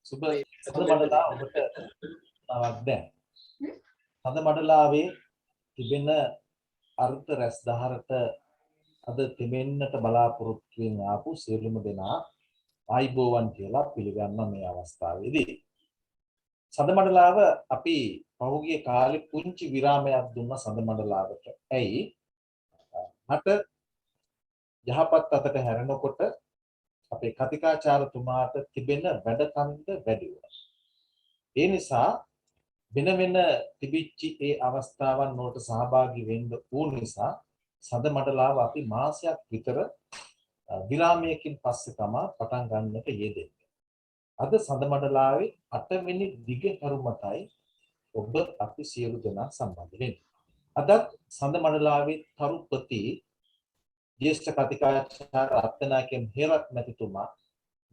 සුබ සඳ මඩලා ඔබට නවක් දැන්. සඳ මඩලාවේ තිබෙන අර්ථ රැස් දහරට අද තිබෙන්නට බලාපොරොත්තු වෙන ආපු සියලුම දෙනා ආයිබෝවන් කියලා පිළිගන්න මේ අවස්ථාවේදී. සඳ මඩලාව අපි පහුගිය කාලේ පුංචි විරාමයක් දුන්න සඳ මඩලාවට. ඇයි? මට යහපත් අතට හැරෙනකොට අපේ කතිකාචාර්යතුමාට තිබෙන වැඩකන්ද වැඩි වුණා. ඒ නිසා වෙන වෙන තිබිච්ච ඒ අවස්ථාවන් වලට සහභාගී වෙන්න ඕන නිසා සඳ මඩලාව අපි මාසයක් විතර විරාමයකින් පස්සේ තමයි පටන් ගන්නට යෙදෙන්නේ. අද සඳ මඩලාවේ 8 වෙනි දිග කරුමතයි ඔබ අපි සියලු දෙනා සම්බන්ධ වෙන්නේ. අදත් සඳ මඩලාවේ තරුපති ජ්‍යෙෂ්ඨ කතිකාචාර්ය රත්නායක හේරත් මැතිතුමා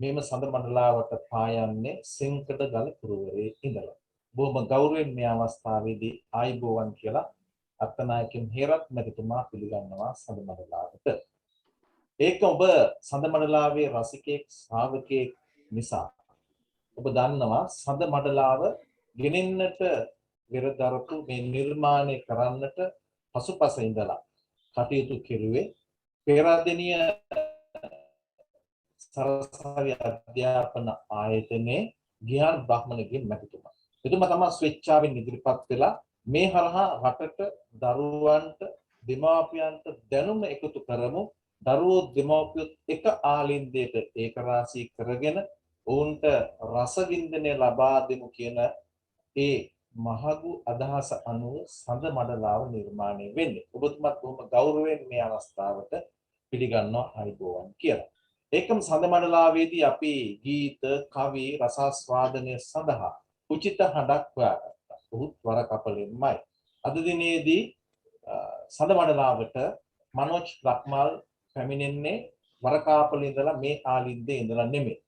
මේම සඳ මඩලාවට පායන්නේ සෙන්කඩගල පුරවරේ ඉඳලා. බොහොම ගෞරවයෙන් මේ අවස්ථාවේදී ආයිබෝවන් කියලා රත්නායක හේරත් මැතිතුමා පිළිගන්නවා සඳ මඩලාවට. ඒක ඔබ සඳ මඩලාවේ රසිකෙක් ශ්‍රාවකෙක් නිසා ඔබ දන්නවා සඳ මඩලාව ගෙනෙන්නට වෙරදරපු මේ නිර්මාණය කරන්නට පසුපස ඉඳලා කටයුතු කෙරුවේ පෙරදිනිය සරසවි අධ්‍යාපන ආයතනයේ ගියාන් බ්‍රාහ්මණගේ මැතිතුමා. එතුමා තමයි ස්වේච්ඡාවෙන් ඉදිරිපත් වෙලා මේ හරහා රටට දරුවන්ට දෙමාපියන්ට දැනුම එකතු කරමු. දරුවෝ දෙමාපියොත් එක ආලින්දයට ඒකරාශී කරගෙන ඔවුන්ට රසවින්දනය ලබා දෙමු කියන ඒ මහඟු අදහස අනුව සඳ මඩලාව නිර්මාණය වෙන්නේ. ඔබතුමාත් බොහොම ගෞරවයෙන් මේ අවස්ථාවට පිළිගන්නවා ආයිබෝවන් කියලා. ඒකම සඳ මඩලාවේදී අපි ගීත, කවි, රසාස්වාදනය සඳහා උචිත හඬක් හොයාගත්තා. උහුත් වර කපලෙන්මයි. අද දිනේදී සඳ මඩලාවට මනෝජ් ලක්මාල් පැමිණෙන්නේ වරකාපල ඉඳලා මේ ආලින්දේ ඉඳලා නෙමෙයි.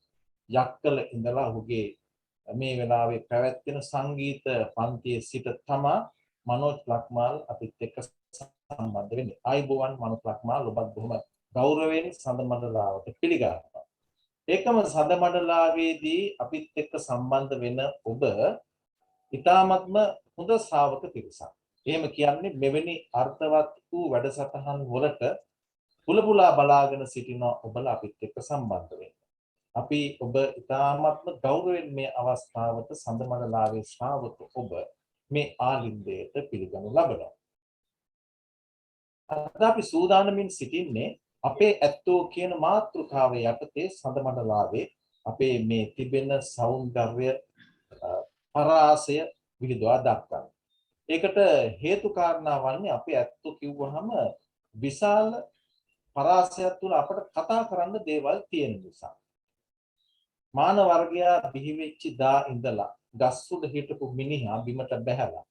යක්කල ඉඳලා ඔහුගේ මේ වෙලාවේ පැවැත්වෙන සංගීත පන්තියේ සිට තමා මනෝජ් ලක්මාල් අපිත් එක්ක සම්බන්ධ වෙන්නේ. ආයිබෝවන් මනෝජ් ලක්මාල් ඔබත් බොහොම ගෞරවයෙන් සඳ මඩලාවට පිළිගන්නවා. ඒකම සඳ මඩලාවේදී අපිත් එක්ක සම්බන්ධ වෙන ඔබ ඊ타මත්ම හොඳ ශ්‍රාවක පිරිසක්. එහෙම කියන්නේ මෙවැනි අර්ථවත් වූ වැඩසටහන් වලට පුලපුලා බලාගෙන සිටින ඔබලා අපිත් එක්ක සම්බන්ධ වෙන්න. අපි ඔබ ඊ타මත්ම ගෞරවයෙන් මේ අවස්ථාවට සඳ මඩලාවේ ශ්‍රාවක ඔබ මේ ආලින්දයට පිළිගනු ලබනවා. අද අපි සූදානමින් සිටින්නේ අපේ ඇත්තෝ කියන මාතෘකාව යටතේ සඳ මඩලාවේ අපේ මේ තිබෙන సౌందර්ය පරාසය විහිදුවා දක්වන්න. ඒකට හේතු කාරණා වන්නේ අපේ ඇත්තෝ කිව්වහම විශාල පරාසයක් තුල අපිට කතා කරන්න දේවල් තියෙන නිසා. මානව වර්ගයා බිහි වෙච්ච දා ඉඳලා ගස් උඩ හිටපු මිනිහා බිමට බැහැලා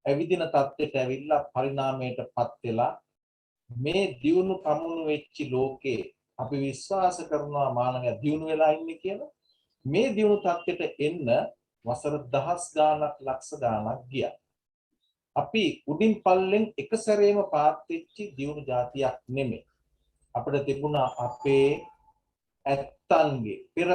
ඇවිදින තත්ත්වයට ඇවිල්ලා පරිණාමයටපත් වෙලා මේ දියුණු කමුණු වෙච්ච ලෝකේ අපි විශ්වාස කරනවා මානවයා දියුණු වෙලා ඉන්නේ කියලා. මේ දියුණු තත්ත්වයට එන්න වසර දහස් ගාණක් ලක්ෂ ගාණක් ගියා. අපි උඩින් පල්ලෙන් එක සැරේම පාත් වෙච්ච දියුණු జాතියක් නෙමෙයි. අපිට තිබුණා අපේ ඇත්තන්ගේ පෙර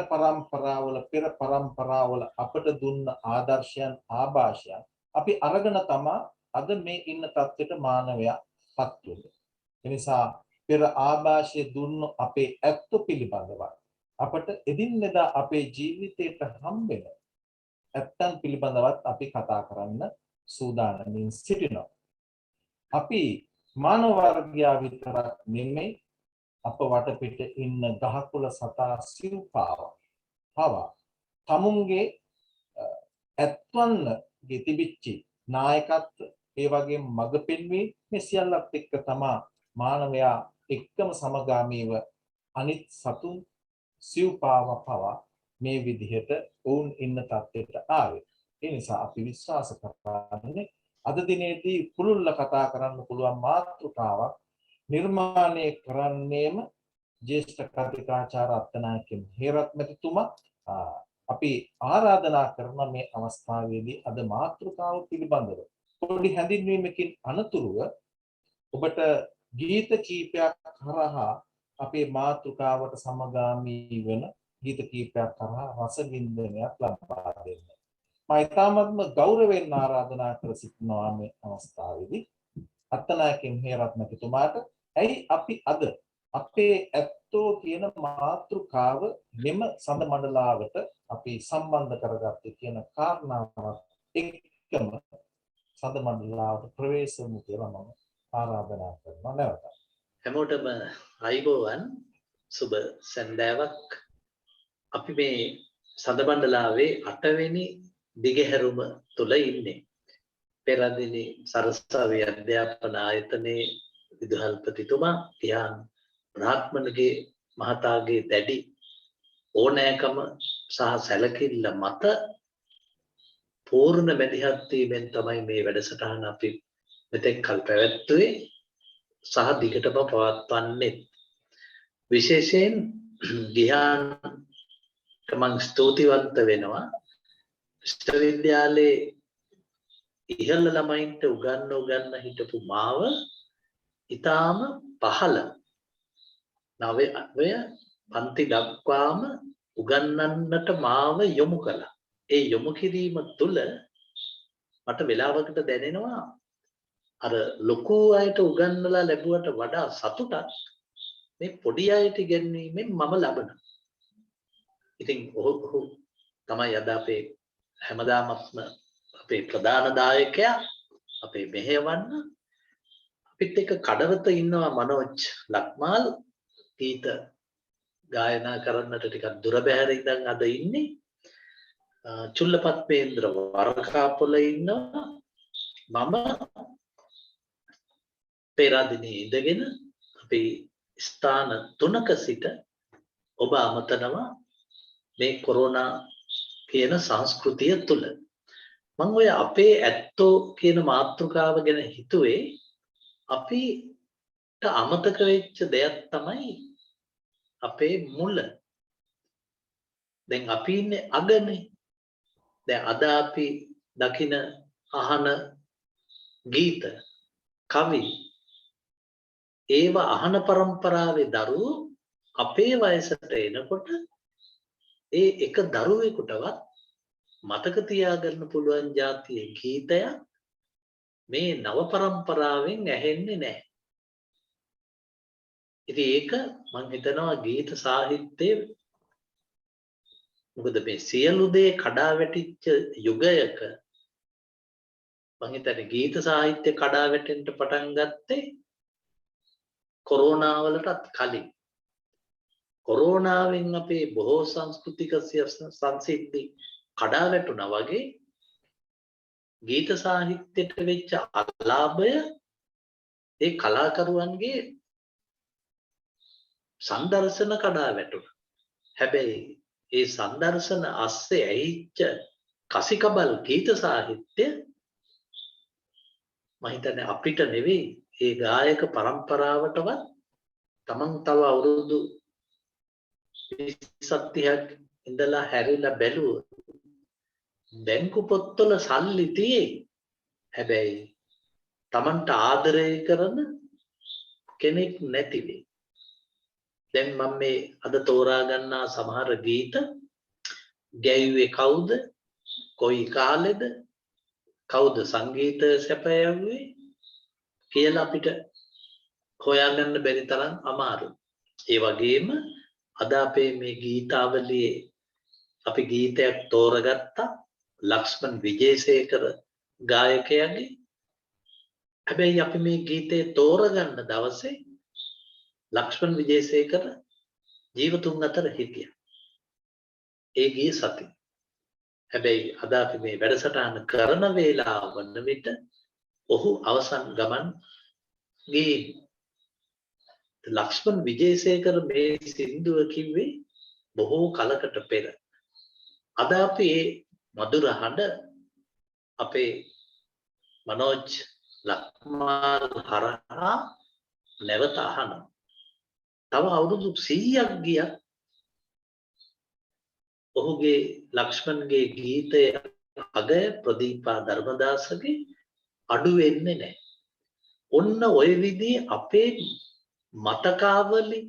පරම්පරාවල අපට දුන්න ආදර්ශයන් ආభాෂයන් අපි අරගෙන තමයි අද මේ ඉන්න තත්ත්වයට මානවයා පත් වෙන්නේ. ඒ නිසා පෙර ආభాෂය දුන්න අපේ ඇත්ත පිළිබඳව අපට එදිනෙදා අපේ ජීවිතයට හම්බෙන ඇත්තන් පිළිබඳවත් අපි කතා කරන්න සූදානමින් සිටිනවා. අපි මානව වර්ගයා විතරක් නෙමෙයි අප වටපිට ඉන්න ගහකුල සතා සිව්පාව පවා තමුන්ගේ ඇත්වන්ගේ තිබිච්ච නායකත්ව ඒ වගේම මඟ පෙන්වීම මේ සියල්ලත් එක්ක තමයි මානවයා එක්කම සමගාමීව අනිත් සතුන් සිව්පාව පවා මේ විදිහට වුන් ඉන්න තත්ත්වයට ආවේ. ඒ නිසා අපි විශ්වාස කරන්නේ අද දිනේදී පුළුල්ල කතා කරන්න පුළුවන් මාතෘකාවක් නිර්මාණය කරන්නේම ජ්‍යෙෂ්ඨ කතිකාචාර්ය රත්නායක හේරත් මැතිතුමා. අපි ආරාධනා කරන මේ අවස්ථාවේදී අද මාතෘකාව පිළිබඳව පොඩි හැඳින්වීමකින් අනතුරුව ඔබට ගීත කීපයක් හරහා අපේ මාතෘකාවට සමගාමී වෙන ගීත කීපයක් කරා රස වින්දනයක් ලබා දෙන්න. මම ඊටමත්ම ගෞරවයෙන් ආරාධනා කර සිටිනවා මේ අවස්ථාවේදී අත්තනායකින් හේරත්නතුමාට ඇයි අපි අද අපේ ඇත්තෝ කියන මාතෘකාව මෙම සඳ මණ්ඩලාවට අපි සම්බන්ධ කරගත්තේ කියන කාරණාවත් එක්කම සඳ මණ්ඩලාවට ප්‍රවේශ වුණු කියලා මම ආරාධනා කරනවා නැවත. හැමෝටම අයිබෝවන් සුබ සන්දාවක්. අපි මේ සඳ මණ්ඩලාවේ 8 වෙනි දිගහැරුම තුල ඉන්නේ. පෙරදින සරසවි අධ්‍යාපන ආයතනයේ විදුහල්පතිතුමා තියාන් බ්‍රාහ්මණගේ මහතාගේ දැඩි ඕනෑකම සහ සැලකිල්ල මත පූර්ණ මැදිහත් වීමෙන් තමයි මේ වැඩසටහන අපි මෙතෙක් කල් පැවැත්වුවේ සහ දිගටම පවත්වන්නේ. විශේෂයෙන් ගිහාන් මම ස්තුතිවන්ත වෙනවා විශ්වවිද්‍යාලයේ ඉහළ ළමයින්ට උගන්න හිටපු මාව ඊටාම පහළ නවය පන්ති දක්වාම උගන්නන්නට මාව යොමු කළා. ඒ යොමු කිරීම තුළ මට වෙලාවකට දැනෙනවා අර ලොකු අයට උගන්වලා ලැබුවට වඩා සතුටක් මේ පොඩි අයට ඉගෙනීමෙන් මම ලබනවා. ඉතින් ඔහු තමයි අද අපේ හැමදාමත්ම අපේ ප්‍රධාන දායකයා අපේ මෙහෙයවන්න. අපිත් එක්ක කඩවත ඉන්නවා මනෝජ් ලක්මාල් ගීත ගායනා කරන්නට ටිකක් දුර බැහැර ඉඳන් අද ඉන්නේ. චුල්ලපත්මේන්ද්‍ර වරකාපොළ ඉන්නවා. මම පෙරදිනේ ඉඳගෙන අපි ස්ථාන 3ක සිට ඔබ අමතනවා මේ කොරෝනා කියන සංස්කෘතිය තුල. මම ඔය අපේ ඇත්තෝ කියන මාතෘකාව ගැන හිතුවේ අපිට අමතක වෙච්ච දෙයක් තමයි අපේ මුල. දැන් අපි ඉන්නේ අගනේ. දැන් අද අපි දකින අහන ගීත කවි ඒව අහන પરම්පරාවේ දරුවෝ අපේ වයසට එනකොට ඒ එක දරුවෙකුටවත් මතක තියාගන්න පුළුවන් જાතියේ ගීතයක් මේ නව પરම්පරාවෙන් ඇහෙන්නේ නැහැ. ඉතින් ඒක මම හිතනවා ගීත සාහිත්‍යයේ මොකද මේ සියලු දේ කඩා වැටිච්ච යුගයක මම හිතන්නේ ගීත සාහිත්‍ය කඩා වැටෙන්න පටන් ගත්තේ කොරෝනා වලටත් කලින්. කොරෝනාවෙන් අපේ බොහෝ සංස්කෘතික සංසිද්ධි කඩා වැටුණා වගේ ගීත සාහිත්‍යයට වෙච්ච අලාභය ඒ කලාකරුවන්ගේ සංදර්ශන කඩා වැටුණා. හැබැයි ඒ සංදර්ශන අස්සේ ඇහිච්ච කසිකබල් ගීත සාහිත්‍ය මම හිතන්නේ අපිට නෙවෙයි ඒ ගායක પરම්පරාවටවත් තමන් තව අවුරුදු 20-30ක් ඉඳලා හැරිලා බැලුවොත් බැංකු පොත්වල සල්ලි තියෙයි. හැබැයි තමන්ට ආදරය කරන කෙනෙක් නැති වෙයි. දැන් මම මේ අද තෝරා ගන්නා සමහර ගීත ගැයුවේ කවුද? කොයි කාලෙද? කවුද සංගීත සැපයුවේ කියලා අපිට හොයාගන්න බැරි තරම් අමාරුයි. ඒ වගේම අද අපේ මේ ගීතාවලියේ අපි ගීතයක් තෝරගත්තා ලක්ෂ්මන් විජේසේකර ගායකයාගේ. හැබැයි අපි මේ ගීතේ තෝරගන්න දවසේ ලක්ෂ්මන් විජේසේකර ජීවතුන් අතර හිටියා. ඒ ගිය සති. හැබැයි අද අපි මේ වැඩසටහන කරන වේලාව වන විට ඔහු අවසන් ගමන් ගියේ. ලක්ෂ්මන් විජේසේකර මේ සින්දුව කිව්වේ බොහෝ කලකට පෙර. අද අපි මේ මధుර හඬ අපේ මනෝජ් ලක්මාල් හරහා නැවත අහනවා. තව අවුරුදු 100ක් ගියත් ඔහුගේ ලක්ෂ්මන්ගේ ගීතයේ අගය ප්‍රදීපා ධර්මදාසගේ අඩු වෙන්නේ නැහැ. ඔන්න ඔය විදිහේ අපේ මතකාවලි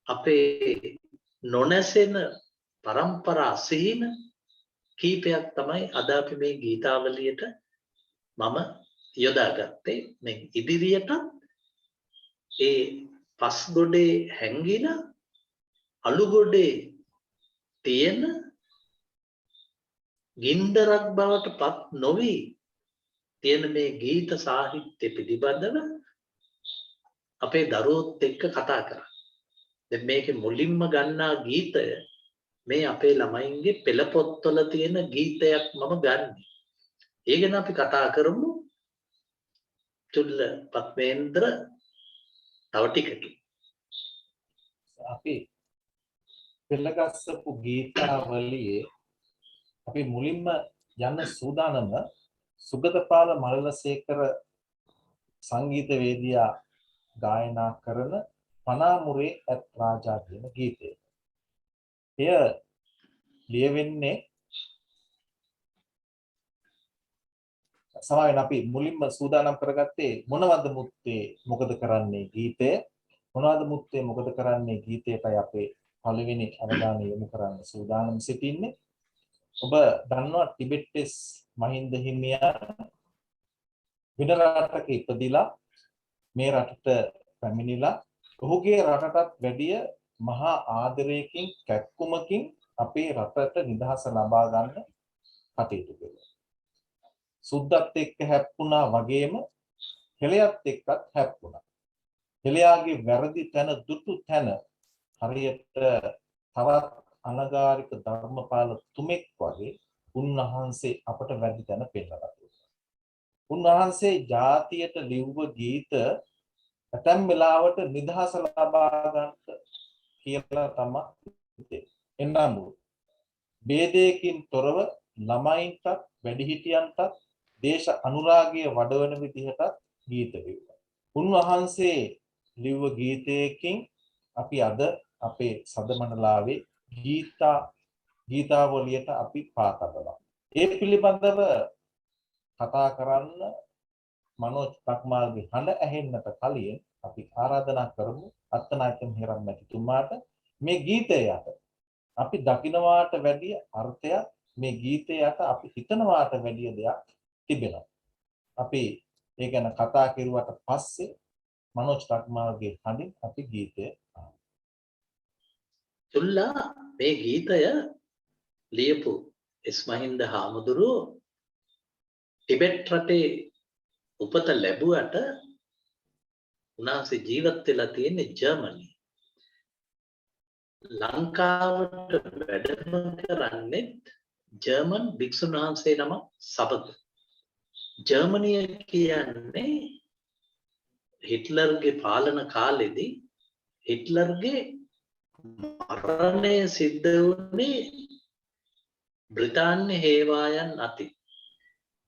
අපේ නොනැසෙන පරම්පරා සීන කීපයක් තමයි අද අපි මේ ගීතාවලියට මම යොදාගත්තේ. මේ ඉදිරියට ඒ පස් ගොඩේ හැංගිලා අලු ගොඩේ තියෙන ගින්දරක් බවට පත් නොවි තියෙන මේ ගීත සාහිත්‍ය පිළිබඳව අපේ දරුවොත් එක්ක කතා කරා. දැන් මේකේ මුලින්ම ගන්නා ගීතය මේ අපේ ළමයින්ගේ පෙළ පොත්වල තියෙන ගීතයක් මම ගන්නෙ. ඒ ගැන අපි කතා කරමු. චුල්ල පත්මේන්ද්‍ර තව ටිකකින්. අපි පෙළගස්සපු ගීතාවලියේ අපි මුලින්ම යන්න සූදානම සුගතපාල මල්ලසේකර සංගීතවේදියා ගායනා කරන පනාමුරේ ඇත් රාජා කියන ගීතය. එය ලියවෙන්නේ සමාවෙන් අපි මුලින්ම සූදානම් කරගත්තේ මොනවද මුත්තේ මොකද කරන්නේ ගීතය. මොනවද මුත්තේ මොකද කරන්නේ ගීතයටයි අපේ පළවෙනි අවධානය යොමු කරන්න සූදානම් සිටින්නේ. ඔබ දන්නවා ටිබෙට්ස් මහින්ද හිමියන් වෙන රටක ඉපදිලා මේ රටට පැමිණිලා ඔහුගේ රටටත් වැඩිය මහා ආදරයකින් කැක්කුමකින් අපේ රටට නිදහස ලබා ගන්න කටයුතු කළා. සුද්දත් එක්ක හැප්පුණා වගේම හෙළයත් එක්කත් හැප්පුණා. හෙළයාගේ වැරදි තැන දුටු තැන හරියට තවත් අනගාരിക ධර්මපාල තුමෙක් වගේ උන්වහන්සේ අපට වැඩි තැන පෙන්නලා තියෙනවා. උන්වහන්සේ ජාතියට ලිව්ව ගීත ඇතැම් වෙලාවට නිදහස ලබා ගන්නට කියලා තමයි එන්නම ભેදයකින් තොරව ළමයින්ටත් වැඩිහිටියන්ටත් දේශ අනුරාගය වඩවන විදිහට ගීත ලිව්වා. උන්වහන්සේ ලිව්ව ගීතයකින් අපි අද අපේ සදමණලාවේ ගීතාවලියට අපි පාතබලා. ඒ පිළිබඳව කතා කරන්න මනෝජ් පක්මාල්ගේ හඬ ඇහෙන්නට කලින් අපි ආරාධනා කරමු අත්තනායක මෙහෙරම් මැතිතුමාට මේ ගීතය යට අපි දකින්නවාට වැඩිය අර්ථයක් මේ ගීතය යට අපි හිතනවාට වැඩිය දෙයක් තිබෙනවා. අපි ඒ ගැන කතා කරුවට පස්සේ මනෝජ් පක්මාල්ගේ හඬින් අපි ගීතය චුල්ලා මේ ගීතය ලියපු එස් මහින්ද හාමුදුරුවෝ ටිබෙට් රටේ උපත ලැබුවට උන්වහන්සේ ජීවත් වෙලා තියෙන්නේ ජර්මනි. ලංකාවට වැඩම කරන්නේ ජර්මන් භික්ෂුන් වහන්සේ නම සබඳ. ජර්මනිය කියන්නේ හිට්ලර්ගේ පාලන කාලෙදී හිට්ලර්ගේ මරණය සිද්ධ වුණේ බ්‍රිතාන්‍ය හේවායන් අතින්.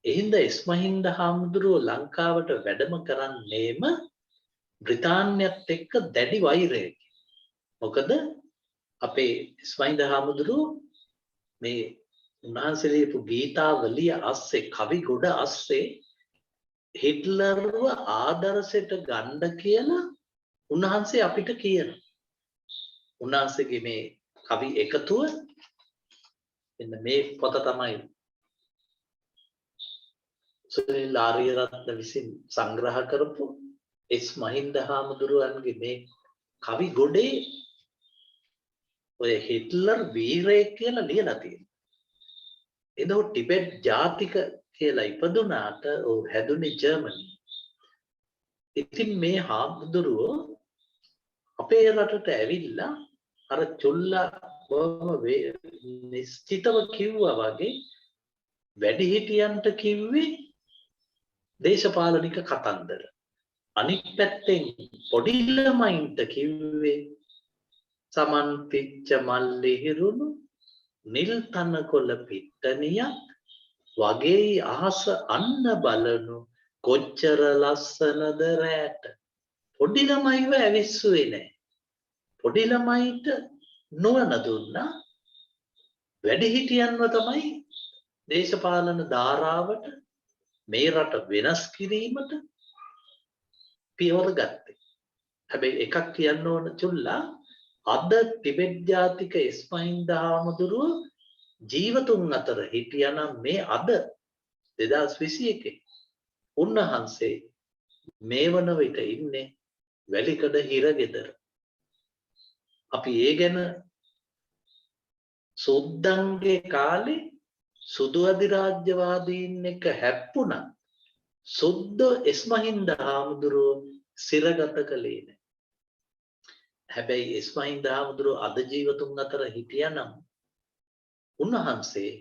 එහින්ද එස් මහින්ද හාමුදුරුවෝ ලංකාවට වැඩම කරන්නේම බ්‍රිතාන්‍යත් එක්ක දැඩි වෛරයකින්. මොකද අපේ එස් මහින්ද හාමුදුරුවෝ මේ උන්වහන්සේ ලියපු ගීතාවලිය අස්සේ කවි ගොඩ අස්සේ හිට්ලර්ව ආදර්ශයට ගන්න කියලා උන්වහන්සේ අපිට කියනවා. උන්වහන්සේගේ මේ කවි එකතුව එන්න මේ පොත තමයි සුනිල් ආරියරත්න විසින් සංග්‍රහ කරපු එස් මහින්ද හාමුදුරුවන්ගේ මේ කවි ගොඩේ ඔය හිට්ලර් වීරයෙක් කියලා ලියලා තියෙනවා. එතකොට ටිබෙට් ජාතික කියලා ඉපදුනාට ਉਹ හැදුනේ ජර්මනි. ඉතින් මේ හාමුදුරුවෝ අපේ රටට ඇවිල්ලා අර චුල්ලා බොහොම නිශ්චිතව කිව්වා වගේ වැඩිහිටියන්ට කිව්වේ දේශපාලනික කතන්දර. අනිත් පැත්තෙන් පොඩි ළමයින්ට කිව්වේ සමන් පිච්ච මල්ලි හිරුණු නිල් තනකොළ පිට්ටනියක් වගේ අහස අන්න බලනු කොච්චර ලස්සනද රැට. පොඩි ළමයිව ඇවිස්සුවේ නැහැ. පොඩි ළමයිට නුවණ දුන්නා. වැඩිහිටියන්ව තමයි දේශපාලන ධාරාවට මේ රට වෙනස් කිරීමට පියවර ගත්තේ. හැබැයි එකක් කියන්න ඕන චුල්ලා අද ටිබෙට් ජාතික එස්පහින්ද හාමුදුරුව ජීවතුන් අතර හිටියනම් මේ අද 2021 උන්වහන්සේ මේ වන විට ඉන්නේ වැලිකඩ හිරගෙදර. අපි ඒ ගැන සුද්දන්ගේ කාලේ සුදු අධිරාජ්‍යවාදීන් එක්ක හැප්පුණා. සුද්ද එස්මහින්ද හාමුදුරුව සිරගත කළේ නැහැ. හැබැයි එස්මහින්ද හාමුදුරුව අද ජීවතුන් අතර හිටියනම් උන්වහන්සේ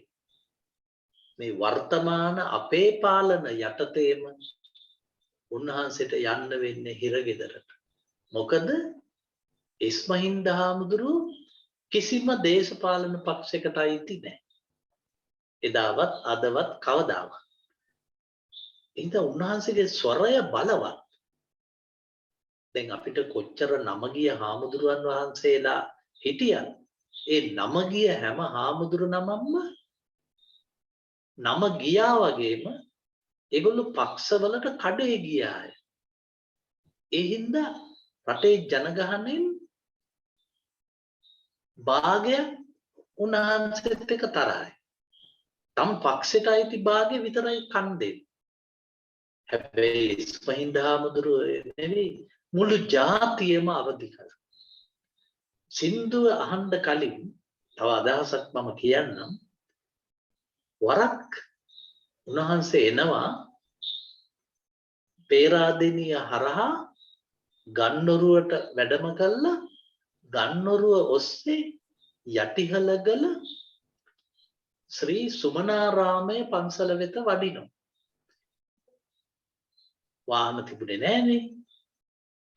මේ වර්තමාන අපේ පාලන යටතේම උන්වහන්සේට යන්න වෙන්නේ හිරගෙදරට. මොකද එස්මහින්ද හාමුදුරුව කිසිම දේශපාලන පක්ෂයකට අයිති නැහැ. එදාවත් අදවත් කවදාවත්. ඉතින් උන්වහන්සේගේ ස්වරය බලවත්. දැන් අපිට කොච්චර නමගිය හාමුදුරුවන් වහන්සේලා හිටියත් ඒ නමගිය හැම හාමුදුරු නමක්ම නම ගියා වගේම ඒගොල්ලෝ පක්ෂවලට කඩේ ගියාය. ඒ හින්දා රටේ ජනගහනයෙන් භාගයක් උන්වහන්සේත් එක්ක තරහයි. තම පක්ෂයට අයිති භාගය විතරයි කන් දෙන්නේ. හැබැයි එස්මහින්ද හාමුදුරුව නෙවෙයි මුළු ජාතියම අවදි කළා. සින්දුව අහන්න කලින් තව අදහසක් මම කියන්නම්. වරක් උන්වහන්සේ එනවා පේරාදෙණිය හරහා ගන්නොරුවට වැඩම කළා. ගන්නොරුව ඔස්සේ යටිහලගල ශ්‍රී සුමනාරාමයේ පන්සල වෙත වඩිනවා. වාහන තිබුණේ නෑනේ.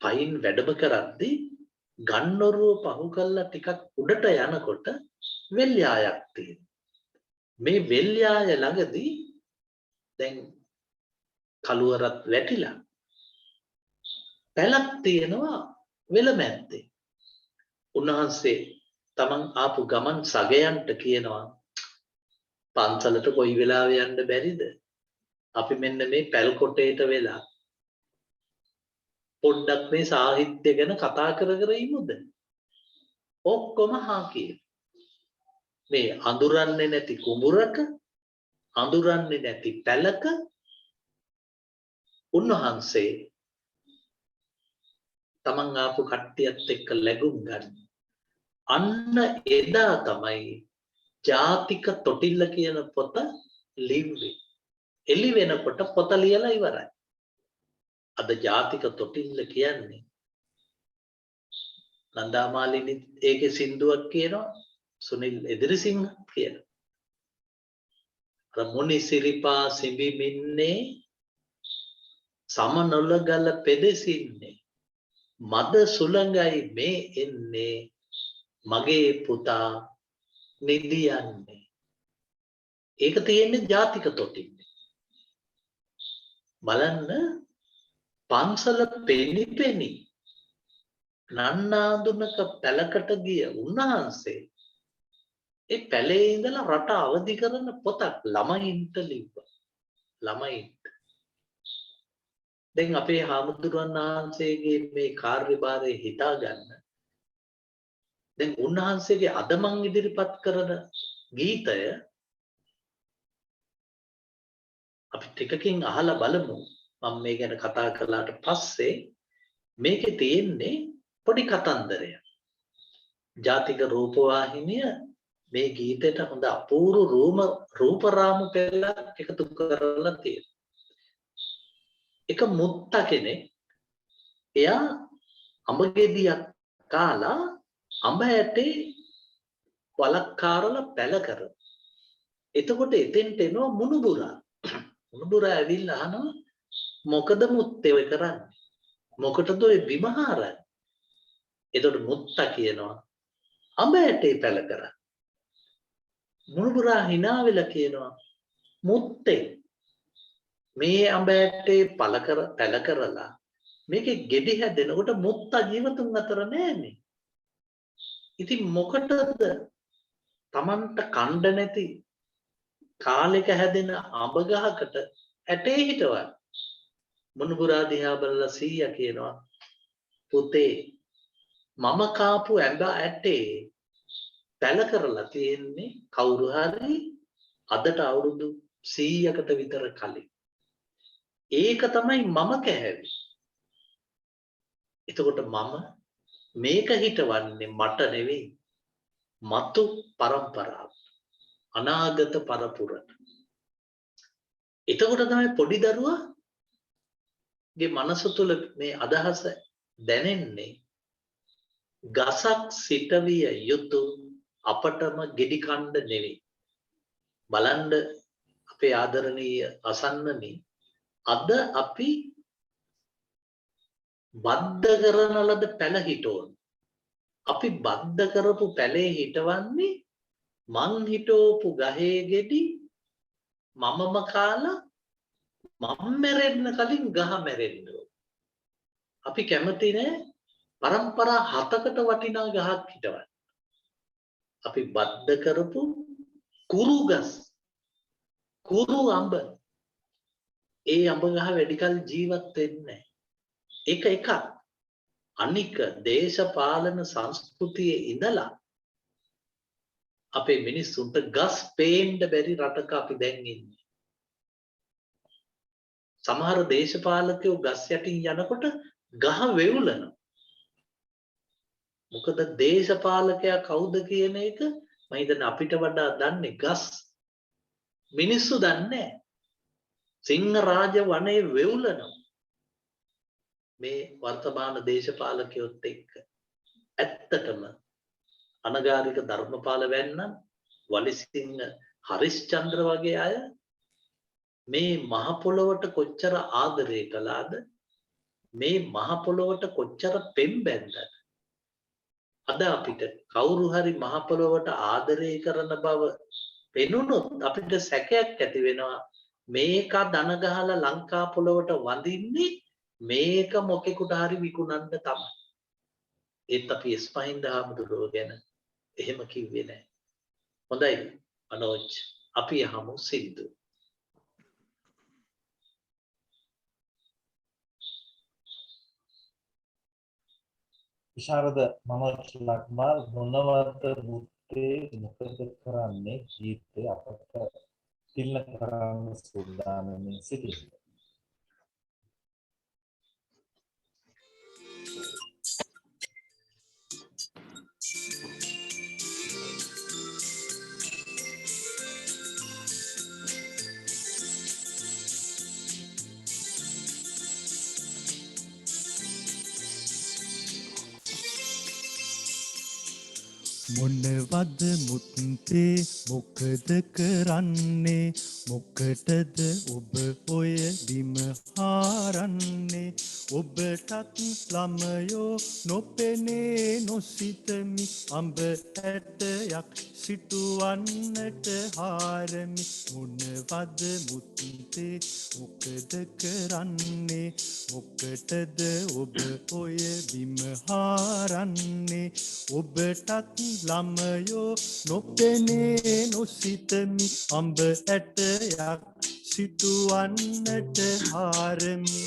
පයින් වැඩම කරද්දී ගන්නොරුව පහු කළා ටිකක් උඩට යනකොට වෙල්යායක් තියෙනවා. මේ වෙල්යාය ළඟදී දැන් කළුවරත් වැටිලා පැලක් තියෙනවා වෙලමැද්දේ. උන්වහන්සේ තමන් ආපු ගමන් සගයන්ට කියනවා පන්සලට කොයි වෙලාවෙ යන්න බැරිද? අපි මෙන්න මේ පැල් කොටේට වෙලා පොඩ්ඩක් මේ සාහිත්‍ය ගැන කතා කර කර ඉමුද? ඔක්කොම හා කියන. මේ අඳුරන්නේ නැති කුඹුරක අඳුරන්නේ නැති පැලක උන්වහන්සේ තමන් ආපු කට්ටියත් එක්ක ලැබුම් ගන්න. අන්න එදා තමයි ජාතික තොටිල්ල කියන පොත ලිව්වේ. එළි වෙනකොට පොත ලියලා ඉවරයි. අද ජාතික තොටිල්ල කියන්නේ නන්දාමාලිනි ඒකේ සින්දුවක් කියනවා සුනිල් එදිරිසිංහ කියනවා. මුනි සිරිපා සිඹිමින්නේ සමනොලගල පෙදෙසින්නේ මද සුළඟයි මේ එන්නේ මගේ පුතා නිදියන්නේ. ඒක තියෙන්නේ ජාතික තොටිල්ලේ. බලන්න පන්සල පෙනිපෙනි නන්නාඳුනක පැලකට ගිය උන්වහන්සේ ඒ පැලේ ඉඳලා රට අවදි කරන පොතක් ළමයින්ට ලිව්වා. ළමයින්ට. දැන් අපේ හාමුදුරුවන් වහන්සේගේ මේ කාර්යභාරය හිතා ගන්න. දැන් උන්වහන්සේගේ අද මං ඉදිරිපත් කරන ගීතය අපි ටිකකින් අහලා බලමු. මම මේ ගැන කතා කළාට පස්සේ මේකේ තියෙන්නේ පොඩි කතන්දරයක්. ජාතික රූපවාහිනිය මේ ගීතයට හොඳ අපූර්ව රූපරාමු පෙළක් එකතු කරලා තියෙනවා. එක මුත්ත කෙනෙක් එයා අඹ ගෙඩියක් කාලා අඹ ඇටේ වලක්කාරලා පැල කරනවා. එතකොට එතෙන්ට එනවා මුණුබුරා. මුණුබුරා ඇවිල්ලා අහනවා මොකද මුත්තේ ඔය කරන්නේ? මොකටද ඔය බිම හරන්නේ? එතකොට මුත්තා කියනවා අඹ ඇටේ පැල කරා. මුණුබුරා hina වෙලා කියනවා මුත්තේ මේ අඹ ඇටේ පැල කරලා මේකේ ගෙඩි හැදෙනකොට මුත්තා ජීවතුන් අතර නෑනේ. ඉතින් මොකටද Tamanta කණ්ඩ නැති කාලෙක හැදෙන අඹ ගහකට ඇටේ හිටවන්නේ? මුණුබුරා දිහා බලලා සීයා කියනවා පුතේ මම කාපු ඇඹ ඇටේ පැල කරලා තියෙන්නේ කවුරු හරි අදට අවුරුදු 100කට විතර කලින්. ඒක තමයි මම කෑවේ. එතකොට මම මේක හිටවන්නේ මට නෙවෙයි මතු පරම්පරාව අනාගත පරපුරට. එතකොට තමයි පොඩි දරුවාගේ මනස තුළ මේ අදහස දැනෙන්නේ ගසක් සිටවිය යුතු අපටම ගෙඩි කණ්ඩ නෙවෙයි. බලන්න අපේ ආදරණීය අසන්නනි අද අපි බද්ධ කරන ලද පැල හිටෝන. අපි බද්ධ කරපු පැලේ හිටවන්නේ මං හිටෝපු ගහේ ගෙඩි මමම කාලා මම මැරෙන්න කලින් ගහ මැරෙන්න ඕන. අපි කැමති නෑ පරම්පරා 7කට වටිනා ගහක් හිටවන්න. අපි බද්ධ කරපු කුරු ගස් කුරු අඹ ඒ අඹ ගහ වැඩි කල ජීවත් වෙන්නේ නැහැ. ඒක එකක්. අනික දේශපාලන සංස්කෘතියේ ඉඳලා අපේ මිනිස්සුන්ට ගස් පේන්න බැරි රටක අපි දැන් ඉන්නේ. සමහර දේශපාලකයෝ ගස් යටින් යනකොට ගහ වෙවුලනවා. මොකද දේශපාලකයා කවුද කියන එක මම හිතන්නේ අපිට වඩා දන්නේ ගස්. මිනිස්සු දන්නේ නැහැ. සිංහ රාජ වනයේ වෙවුලනවා. මේ වර්තමාන දේශපාලකයොත් එක්ක ඇත්තටම අනගාരിക ධර්මපාල වැන්නන් වලිසිංහ හරිස්චන්ද්‍ර වගේ අය මේ මහ පොළොවට කොච්චර ආදරය කළාද මේ මහ පොළොවට කොච්චර පෙම් බැන්දද අද අපිට කවුරු හරි මහ පොළොවට ආදරය කරන බව පෙනුනොත් අපිට සැකයක් ඇති වෙනවා මේක දන ගහලා ලංකා පොළොවට වඳින්නේ මේක මොකෙකුට හරි විකුණන්න තමයි. ඒත් අපි එස්පහින්ද හාමුදුරුවෝ ගැන එහෙම කිව්වේ නැහැ. හොඳයි මනෝජ් අපි යහමු සින්දු. විශාරද මනෝජ් ලක්මාල් මොනවද මුත්තේ මොකද කරන්නේ ජීවිතේ අපට තිල්න කරන්න සූදානමින් සිටින්නේ. මොනවද මුත්තේ මොකද කරන්නේ මොකටද ඔබ ඔය බිම හාරන්නේ ඔබටත් ළමයෝ නොපෙනේ නොසිතමි අඹ ඇටයක් සිටුවන්නට හාරමි මොනවද මුත්තේ මොකද කරන්නේ මොකටද ඔබ ඔය බිම හාරන්නේ ඔබටත් ළමයෝ නොපෙනේ නොසිතමි අඹ ඇටයක් සිටුවන්නට හාරමි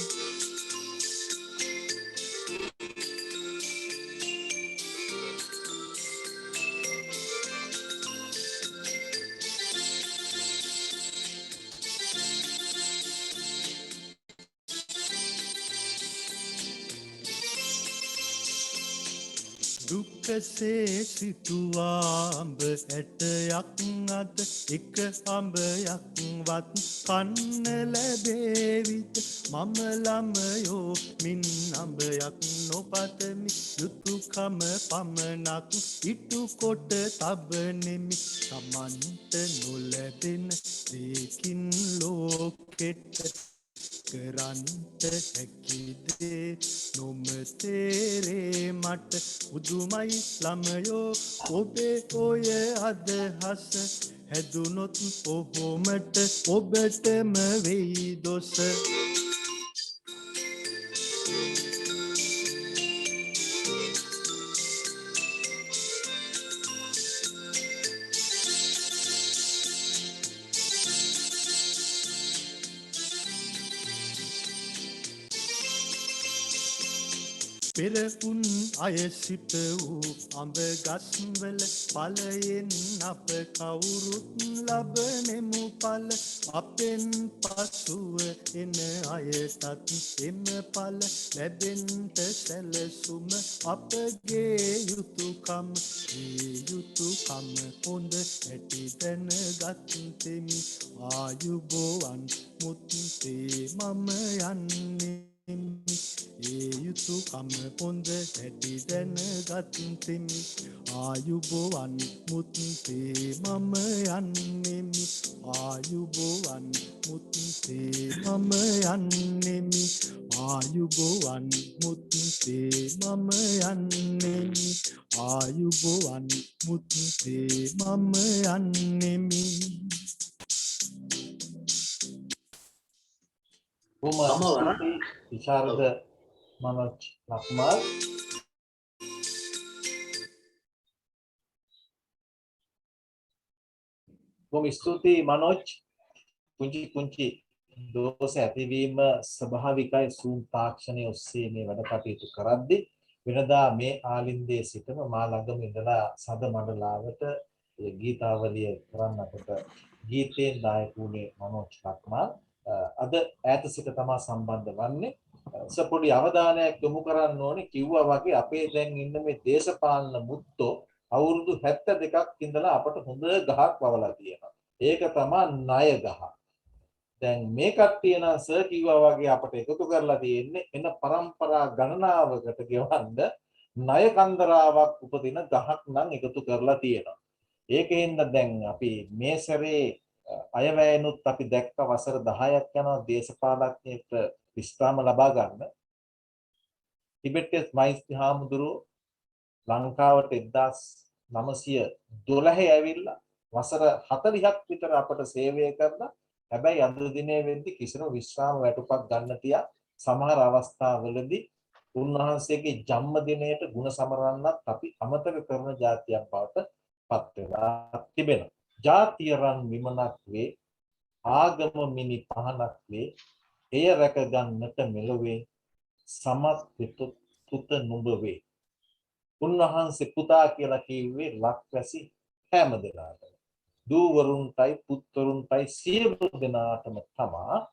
දුක්කසේ සිටුවා අඹ ඇටයක් අද එක අඹයක්වත් කන්න ලැබේවිද මම ළමයෝ මින් අඹයක් නොපතමි යුතුයකම පමණක් ඉටු කොට තබනෙමි තමන්ට නොලැබෙන දෙකින් ලෝකෙට කරන්ට හැකිදේ නොම තේරේ මට උදුමයි ළමයෝ ඔබේ ඔය අදහස හැදුනොත් ඔහොමට ඔබටම වෙයි දොස පෙර උන් අය සිට වූ අඹ ගස්වල ඵලයෙන් අප කවුරුත් ලබනෙමු ඵල අපෙන් පසුව එන අයටත් එම ඵල ලැබෙන්ට සැලසුම අපගේ යුතුයකම ඒ යුතුයකම හොඳ ඇති දැනගත්තෙමි ආයුබෝවන් මුත්තේ මම යන්නේ ඒ යුතුයකම හොඳ ඇති දැනගත්තෙමි ආයුබෝවන් මුත්තේ මම යන්නෙමි ආයුබෝවන් මුත්තේ මම යන්නෙමි ආයුබෝවන් මුත්තේ මම යන්නෙමි ආයුබෝවන් මුත්තේ මම යන්නෙමි බොහොම ස්තුතියි විශාරද මනෝජ් ලක්මාල්. බොහොම ස්තුතියි මනෝජ්. පුංචි දෝෂ ඇතිවීම ස්වභාවිකයි Zoom තාක්ෂණයේ ඔස්සේ මේ වැඩ කටයුතු කරද්දී. වෙනදා මේ ආලින්දයේ සිටම මා ළඟම ඉඳලා සද මණ්ඩලාවට ගීතාවලිය කරන්න අපට ගීතයෙන් දායක වුණේ මනෝජ් ලක්මාල්. අද ඈත සිට තමයි සම්බන්ධ වන්නේ. පොඩි අවධානයක් යොමු කරන්න ඕනේ කිව්වා වගේ අපේ දැන් ඉන්න මේ දේශපාලන මුත්තෝ අවුරුදු 72ක් ඉඳලා අපට හොඳ ගහක් වවලා තියෙනවා. ඒක තමයි ණය ගහ. දැන් මේ කට්ටිය නම් සර් කිව්වා වගේ අපට එකතු කරලා තියෙන්නේ එන પરම්පරා ගණනාවකට ගෙවන්න ණය කන්දරාවක් උපදින ගහක් නම් එකතු කරලා තියෙනවා. ඒකෙන්ද දැන් අපි මේ සැරේ අයවැයනුත් අපි දැක්ක වසර 10ක් යනවා දේශපාලඥයෙක්ට විස්්‍රාම ලබා ගන්න. ටිබෙට්ස් මෛත්‍රී හාමුදුරුවෝ ලංකාවට 1912 ඇවිල්ලා වසර 40ක් විතර අපට සේවය කරලා හැබැයි අද දිනේ වෙද්දී කිසිම විශ්‍රාම වැටුපක් ගන්න තියා සමහර අවස්ථාවලදී උන්වහන්සේගේ ජන්මදිනයට ගුණ සමරන්නත් අපි අමතක කරන જાතියක් බවට පත් වෙලා තිබෙනවා. ජාතිය රන් විමනක් වේ ආගම මිනි පහනක් වේ එය රැක ගන්නට මෙලොවේ සමත් පුත නුඹ වේ. උන්වහන්සේ පුතා කියලා කිව්වේ ලක්වැසි හැම දෙනාටම. දූවරුන්ටයි පුත්වරුන්ටයි සියලු දෙනාටම තමා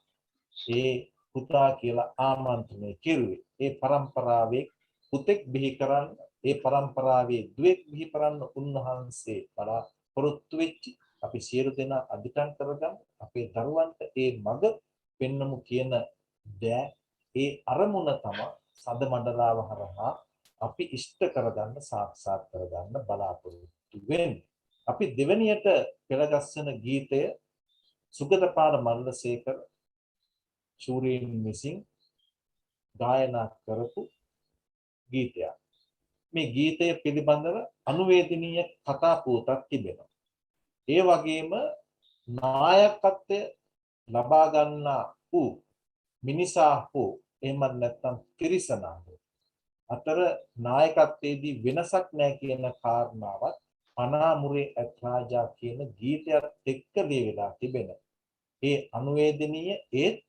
ඒ පුතා කියලා ආමන්ත්‍රණය කෙරුවේ. ඒ પરම්පරාවේ පුතෙක් බිහි කරන්න, ඒ પરම්පරාවේ දුවෙක් බිහි කරන්න උන්වහන්සේ බලාපොරොත්තු වෙච්චි අපි සියලු දෙනා අධිකම් කරගමු. අපේ දරුවන්ට ඒ මඟ පෙන්වමු කියන දෑ ඒ අරමුණ තමයි සද මණ්ඩලාව හරහා අපි ඉෂ්ට කරගන්න සාක්ෂාත් කරගන්න බලාපොරොත්තු වෙන්නේ. අපි දෙවැනියට පෙළගස්සන ගීතය සුගතපාල මල්ලසේකර ශූරීන් විසින් ගායනා කරපු ගීතයක්. මේ ගීතය පිළිබඳව අනුවේදනීය කතා පුවතක් තිබෙනවා. ඒ වගේම නායකත්වය ලබා ගන්නා වූ මිනිසා හෝ එහෙමත් නැත්නම් තිරිසනා අතර නායකත්වයේදී වෙනසක් නැහැ කියන කාරණාවත් පනාමුරේ ඇත් රාජා කියන ගීතයත් එක්ක ලියවිලා තිබෙන. ඒ අනුවේදනීය ඒ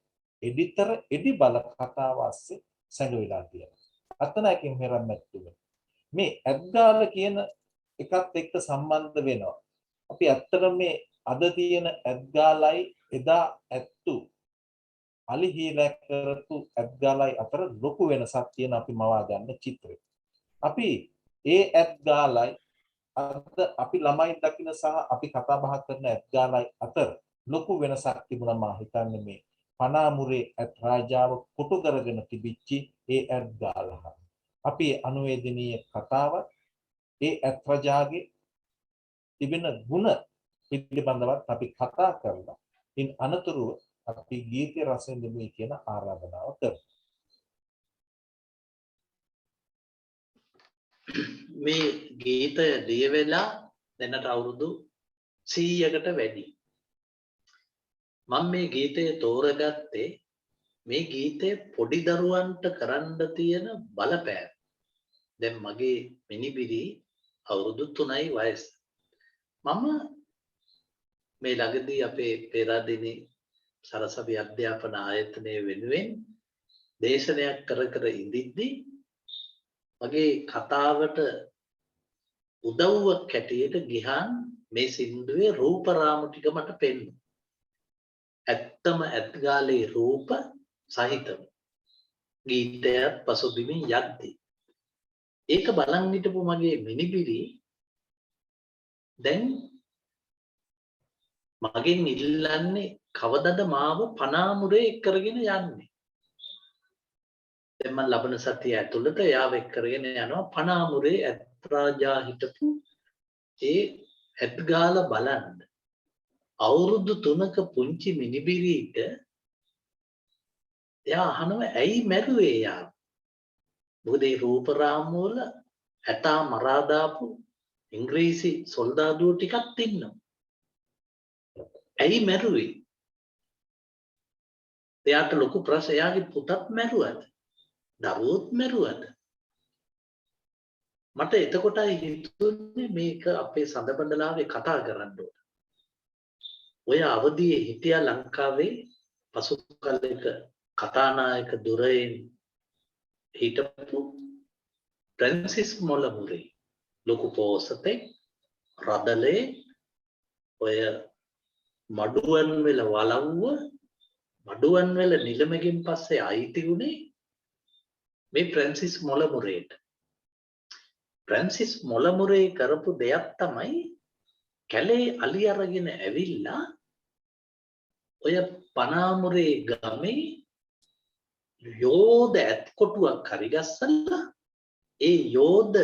එඩිතර එඩි බල කතාව ASCII සැඟවිලා තියෙනවා. අතනකින් මෙරම්මැත්තුනේ. මේ ඇත්ගාල කියන එකත් එක්ක සම්බන්ධ වෙනවා. අපි ඇත්තට මේ අද තියෙන ඇත්ගාලයි එදා ඇත්තු අලිහීලක් කරපු ඇත්ගාලයි අතර ලොකු වෙනසක් තියෙන අපි මවා ගන්න චිත්‍රය. අපි ඒ ඇත්ගාලයි අද අපි ළමයි දකින්න සහ අපි කතා බහ කරන ඇත්ගාලයි අතර ලොකු වෙනසක් තිබුණා මා හිතන්නේ මේ පනාමුරේ ඇත් රාජාව කොටු කරගෙන තිබිච්චි ඒ ඇත්ගාල. අපි අනුවේදනීය කතාව ඒ ඇත් රාජාගේ තිබෙන ಗುಣ පිළිබඳවත් අපි කතා කරලා ඉන් අනතුරුව අපි ගීත රස විඳින්න කියන ආරාධනාව කරමු. මේ ගීතය ලියවෙලා දැනට අවුරුදු 100කට වැඩි. මම මේ ගීතය තෝරගත්තේ මේ ගීතය පොඩි දරුවන්ට කරන්න තියෙන බලපෑම. දැන් මගේ මිනිබිරි අවුරුදු 3යි වයස. මම මේ ළඟදී අපේ පෙරදිනේ සරසවි අධ්‍යාපන ආයතනය වෙනුවෙන් දේශනයක් කර ඉඳිද්දී මගේ කතාවට උදව්වක් හැටියට ගිහන් මේ සින්දුවේ රූප රාමු ටික මට පෙන්නුවා. ඇත්තම ඇත්ගාලේ රූප සහිතව ගීතයත් පසුබිමින් යද්දී ඒක බලන් හිටපු මගේ මිනිබිරි දැන් මගෙන් ඉල්ලන්නේ කවදද මාව පනාමුරේ එක්කරගෙන යන්නේ. දැන් මම ලබන සතිය ඇතුළත යාව එක්කරගෙන යනවා පනාමුරේ ඇත්රාජා හිටපු ඒ ඇත්ගාල බලන්න. අවුරුදු 3ක පුංචි මිනිබිරිට එයා අහනවා ඇයි මැරුවේ යා? මොකද ඒ රූප රාමු වල ඇතා මරා දාපු ඉංග්‍රීසි සොල්දාදුවෝ ටිකක් ඉන්නවා. ඇයි මැරුවේ? එයාට ලොකු ප්‍රශ්න. එයාගේ පුතත් මැරුවද? දරුවොත් මැරුවද? මට එතකොටයි හිතුනේ මේක අපේ සඳබඳලාවේ කතා කරන්න ඕන. ඔය අවදියේ හිටියා ලංකාවේ පසු කාලයක කතානායක දුරයෙන් හිටපු ෆ්‍රැන්සිස් මොලමුරේ ලොකු පෝසතෙක් රදලේ ඔය මඩුවන් වෙල වලව්ව මඩුවන් වෙල නිලමකින් පස්සේ අයිති වුණේ මේ ෆ්‍රැන්සිස් මොලමුරේට. ෆ්‍රැන්සිස් මොලමුරේ කරපු දෙයක් තමයි කැලේ අලි අරගෙන ඇවිල්ලා ඔය පනාමුරේ ගමේ යෝධ ඇත්කොටුවක් හරි ගස්සලා ඒ යෝධ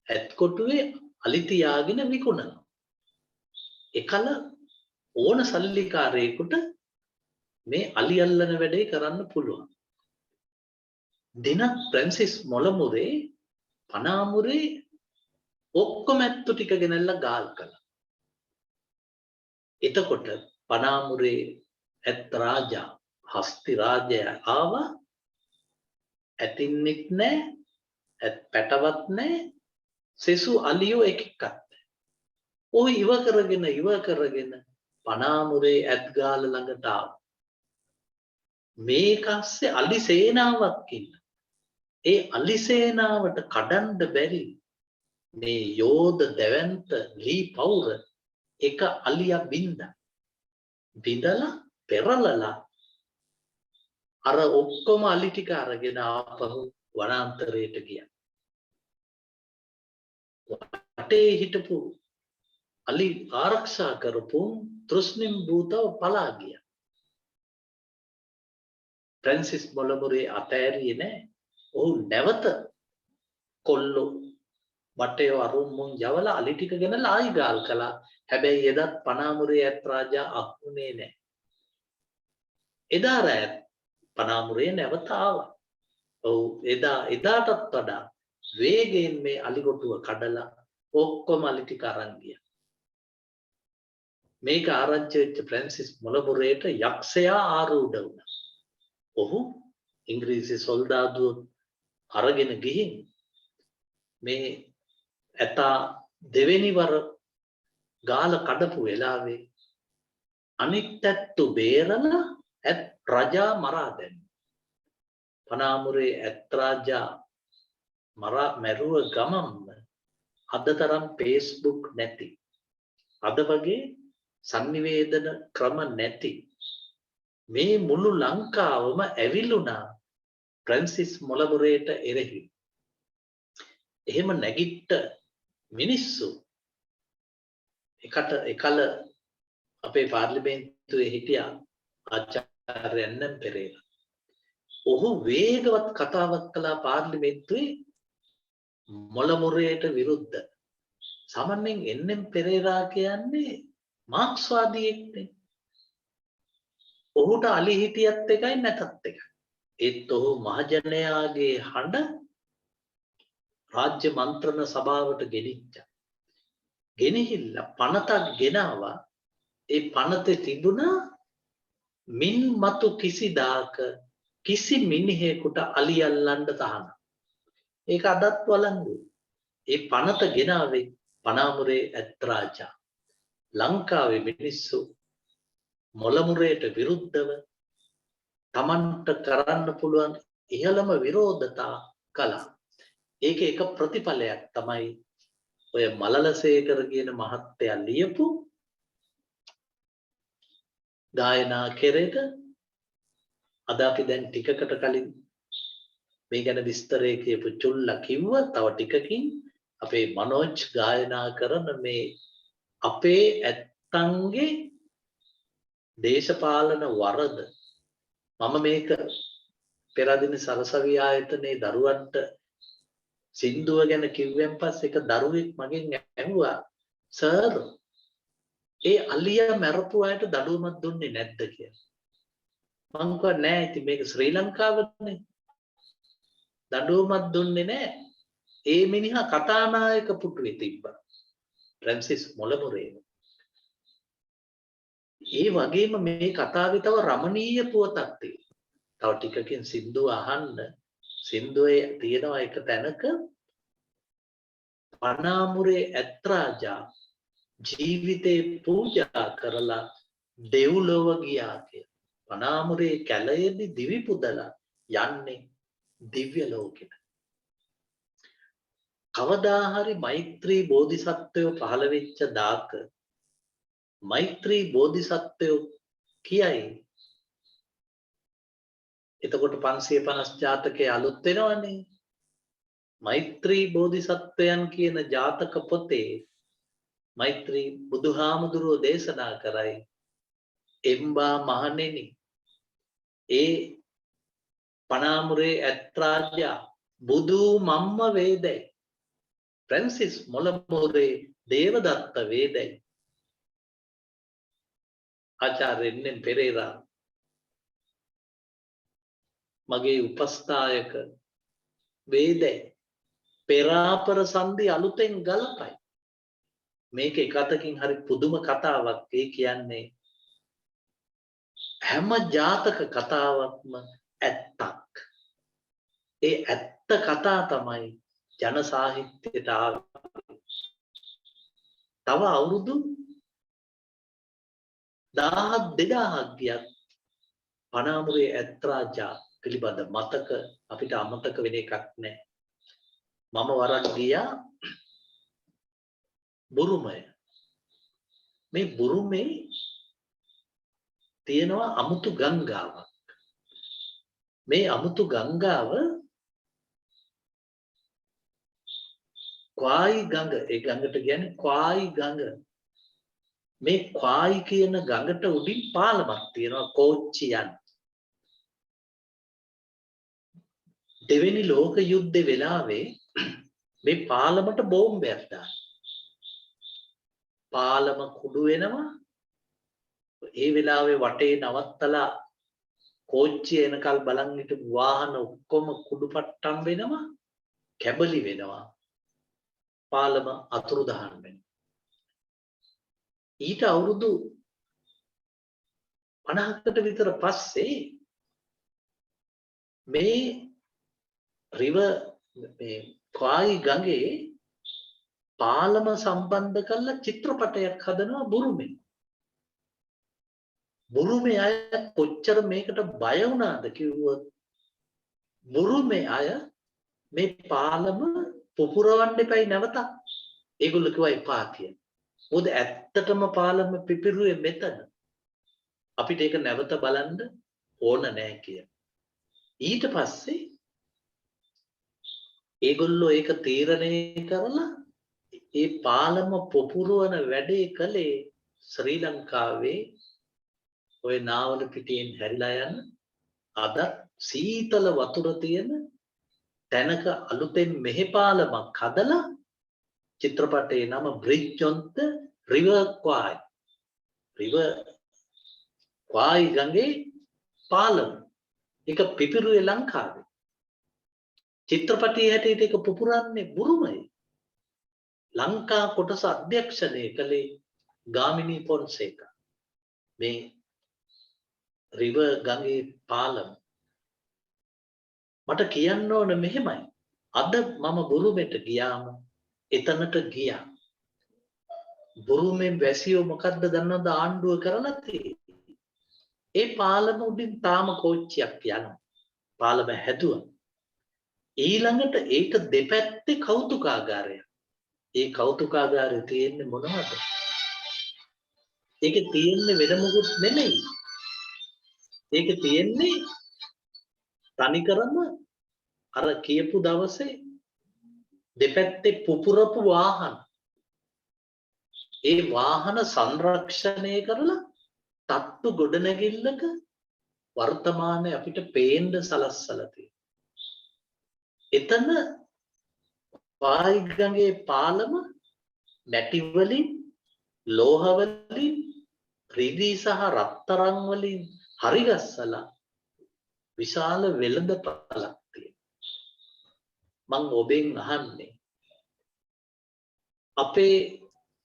ඇත්කොටුවේ අලි තියාගෙන විකුණනවා. එකල ඕන සල්ලිකාරයෙකුට මේ අලි අල්ලන වැඩේ කරන්න පුළුවන්. දිනක් ෆ්‍රැන්සිස් මොලමුරේ පනාමුරේ ඔක්කොම ඇත්තු ටික ගෙනල්ලා ගාල් කළා. එතකොට පනාමුරේ ඇත් රාජා හස්ති රාජයා ආවා. ඇතින්නෙත් නෑ, ඇත් පැටවත් නෑ, සෙසු අලියෝ එකෙක්වත් නෑ. ඔය ඉව කරගෙන පනාමුරේ ඇත්ගාල ළඟට ආවා. මේකස්සේ අලි සේනාවක් ඉන්න. ඒ අලි සේනාවට කඩන්න බැරි මේ යෝධ දැවැන්ත ලී පවුර එක අලියා බින්දලා පෙරලලා අර ඔක්කොම අලි ටික අරගෙන ආපහු වනාන්තරයට ගියා. වටේ හිටපු අලි ආරක්ෂා කරපු තෘෂ්ණිම් භූතව පලා ගියා. ෆ්‍රැන්සිස් මොලමුරේ අතෑරියේ නෑ. ඔහු නැවත කොල්ලෝ වටේ අරුම් මුන් යවලා අලි ටික ගෙනලා ආයි ගාල් කළා. හැබැයි එදත් පනාමුරේ ඇත් රාජා අහුනේ නෑ. එදා රෑ පනාමුරේ නැවත ආවා. ඔව් එදාටත් වඩා වේගයෙන් මේ අලිගොටුව කඩලා ඔක්කොම අලි ටික අරන් ගියා. මේක ආරංචි වෙච්ච ෆ්‍රැන්සිස් මොලමුරේට යක්ෂයා ආරූඪ වුණා. ඔහු ඉංග්‍රීසි සොල්දාදුවෝ අරගෙන ගිහින් මේ ඇතා දෙවෙනි වර ගාල කඩපු වෙලාවේ අනිත් ඇත්තු බේරලා ඇත් රජා මරා දැම්මා. පනාමුරේ ඇත් රාජා මැරුව ගමම්ම අද තරම් Facebook නැති, අද වගේ sannivedana ක්‍රම නැති මේ මුළු ලංකාවම ඇවිලුණා ෆ්‍රැන්සිස් මොලමුරේට එරෙහි. එහෙම නැගිට්ට මිනිස්සු එකල අපේ පාර්ලිමේන්තුවේ හිටියා ආචාර්ය එන්.එම්. පෙරේරා. ඔහු වේගවත් කතාවක් කළා පාර්ලිමේන්තුවේ මොලමුරේට විරුද්ධ. සාමාන්‍යයෙන් එන්.එම්. පෙරේරා කියන්නේ මාක්ස්වාදියෙක්නේ. ඔහුට අලි හිටියත් එකයි නැතත් එකයි. ඒත් ඔහු මහජනයාගේ හඬ රාජ්‍ය මන්ත්‍රණ සභාවට ගෙනිච්චා. ගෙනහිල්ලා පනතක් ගෙනාවා. ඒ පනතේ තිබුණා මින් මතු කිසිදාක කිසි මිනිහෙකුට අලි අල්ලන්න තහනම්. ඒක අදත් වළංගුයි. ඒ පනත ගෙනාවේ පනාමුරේ ඇත් රාජා. ලංකාවේ මිනිස්සු මොලමුරේට විරුද්ධව තමන්ට කරන්න පුළුවන් ඉහළම විරෝධතා කළා. ඒකේ එක ප්‍රතිඵලයක් තමයි ඔය මලලසේකර කියන මහත්තයා ලියපු ගායනා කෙරෙට අද අපි දැන් ටිකකට කලින් මේ ගැන විස්තරය කියපු චුල්ලා කිව්ව තව ටිකකින් අපේ මනෝජ් ගායනා කරන මේ අපේ ඇත්තන්ගේ දේශපාලන වරද මම මේක පෙරදින සරසවි ආයතනයේ දරුවන්ට සින්දුව ගැන කිව්වෙන් පස්සේ එක දරුවෙක් මගෙන් ඇහුවා සර් ඒ අලියා මැරපු අයට දඩුවමක් දුන්නේ නැද්ද කියලා. මං කිව්වා නෑ ඉතින් මේක ශ්‍රී ලංකාවනේ. දඩුවමක් දුන්නේ නෑ. ඒ මිනිහා කතානායක පුටුවේ තිබ්බා. ෆ්‍රැන්සිස් මොලමුරේ. ඒ වගේම මේ කතාවේ තව රමණීය පුවතක් තියෙනවා. තව ටිකකින් සින්දුව අහන්න. සින්දුවේ තියෙනවා එක තැනක පනාමුරේ ඇත්රාජා ජීවිතේ පූජා කරලා දෙව්ලොව ගියා කියලා. පනාමුරේ කැලයේදී දිවි පුදලා යන්නේ දිව්‍ය ලෝකෙට. කවදා හරි මෛත්‍රී බෝධිසත්වයෝ පහළ වෙච්ච දාක මෛත්‍රී බෝධිසත්වයෝ කියයි. එතකොට 550 ජාතකයේ අලුත් වෙනවනේ. මෛත්‍රී බෝධිසත්වයන් කියන ජාතක පොතේ මෛත්‍රී බුදුහාමුදුරුවෝ දේශනා කරයි එම්බා මහණෙනි ඒ පනාමුරේ ඇත්රාජා බුදු මම්ම වේදයි ෆ්‍රැන්සිස් මොලමුරේ දේවදත්ත වේදයි ආචාර්ය එන්.එම්. පෙරේරා මගේ උපස්ථායක වේදයි පෙරාපර සන්ධි අලුතෙන් ගලපයි. මේක එක අතකින් හරි පුදුම කතාවක්. ඒ කියන්නේ හැම ජාතක කතාවක්ම ඇත්තක්. ඒ ඇත්ත කතා තමයි ජන සාහිත්‍යයට ආවේ. තව අවුරුදු 1000-2000ක් ගියත් පනාමුරේ ඇත්රාජා පිළිබඳ මතක අපිට අමතක වෙන එකක් නැහැ. මම වරක් ගියා බුරුමය. මේ බුරුමේ තියෙනවා අමුතු ගංගාවක්. මේ අමුතු ගංගාව ක්වායි ගඟ. ඒ ගඟට කියන්නේ ක්වායි ගඟ. මේ ක්වායි කියන ගඟට උඩින් පාලමක් තියෙනවා කෝච්චියන්. දෙවෙනි ලෝක යුද්ධේ වෙලාවේ මේ පාලමට බෝම්බයක් දානවා. පාලම කුඩු වෙනවා. ඒ වෙලාවේ වටේ නවත්තලා කෝච්චිය එනකල් බලන් හිටපු වාහන ඔක්කොම කුඩුපට්ටම් වෙනවා, කැබලි වෙනවා. පාලම අතුරුදහන් වෙනවා. ඊට අවුරුදු 50කට විතර පස්සේ මේ මේ ක්වායි ගඟේ පාලම සම්බන්ධ කරලා චිත්‍රපටයක් හදනවා බුරුමේ. බුරුමේ අය කොච්චර මේකට බය වුණාද කිව්වොත් බුරුමේ අය මේ පාලම පුපුරවන්න එපයි නැවත. ඒගොල්ලෝ කිව්වා එපා කියලා. මොකද ඇත්තටම පාලම පිපිරුවේ මෙතන. අපිට ඒක නැවත බලන්න ඕන නැහැ කියලා. ඊට පස්සේ ඒගොල්ලෝ ඒක තීරණය කරලා ඒ පාලම පුපුරවන වැඩේ කළේ ශ්‍රී ලංකාවේ ඔය නාවල පිටියෙන් හැරිලා යන අද සීතල වතුර තියෙන තැනක අලුතෙන් මෙහෙ පාලමක් හදලා චිත්‍රපටයේ නම bridge on the river Kwai. River Kwai ගඟේ පාලම. ඒක පිපිරුවේ ලංකාවේ. චිත්‍රපටයේ හැටියට ඒක පුපුරන්නේ බුරුමයි. ලංකා කොටස අධ්‍යක්ෂණය කළේ ගාමිණී පොන්සේකා. මේ රිවර් ගඟේ පාලම මට කියන්න ඕන මෙහෙමයි. අද මම බුරුමෙට ගියාම එතනට ගියා. බුරුමෙන් වැසියෝ මොකද්ද දන්නවද ආණ්ඩුව කරලා තියෙන්නේ? ඒ පාලම උඩින් තාම කෝච්චියක් යනවා. පාලම හැදුවා. ඊළඟට ඒක දෙපැත්තේ කෞතුකාගාරය. ඒ කෞතුකාගාරය තියෙන්නේ මොනවද? ඒකේ තියෙන්නේ වෙන මොකුත් නෙමෙයි. ඒකේ තියෙන්නේ තනිකරම අර කියපු දවසේ දෙපැත්තේ පුපුරපු වාහන. ඒ වාහන සංරක්ෂණය කරලා තට්ටු ගොඩනැගිල්ලක වර්තමානයේ අපිට පේන්න සලස්සලා තියෙනවා. එතන වායිගඟේ පාලම මැටි වලින් ලෝහ වලින් රිදී සහ රත්තරන් වලින් හරිගස්සලා විශාල වෙළඳපළක් තියෙනවා. මම ඔබෙන් අහන්නේ අපේ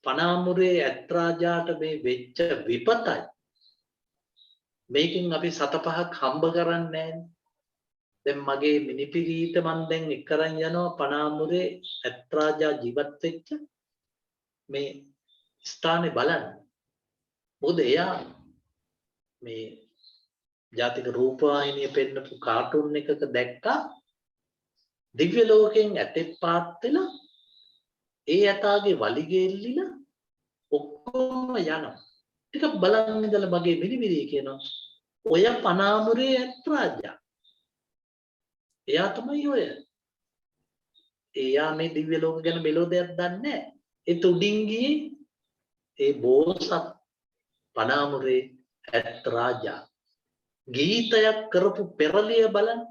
පනාමුරේ ඇත්රාජාට මේ වෙච්ච විපතයි මේකෙන් අපි 7-5ක් හම්බ කරන්නේ නැහැ. දැන් මගේ මිනිපිරීත මන් දැන් එක්කරන් යනවා පනාමුරේ ඇත්රාජා ජීවත් වෙච්ච මේ ස්ථානේ බලන්න. මොකද එයා මේ ජාතික රූපවාහිනිය පෙන්නපු කාටුන් එකක දැක්කා දිව්‍ය ලෝකයෙන් ඇතෙක් පාත් වෙලා ඒ ඇතාගේ වලිගේ එල්ලිලා ඔක්කොම යනවා. ටිකක් බලන් ඉඳලා මගේ මිනිබිරිය කියනවා ඔය පනාමුරේ ඇත්රාජා. එයා තමයි ඔය. එයා මේ දිව්‍ය ලෝක ගැන මෙලෝ දෙයක් දන්නේ නැහැ. ඒ තුඩින් ගියේ ඒ බෝසත් පනාමුරේ ඇත්රාජා. ගීතයක් කරපු පෙරලිය බලන්න.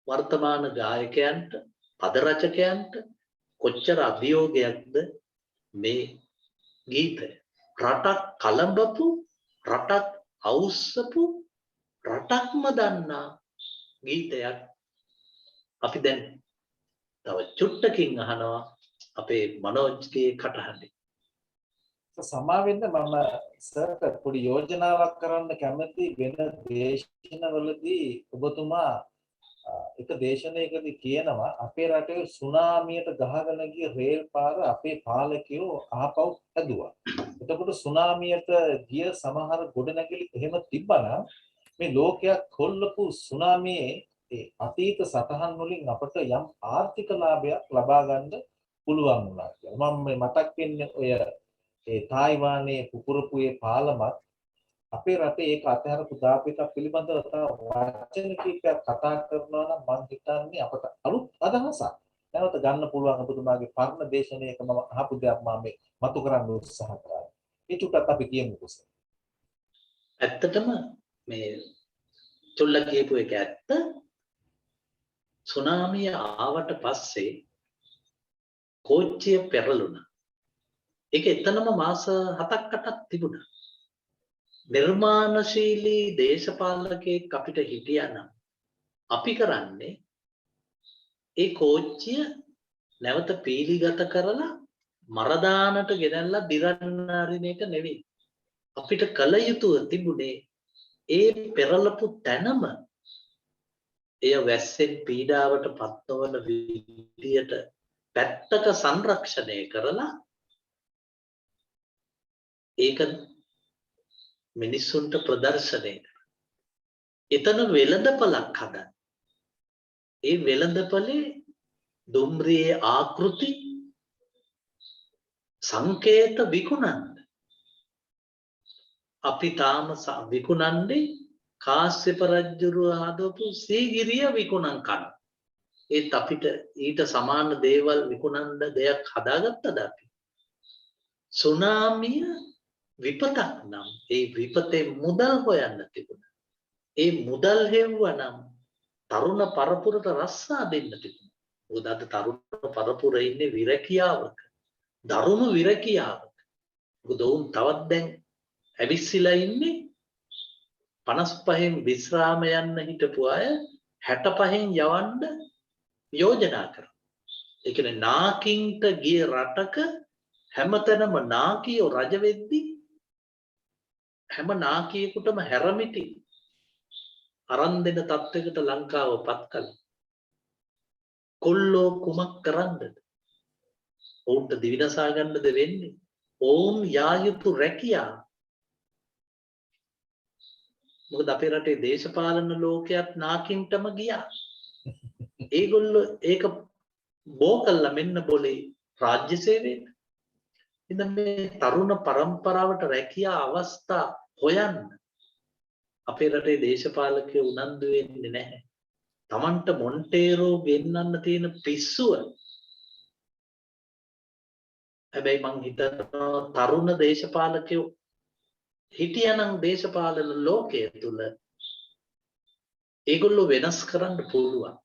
වර්තමාන ගායකයන්ට පද රචකයන්ට කොච්චර අභියෝගයක්ද මේ ගීතය. රටක් කලඹපු රටක් අවුස්සපු රටක්ම දන්නා ගීතයක් අපි දැන් තව චුට්ටකින් අහනවා අපේ මනෝජ්ගේ කටහඬින්. සමා වෙන්න මම සර්ට පොඩි යෝජනාවක් කරන්න කැමති වෙන දේශනවලදී ඔබතුමා එක දේශනයකදී කියනවා අපේ රටේ සුනාමියට ගහගෙන ගිය රේල් පාර අපේ පාලකයෝ ආපහු හැදුවා. එතකොට සුනාමියට ගිය සමහර ගොඩනැගිලි එහෙම තිබ්බනම් මේ ලෝකයක් කොල්ලපු සුනාමියේ ඒ අතීත සටහන් වලින් අපට යම් ආර්ථික ලාභයක් ලබා ගන්න පුළුවන් වුණා කියලා. මම මතක් වෙන්නේ ඔය ඒ තායිවානයේ පුපුරපු ඒ පාලමත් අපේ රටේ ඒක අතහැරපු දාපිට පිළිබඳව වචන කීපයක් කතා කරනවා නම් මම හිතන්නේ අපට අලුත් අදහසක් නැවත ගන්න පුළුවන් ඔබතුමාගේ පරණ දේශනාවක මම අහපු දෙයක් මම මේ මතු කරන්න උත්සාහ කරා. ඒ චුට්ටක් අපි කියමුකෝ සර්. ඇත්තටම මේ චොල්ල කියපු එක ඇත්ත. සුනාමිය ආවට පස්සේ කෝච්චිය පෙරළුණා. ඒක එතනම මාස 7-8ක් තිබුණා. නිර්මාණශීලී දේශපාලකයෙක් අපිට හිටියානම් අපි කරන්නේ ඒ කෝච්චිය නැවත පීලිගත කරලා මරදානට ගෙනල්ලා දිරන්න අරින එක නෙවෙයි. අපිට කල යුතුව තිබුණේ ඒ පෙරලපු තැනම එය වැස්සෙන් පීඩාවට පත්වන විදියට පැත්තක සංරක්ෂණය කරලා ඒක මිනිස්සුන්ට ප්‍රදර්ශනය කරනවා. එතන වෙළඳපළක් හදන්න. ඒ වෙළඳපළේ දුම්රියේ ආකෘති සංකේත විකුණන්න. අපි තාම විකුණන්නේ කාශ්‍යප රජුරුව හදපු සීගිරිය විකුණන් කන. ඒත් අපිට ඊට සමාන දේවල් විකුණන්න දෙයක් හදාගත්තද අපි? සුනාමිය විපතක් නම් ඒ විපතේ මුදල් හොයන්න තිබුණා. ඒ මුදල් හෙව්වනම් තරුණ පරපුරට රස්සා දෙන්න තිබුණා. මොකද අද තරුණ පරපුර ඉන්නේ විරකියාවක. දරුණු විරකියාවක. මොකද උන් තවත් දැන් ඇවිස්සීලා ඉන්නේ 55න් විශ්‍රාම යන්න හිටපු අය 65න් යවන්න යෝජනා කරා. ඒ කියන්නේ නාකින්ට ගිය රටක හැමතැනම නාකියෝ රජ වෙද්දී හැම නාකියෙකුටම හැරමිටි අරන් දෙන තත්වයකට ලංකාව පත් කළා. කොල්ලෝ කුමක් කරන්නද? ඔවුන්ට දිවිනසා ගන්නද වෙන්නේ? ඔවුන් යා යුතු රැකියාව. මොකද අපේ රටේ දේශපාලන ලෝකයක් නාකින්ටම ගියා. ඒගොල්ලෝ ඒක බෝ කළා මෙන්න બોලේ රාජ්‍ය සේවයට. ඉතින් මේ තරුණ පරම්පරාවට රැකියා අවස්ථා හොයන්න අපේ රටේ දේශපාලකයෝ උනන්දු වෙන්නේ නැහැ. Tamanට මොන්ටේරෝ ගෙන්නන්න තියෙන පිස්සුව. හැබැයි මං හිතනවා තරුණ දේශපාලකයෝ හිටියනම් දේශපාලන ලෝකයේ තුල ඒගොල්ලෝ වෙනස් කරන්න පුළුවන්.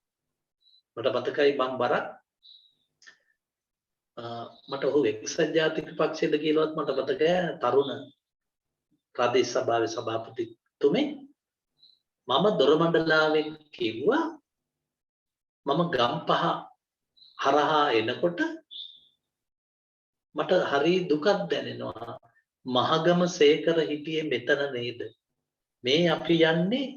මට මතකයි මං බරක් මට ඔහු එක්සත් ජාතික පක්ෂයේද කියලාවත් මට මතකයි තරුණ ප්‍රදේශ සභාවේ සභාපතිතුමේ මම දොරමණ්ඩලාවෙන් කිව්වා මම ගම්පහ හරහා එනකොට මට හරි දුකක් දැනෙනවා මහගම සේකර හිටියේ මෙතන නේද මේ අපි යන්නේ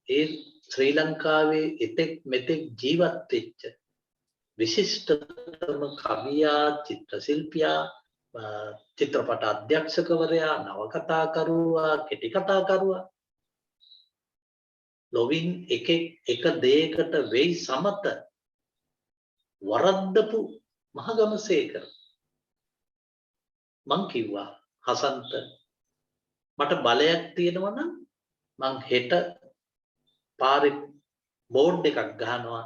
ඒ ශ්‍රී ලංකාවේ එතෙක් මෙතෙක් ජීවත් වෙච්ච විශිෂ්ටතම කවියා චිත්‍ර ශිල්පියා චිත්‍රපට අධ්‍යක්ෂකවරයා නවකතාකරුවා කෙටි කතාකරුවා ලොවින් එක දෙයකට වෙයි සමත වරද්දපු මහගම සේකර මං කිව්වා හසන්ත මට බලයක් තියෙනවා නම් මං හෙට පාරේ බෝඩ් එකක් ගහනවා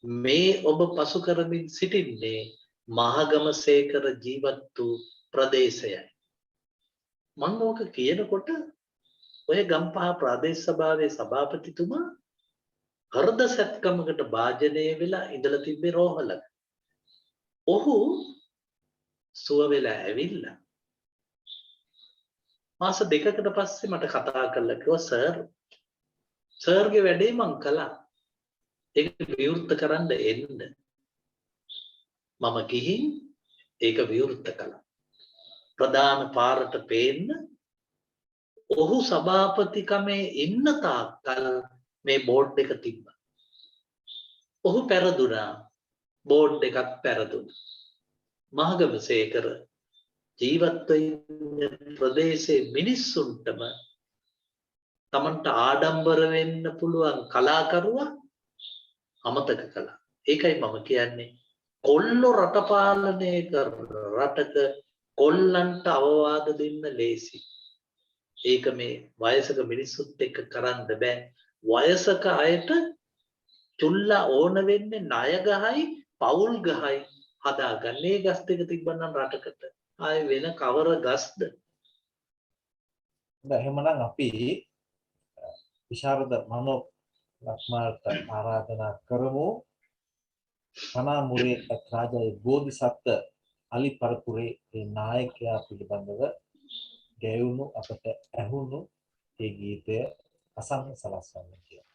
මේ ඔබ පසු කරමින් සිටින්නේ මහගම සේකර ජීවත් වූ ප්‍රදේශයයි මං ඕක කියනකොට ඔය ගම්පහ ප්‍රදේශ සභාවේ සභාපතිතුමා හෘද සැත්කමකට භාජනය වෙලා ඉඳලා තිබ්බේ රෝහලක. ඔහු සුව වෙලා ඇවිල්ලා මාස දෙකකට පස්සේ මට කතා කරලා කිව්වා සර්ගේ වැඩේ මං කළා. ඒක විවෘත කරන්න එන්න. මම ගිහින් ඒක විවෘත කළා. ප්‍රධාන පාරට පේන්න ඔහු සභාපතිකමේ ඉන්න තාක්කල් මේ බෝඩ් එක තිබ්බා. ඔහු පෙරදුනා බෝඩ් එකක් පෙරදුනා. මහගම සේකර ජීවත් වෙන ප්‍රදේශයේ මිනිස්සුන්ටම තමන්ට ආඩම්බර වෙන්න පුළුවන් කලාකරුවා අමතක කළා. ඒකයි මම කියන්නේ කොල්ලෝ රට පාලනය කරන රටක කොල්ලන්ට අවවාද දෙන්න ලේසි. ඒක මේ වයසක මිනිස්සුත් එක්ක කරන්න බෑ. වයසක අයට චුල්ලා ඕන වෙන්නේ ණය ගහයි පවුල් ගහයි හදාගන්න. මේ ගස් දෙක තිබ්බනම් රටකට ආයේ වෙන කවර ගස්ද? එහෙමනම් අපි විශාරද මනෝ ලක්මාල්ට ආරාධනා කරමු. පනාමුරේ රාජය බෝධිසත්ව අලි පරපුරේ ඒ නායකයා පිළිබඳව ගැයුණු අපට ඇහුණු ඒ ගීතය අසන්න සලස්වන්න කියලා.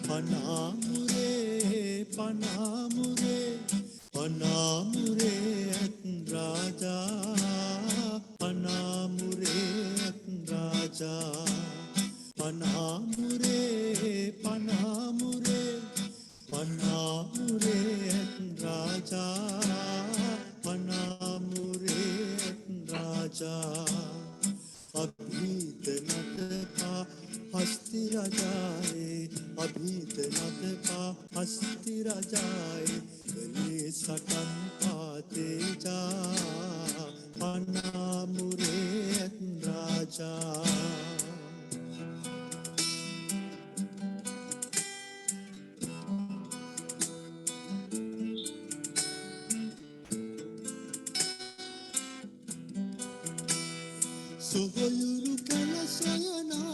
Panamure, Panamure, Panamure Raja, Panamure Raja, Panamure, Panamure, Panamure Raja, Panamure Raja, Abhit Natpa हस्ती राजाए अभीत नदका हस्ती राजाए गले सटन पाते जा पनामुरे राजा सुगयुरु कला सयना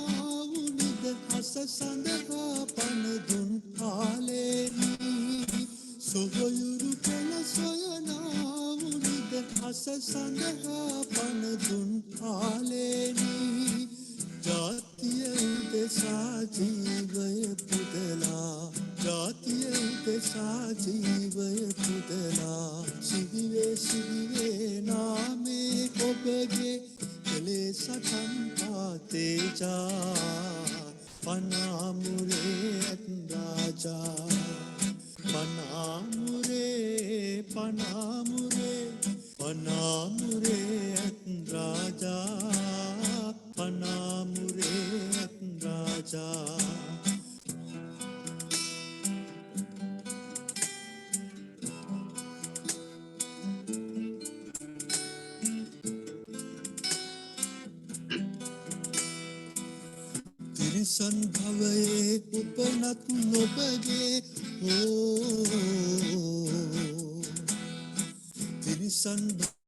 ससंदहा पनदुन आलेनी सुगयुरु कला सयना उनिद ससंदहा पनदुन आलेनी जातीय उदेशा जीवय पुदला जातीय उदेशा जीवय पुदला शिविवे शिविवे नामे कोबगे කළේ සටන් පාතේජා පනාමුරේ ඇත් රාජා පනාමුරේ පනාමුරේ පනාමුරේ ඇත් රාජා පනාමුරේ ඇත් රාජා තිරිසන් භවයේ උපනත් නොබගේ තිරිසන්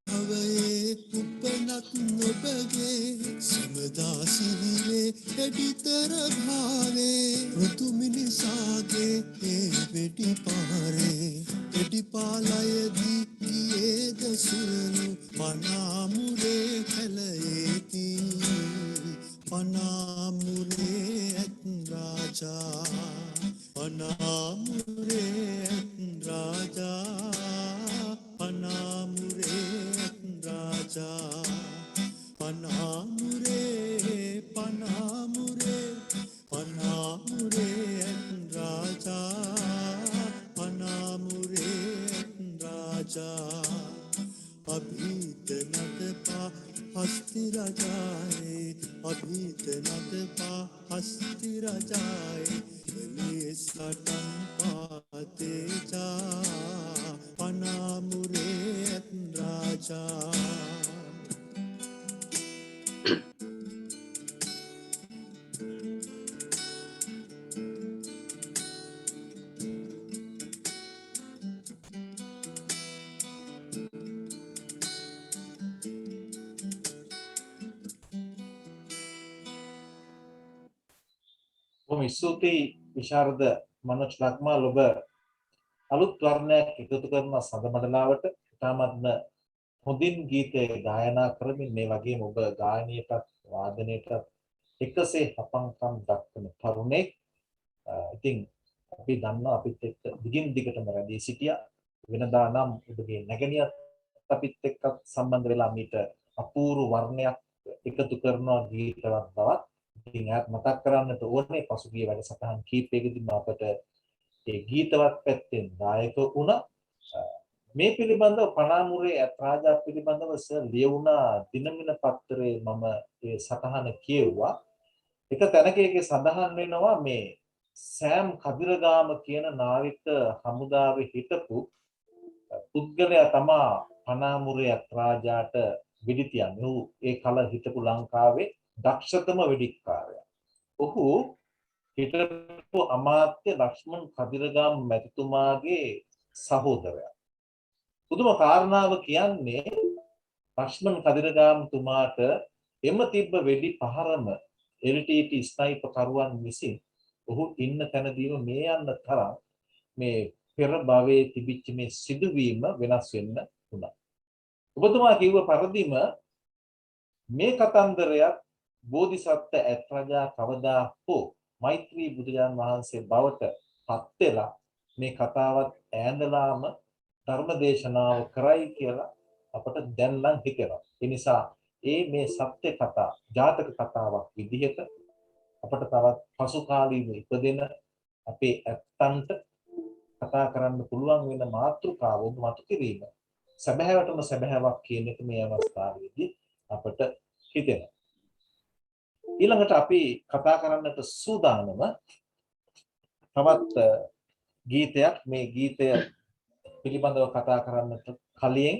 භවයේ උපනත් නොබගේ සමදා සිහිලේ එඩිතර භාවේ ෘතු මිනිසාගේ ඒ වෙඩි පාරේ එඩි පාලයදී ගියේද සුරලු පනාමුරේ කැලයේති පනාමුරේ ඇත් රාජා පනාමුරේ ඇත් රාජා පනාමුරේ ඇත් රාජා පනාමුරේ පනාමුරේ පනාමුරේ ඇත් රාජා පනාමුරේ ඇත් රාජා अभीत नदपा हस्ति राजाए अभीत नदपा हस्ति राजाए ले सटन पाते जा पनामुरे राजा බොහොම ස්තුතියි විශාරද මනෝජ් ලක්මාල් ඔබ අලුත් වර්ණයක් එකතු කරන සඳ මඩලාවට ඉතාමත්ම හොඳින් ගීතය ගායනා කරමින් මේ වගේම ඔබ ගායනයටත් වාදනයටත් එකසේ හපංකම් දක්වන තරුණෙක්. ඉතින් අපි දන්නවා අපිත් එක්ක දිගින් දිගටම රැඳී සිටියා. වෙනදා නම් ඔබගේ නැගණියත් අපිත් එක්ක සම්බන්ධ වෙලා මීට අපූර්ව වර්ණයක් එකතු කරනවා ගීතවත් බවත්. ඉතින් ආත් මතක් කරන්නට ඕනේ පසුගිය වැඩසටහන් කීපයකදීම අපට ඒ ගීතවත් පැත්තෙන් දායක වුණා. මේ පිළිබඳව පනාමුරේ ඇත් රාජා පිළිබඳව ලියවුණා දිනමින පත්තරේ මම ඒ සටහන කියුවා. එක තැනක ඒකේ සඳහන් වෙනවා මේ සෑම් කදිරගාම කියන නාවික හමුදාවේ හිටපු පුද්ගලයා තමා පනාමුරේ ඇත් රාජාට වෙඩි තියන්නේ. ඌ ඒ කල හිටපු ලංකාවේ දක්ෂතම වෙඩික්කාරයා. ඔහු හිටපු අමාත්‍ය ලක්ෂ්මන් කදිරගාම මැතිතුමාගේ සහෝදරයා. පුදුම කාරණාව කියන්නේ ලක්ෂ්මන් කදිරගාම තුමාට එම තිබ්බ වෙඩි පහරම LTT ස්නයිපර් කරුවන් විසින් ඔහු ඉන්න තැනදීම මේ යන්න තරම් මේ පෙර භවයේ තිබිච්ච මේ සිදුවීම වෙනස් වෙන්න උනා. ඔබතුමා කිව්ව පරිදිම මේ කතන්දරයක් බෝධිසත්ව ඇත් රජා කවදා හෝ මෛත්‍රී බුදුජාන් වහන්සේ බවට පත් වෙලා මේ කතාවත් ඈඳලාම ධර්මදේශනාව කරයි කියලා අපට දැන් නම් හිතෙනවා. ඒ නිසා මේ සත්‍ය කතා ජාතක කතාවක් විදිහට අපට තවත් පසු කාලීන ඉපදෙන අපේ ඇත්තන්ට කතා කරන්න පුළුවන් වෙන මාතෘකාව මතු කිරීම සැබෑවටම සැබෑවක් කියන එක මේ අවස්ථාවේදී අපට හිතෙනවා. ඊළඟට අපි කතා කරන්නට සූදානම තවත් ගීතයක්. මේ ගීතය පිළිබඳව කතා කරන්නට කලින්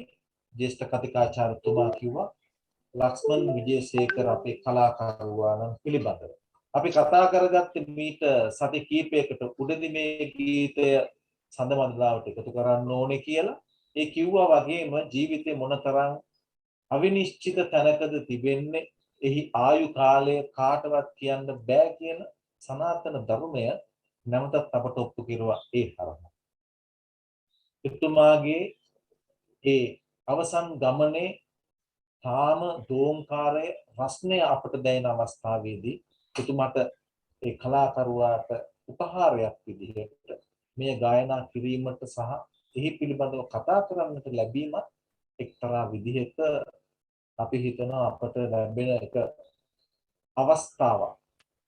ජ්‍යෙෂ්ඨ කතිකාචාර්යතුමා කිව්වා ලක්ෂ්මන් විජේසේකර අපේ කලාකරුවාණන් පිළිබඳව. අපි කතා කරගත්තේ මීට සති කීපයකට උඩදී මේ ගීතය සඳ මඩලාවට එකතු කරන්න ඕනේ කියලා. ඒ කිව්වා වගේම ජීවිතේ මොනතරම් අවිනිශ්චිත තැනකද තිබෙන්නේ, එහි ආයු කාලය කාටවත් කියන්න බෑ කියන සනාතන ධර්මය නැවතත් අපට ඔප්පු කිරුවා ඒ හරහා. එතුමාගේ ඒ අවසන් ගමනේ තාම දෝංකාරයේ රස්නය අපට දැනෙන අවස්ථාවේදී එතුමාට ඒ කලාකරුවාට උපහාරයක් විදිහට මේ ගායනා කිරීමට සහ එහි පිළිබඳව කතා කරන්නට ලැබීම එක්තරා විදිහක අපි හිතනවා අපට ලැබෙන එක අවස්ථාවක්.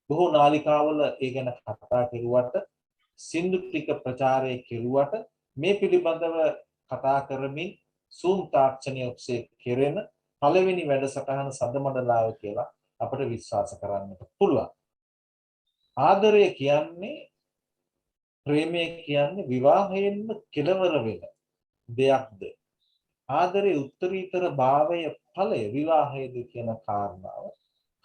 බොහෝ නාලිකාවල ඒ ගැන කතා කෙරුවට සින්දු ටික ප්‍රචාරය කෙරුවට මේ පිළිබඳව කතා කරමින් Zoom තාක්ෂණය ඔස්සේ කෙරෙන පළවෙනි වැඩසටහන සදමඩලාව කියලා අපිට විශ්වාස කරන්නට පුළුවන්. ආදරය කියන්නේ ප්‍රේමය කියන්නේ විවාහයෙන්ම කෙලවර වෙන දෙයක්ද? ආදරයේ උත්තරීතර භාවය ඵලය විවාහයේද කියන කාරණාව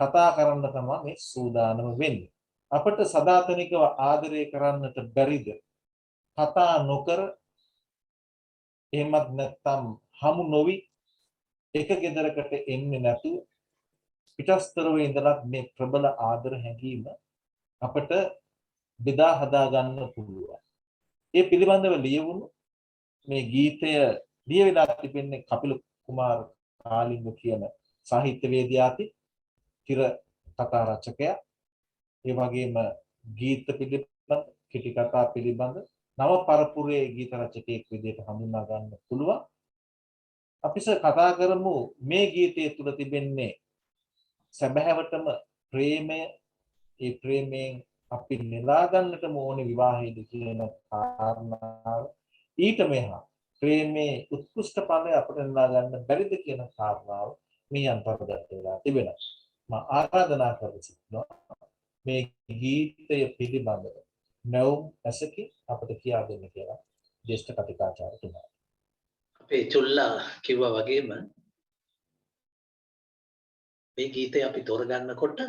කතා කරන්න තමයි මේ සූදානම වෙන්නේ. අපිට සදාතනිකව ආදරය කරන්නට බැරිද? කතා නොකර එහෙමත් නැත්නම් හමු නොවි එක ගෙදරකට එන්නේ නැතුව පිටස්තරව ඉඳලා මේ ප්‍රබල ආදර හැඟීම අපිට බෙදා හදා ගන්න පුළුවන්. ඒ පිළිබඳව ලියවුණු මේ ගීතය ලියවිලා තිබෙන්නේ කපිල කුමාර කාලිංග කියන සාහිත්‍යවේදියාති තිර කතා රචකයා. ඒ වගේම ගීත පිළිබඳ කෙටි කතා පිළිබඳ නව පරපුරේ ගීත රචකයෙක් විදිහට හඳුනා ගන්න පුළුවන්. අපි කතා කරමු මේ ගීතය තුල තිබෙන්නේ සැබෑවටම ප්‍රේමය. ඒ ප්‍රේමයෙන් අපි නෙලා ගන්නට ඕනේ විවාහයේද කියන කාරණාව. ඊට මෙහා ප්‍රේමයේ උත්කෘෂ්ඨ ඵලය අපිට නෙලා ගන්න බැරිද කියන කාරණාව මේ අන්තර්ගත වෙලා තිබෙනවා. මම ආරාධනා කරනවා මේ ගීතය පිළිබඳව නැවුම් ඇසකි අපිට කියා දෙන්න කියලා ජ්‍යෙෂ්ඨ කතිකාචාර්යතුමා. අපේ චුල්ලා කිව්වා වගේම මේ ගීතය අපි තෝරගන්නකොට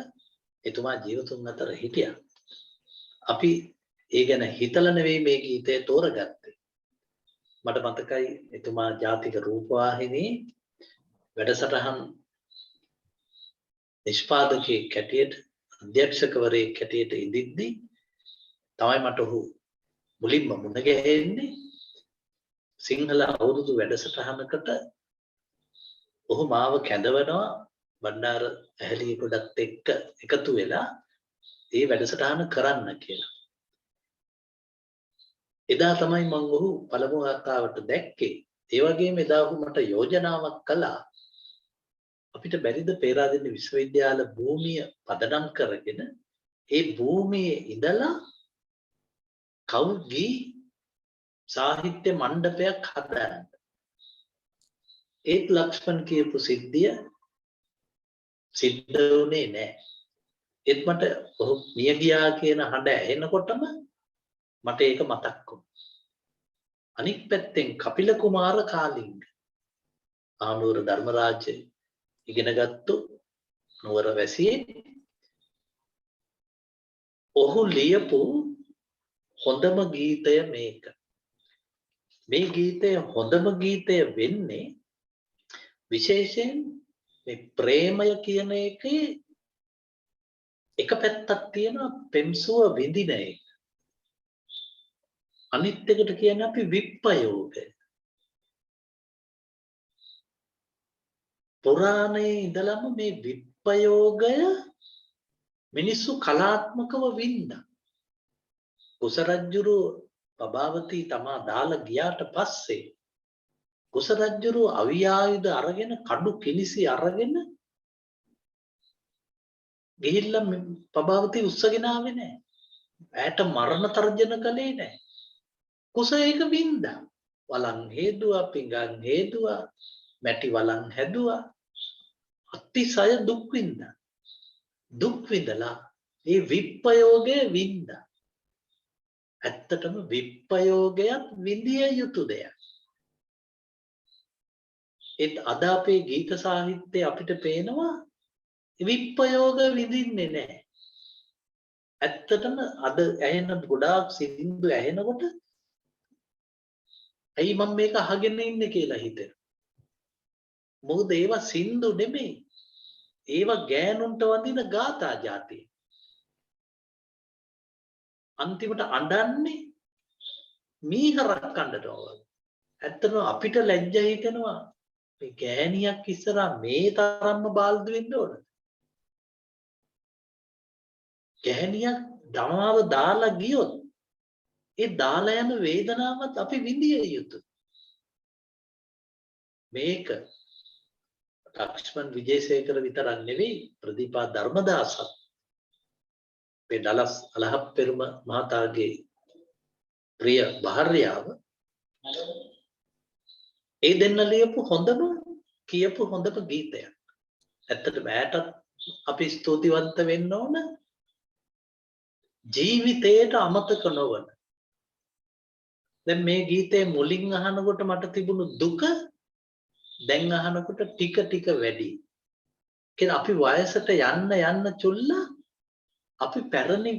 එතුමා ජීවතුන් අතර හිටියා. අපි ඒ ගැන හිතලා නෙවෙයි මේ ගීතය තෝරගත්තේ. මට මතකයි එතුමා ජාතික රූපවාහිනී වැඩසටහන් නිෂ්පාදකයෙක් හැටියට අධ්‍යක්ෂකවරයෙක් හැටියට ඉඳිද්දී තමයි මට ඔහු මුලින්ම මුණ ගැහෙන්නේ. සිංහල අවුරුදු වැඩසටහනකට ඔහු මාව කැඳවනවා බණ්ඩාර ඇහැලිය ගොඩත් එක්ක එකතු වෙලා ඒ වැඩසටහන කරන්න කියලා. එදා තමයි මම ඔහු පළමු වතාවට දැක්කේ. ඒ වගේම එදා ඔහු මට යෝජනාවක් කළා අපිට බැරිද පේරාදෙණිය විශ්වවිද්‍යාල භූමිය පදනම් කරගෙන ඒ භූමියේ ඉඳලා කවුගී සාහිත්‍ය මණ්ඩපයක් හදන්න. ඒත් ලක්ෂ්මන් කියපු සිද්ධිය සිද්ධ වුණේ නැහැ. ඒත් මට ඔහු මිය ගියා කියන හඬ ඇහෙනකොටම මට ඒක මතක් වුණා. අනික් පැත්තෙන් කපිල කුමාර කාලිංග ආනුවර ධර්මරාජ්‍ය ඉගෙනගත්තු නුවර වැසියේ ඔහු ලියපු හොඳම ගීතය මේක. මේ ගීතය හොඳම ගීතය වෙන්නේ විශේෂයෙන් මේ ප්‍රේමය කියන එකේ එක පැත්තක් තියෙනවා පෙම්සුව විඳින එක. අනිත් එකට කියන්නේ අපි විප්පයෝගය. පුරාණයේ ඉඳලම මේ විප්පයෝගය මිනිස්සු කලාත්මකව වින්දා. කුසරජ්ජුරු පබාවතී තමා දාලා ගියාට පස්සේ කුසරජ්ජුරු අවියායුධ අරගෙන කඩු කිනිසි අරගෙන ගිහිල්ලා පබාවතී උස්සගෙන ආවේ නැහැ. ඇයට මරණ තර්ජන කළේ නැහැ. කුස ඒක වින්දා. වලන් හේදුවා, පිඟන් හේදුවා, මැටි වලන් හැදුවා. අතිශය දුක් වින්දා. දුක් විඳලා මේ විප්පයෝගය වින්දා. ඇත්තටම විප්පයෝගයත් විඳිය යුතු දෙයක්. ඒත් අද අපේ ගීත සාහිත්‍යයේ අපිට පේනවා විප්පයෝග විඳින්නේ නැහැ. ඇත්තටම අද ඇහෙන ගොඩාක් සින්දු ඇහෙනකොට ඇයි මම මේක අහගෙන ඉන්නේ කියලා හිතෙනවා. මොකද ඒවා සින්දු නෙමෙයි. ඒවා ගෑනුන්ට වඳින ගාථා જાතිය. අන්තිමට අඬන්නේ මීහරක් කන්නටව. ඇත්තටම අපිට ලැජ්ජ හිතෙනවා මේ ගෑණියක් ඉස්සරහා මේ තරම්ම බාල්දු වෙන්න ඕන. ගෑණියක් ධමාව දාලා ගියොත් ඒ දාලා යන වේදනාවත් අපි විඳිය යුතුයි. මේක ලක්ෂ්මන් විජේසේකර විතරක් නෙවෙයි ප්‍රදීපා ධර්මදාසත් මේ ඩලස් අලහප්පෙරුම මහතාගේ ප්‍රිය භාර්යාව ඒ දෙන්න ලියපු කියපු හොඳම ගීතයක්. ඇත්තටම ඈටත් අපි ස්තුතිවන්ත වෙන්න ඕන ජීවිතයට අමතක නොවන. දැන් මේ ගීතේ මුලින් අහනකොට මට තිබුණු දුක දැන් අහනකොට ටික ටික වැඩි. කියන්නේ අපි වයසට යන්න චුල්ල අපි පැරණි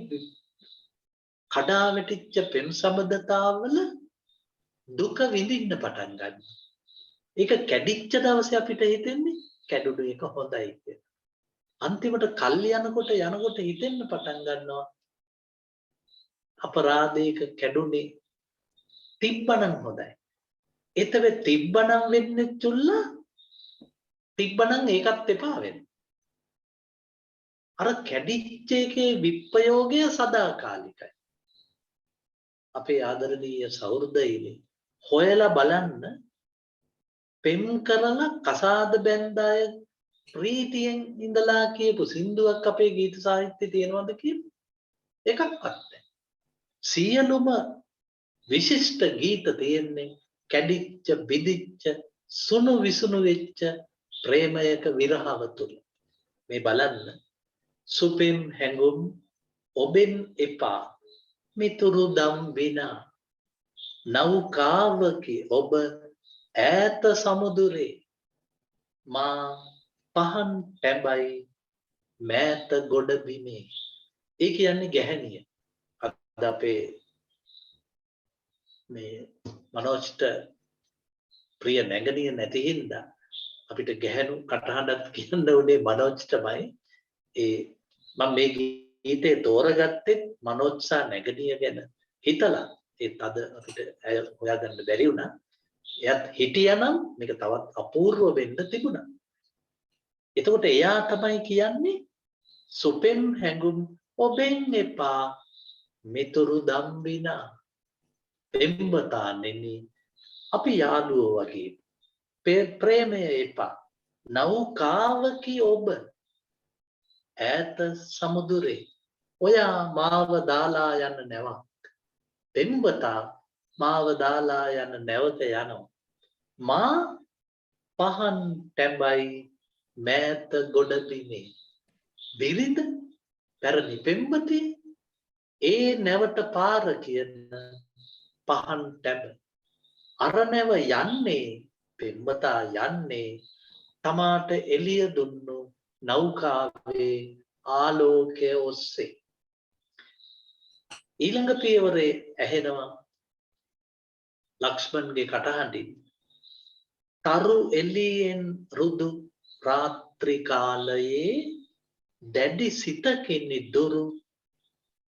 කඩා වැටිච්ච පෙම් සම්බන්ධතාවල දුක විඳින්න පටන් ගන්නවා. ඒක කැඩිච්ච දවසේ අපිට හිතෙන්නේ කැඩුණු එක හොඳයි කියලා. අන්තිමට කල් යනකොට හිතෙන්න පටන් ගන්නවා අපරාධයක කැඩුනේ තිබ්බනම් හොඳයි. ඒතවෙ තිබ්බනම් වෙන්නේ චුල්ල තිබ්බනම් ඒකත් එපා වෙනවා. අර කැඩිච්ච එකේ විප්‍රයෝගය සදාකාලිකයි. අපේ ආදරණීය සහෘදයිනේ හොයලා බලන්න පෙම් කරලා කසාද බැඳාය ප්‍රීතියෙන් ඉඳලා කියපු සින්දුවක් අපේ ගීත සාහිත්‍යයේ තියෙනවද කියලා එකක්වත් නැහැ. සියලුම විශිෂ්ට ගීත තියෙන්නේ කැඩිච්ච බිදිච්ච සුණු විසුණු වෙච්ච ප්‍රේමයක විරහව තුල. මේ බලන්න සුපෙම් හැඟුම් ඔබෙන් එපා මිතුරු දම් විනා නෞකාවකි ඔබ ඈත සමුදුරේ මා පහන් පැබයි මෑත ගොඩ බිමේ. ඒ කියන්නේ ගැහණිය. අද අපේ මේ මනෝජ්ට ප්‍රිය නැගණිය නැති හින්දා අපිට ගැහණු කටහඬක් කියන්න උනේ මනෝජ්ටමයි. මම මේ ගීතේ තෝරගත්තේ මනෝජ් සහ නැගණිය ගැන හිතලා. ඒත් අද අපිට ඇය හොයාගන්න බැරි වුණා. එයත් හිටියනම් මේක තවත් අපූර්ව වෙන්න තිබුණා. එතකොට එයා තමයි කියන්නේ සුපෙම් හැඟුම් ඔබෙන් එපා මිතුරු දම් විනා පෙම්වතා නෙමි අපි යාළුවෝ වගේ ප්‍රේමය එපා නෞකාවකි ඔබ ඈත සමුදුරේ ඔයා මාව දාලා යන නැවක් පෙම්වතා මාව දාලා යන නැවත යනවා මා පහන් තැඹයි මෑත ගොඩ බිමේ බිරිඳ පැරණි පෙම්වතී ඒ නැවට පාර කියන පහන් තැඹ අර නැව යන්නේ පෙම්වතා යන්නේ තමාට එළිය දුන්නු නෞකාවේ ආලෝකය ඔස්සේ ඊළඟ පියවරේ ඇහෙනවා ලක්ෂ්මන්ගේ කටහඬින් තරු එළියෙන් රුදු රාත්‍රී කාලයේ දැඩි සිතකින් දුරු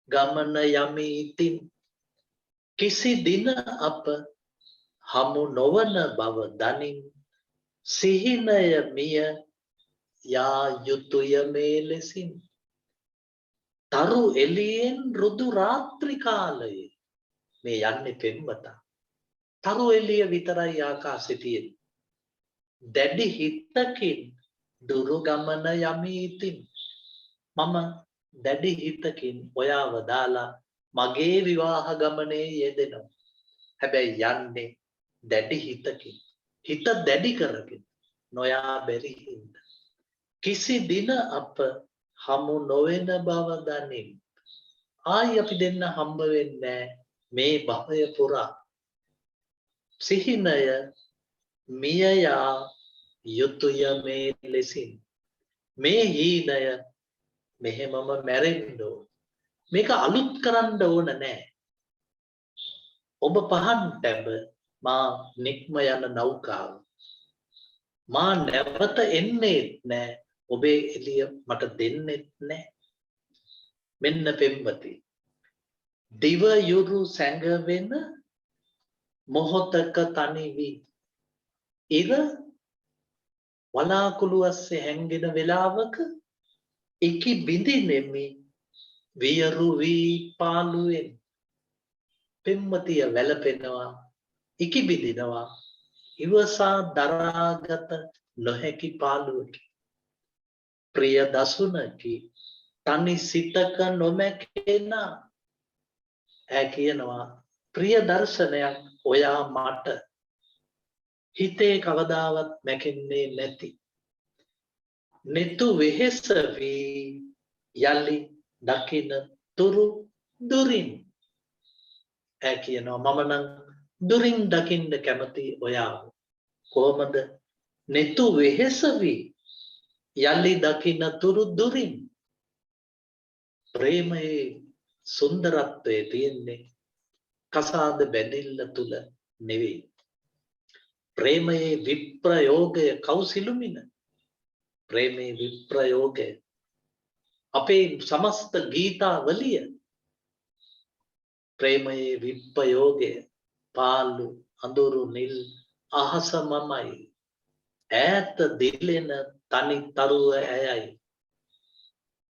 ගමන යමි ඉතින් කිසි දින අප හමු නොවන බව දනින් සිහිනය මිය යා යුතුය මේ ලෙසින් තරු එළියෙන් රුදු රාත්‍රී කාලයේ මේ යන්නේ පෙම්වතා තරු එළිය විතරයි ආකාශේ තියෙන්නේ දැඩි හිතකින් දුරු ගමන යමි ඉතින් මම දැඩි හිතකින් ඔයාව දාලා මගේ විවාහ ගමනේ යෙදෙනවා හැබැයි යන්නේ දැඩි හිතකින් හිත දැඩි කරගෙන නොයා බැරි හින්දා කිසි දින අප හමු නොවන බව දනින් ආයි අපි දෙන්න හම්බ වෙන්නේ මේ භවය පුරා සිහිනය මියයා යුතුය මේ ලෙසින් මේ හීනය මෙහෙමම මැරෙන්න ඕන මේක අලුත් කරන්න ඕන නෑ ඔබ පහන් තැඹ මා නික්ම යන නෞකාව මා නැවත එන්නේ නෑ ඔබේ එළිය මට දෙන්නෙත් නෑ මෙන්න පෙම්වතී දිව යුරු සැඟවෙන මොහොතක තනි වී ඉර වලාකුළු අස්සේ හැංගෙන වෙලාවක එකි බිඳිනෙමි වියරු වී පාළුවෙන් පෙම්වතිය වැළපෙනවා එකි බිඳිනවා ඉවසා දරාගත නොහැකි පාළුවකි. ප්‍රිය දසුනකි තනි සිතක නොමැකෙන. ඈ කියනවා ප්‍රිය දර්ශනයක් ඔයා මට හිතේ කවදාවත් මැකෙන්නේ නැති. netu වෙහෙස වී යලි දකින තුරු දුරින්. ඈ කියනවා මම නම් දුරින් දකින්න කැමති ඔයාව. කොහොමද? netu වෙහෙස වී යලි දකින තුරු දුරින්. ප්‍රේමයේ සුන්දරත්වයේ තියෙන්නේ කසාද බැඳිල්ල තුල නෙවෙයි. ප්‍රේමයේ විප්‍රයෝගය කවුසිලුමින. ප්‍රේමයේ විප්‍රයෝගය අපේ සමස්ත ගීතාවලිය. ප්‍රේමයේ විප්‍රයෝගය පාළු අඳුරු නිල් අහස මමයි. ඈත දිලෙන තනි තරුව ඇයයි.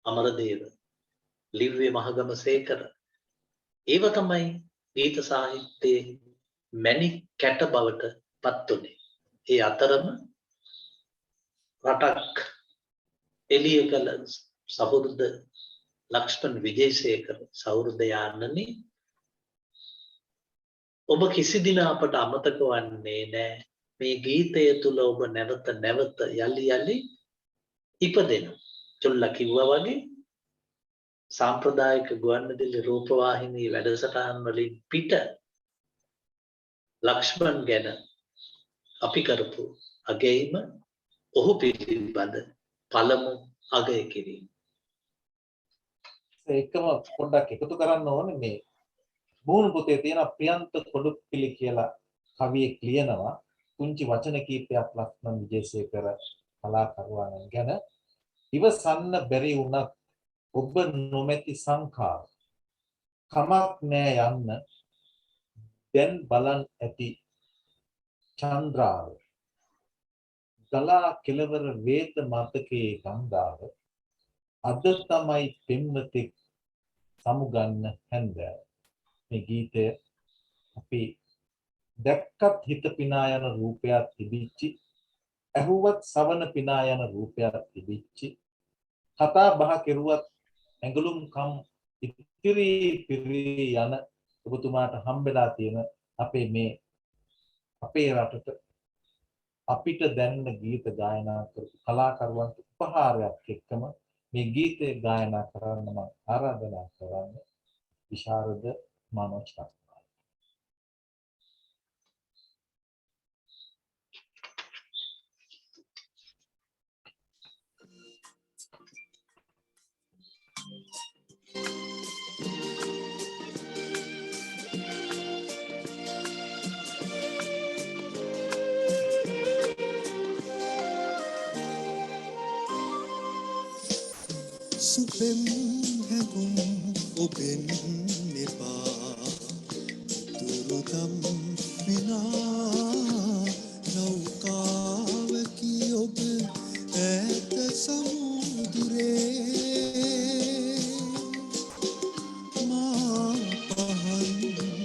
අමරදේව ලිව්වේ මහගමසේකර. ඒව තමයි ගීත සාහිත්‍යයේ මැණික් කැට බවට පත් වුණේ. ඒ අතරම රටක් එළිය කළ සහෘද ලක්ෂ්මන් විජේසේකර සහෘද යානනි ඔබ කිසි දින අපට අමතක වන්නේ නැහැ. මේ ගීතය තුල ඔබ නැවත නැවත යලි යලි ඉපදෙනවා. චුල්ලා කිව්වා වගේ සාම්ප්‍රදායික ගුවන්විදුලි රූපවාහිනී වැඩසටහන් වලින් පිට ලක්ෂ්මන් ගැන අපි කරපු අගයීම ඔහු පිළිබඳ පළමු අගය කිරීම. ඒකම පොඩ්ඩක් එකතු කරන්න ඕනේ මේ මූණ පොතේ තියෙන ප්‍රියන්ත කොඩුප්පිලි කියලා කවියෙක් ලියනවා කුංචි වචන කීපයක් ලක්ෂ්මන් විජේසේකර කලාකරුවාණන් ගැන. ඉවසන්න බැරි වුණත් ඔබ නොමැති සංඛාර කමක් නෑ යන්න දැන් බලන් ඇති චන්ද්‍රාව ගලා කෙලවර වේද මතකයේ ගංගාව අද තමයි පෙම්වතෙක් සමුගන්න හැන්දෑව. මේ ගීතය අපි දැක්කත් හිත පිනා යන රූපයක් තිබිච්චි, ඇහුවත් සවන පිනා යන රූපයක් තිබිච්චි, කතා බහ කෙරුවත් ඇඟලුම් කම් ඉතිරි පිරි යන ඔබතුමාට හම්බෙලා තියෙන අපේ රටට අපිට දැන්න ගීත ගායනා කරපු කලාකරුවන්ට උපහාරයක් එක්කම මේ ගීතය ගායනා කරන්න මම ආරාධනා කරන්නේ විශාරද මනෝජ්. සුපෙම් හැඟුම් ඔබෙන් එපා දුරුදම් විනා නෞකාවකි ඔබ ඈත සමුදුරේ මා පහන්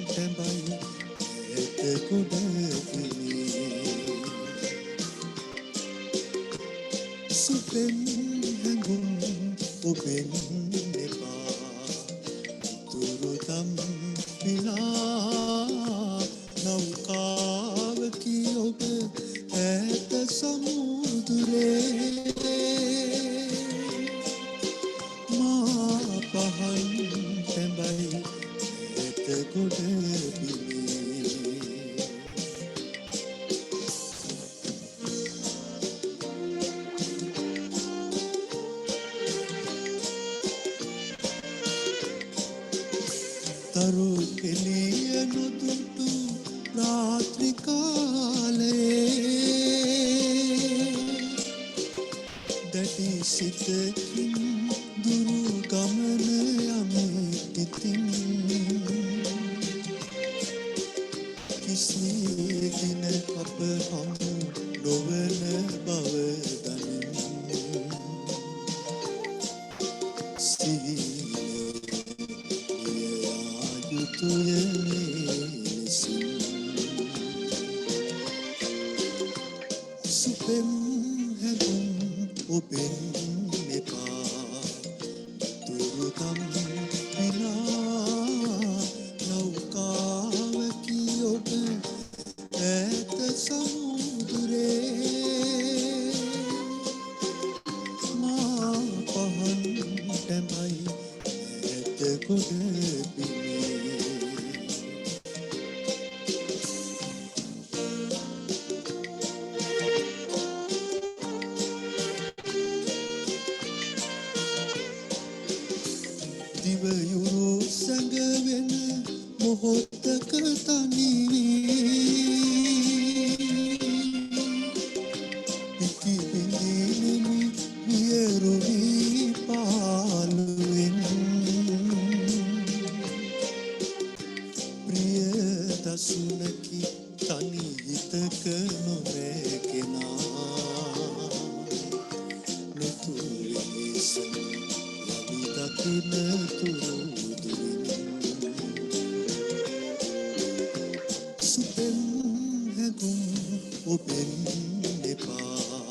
තැඹයි ඈත ගොඩවිලි සුපෙම් හැඟුම් ඔබෙන් එපා දුරුදම් විනා නෞකාවකි ඔබ ඈත සමුදුරේ මා පහන් තැඹයි ඈත ගොඩවිලි තරු එළිය නොදුටු රාත්‍රී කාලයේ දැඩි සිතකින් දුරු ගමන යමි ඉතින් කිසි දින අප හමු නොවන බව දනිමු සුපෙම් කොට බිමේ දිවයුරු සැඟවෙන මොහොතක තනි පිටි බිඳිනෙමි වියරු වී පාළුවෙන් ප්‍රිය දසුනකි තනි හිතක නොරැකෙනා නුතුලෙස දකින තුරුදුරින් සුපෙන් හැගුම් ඔබෙන් එපා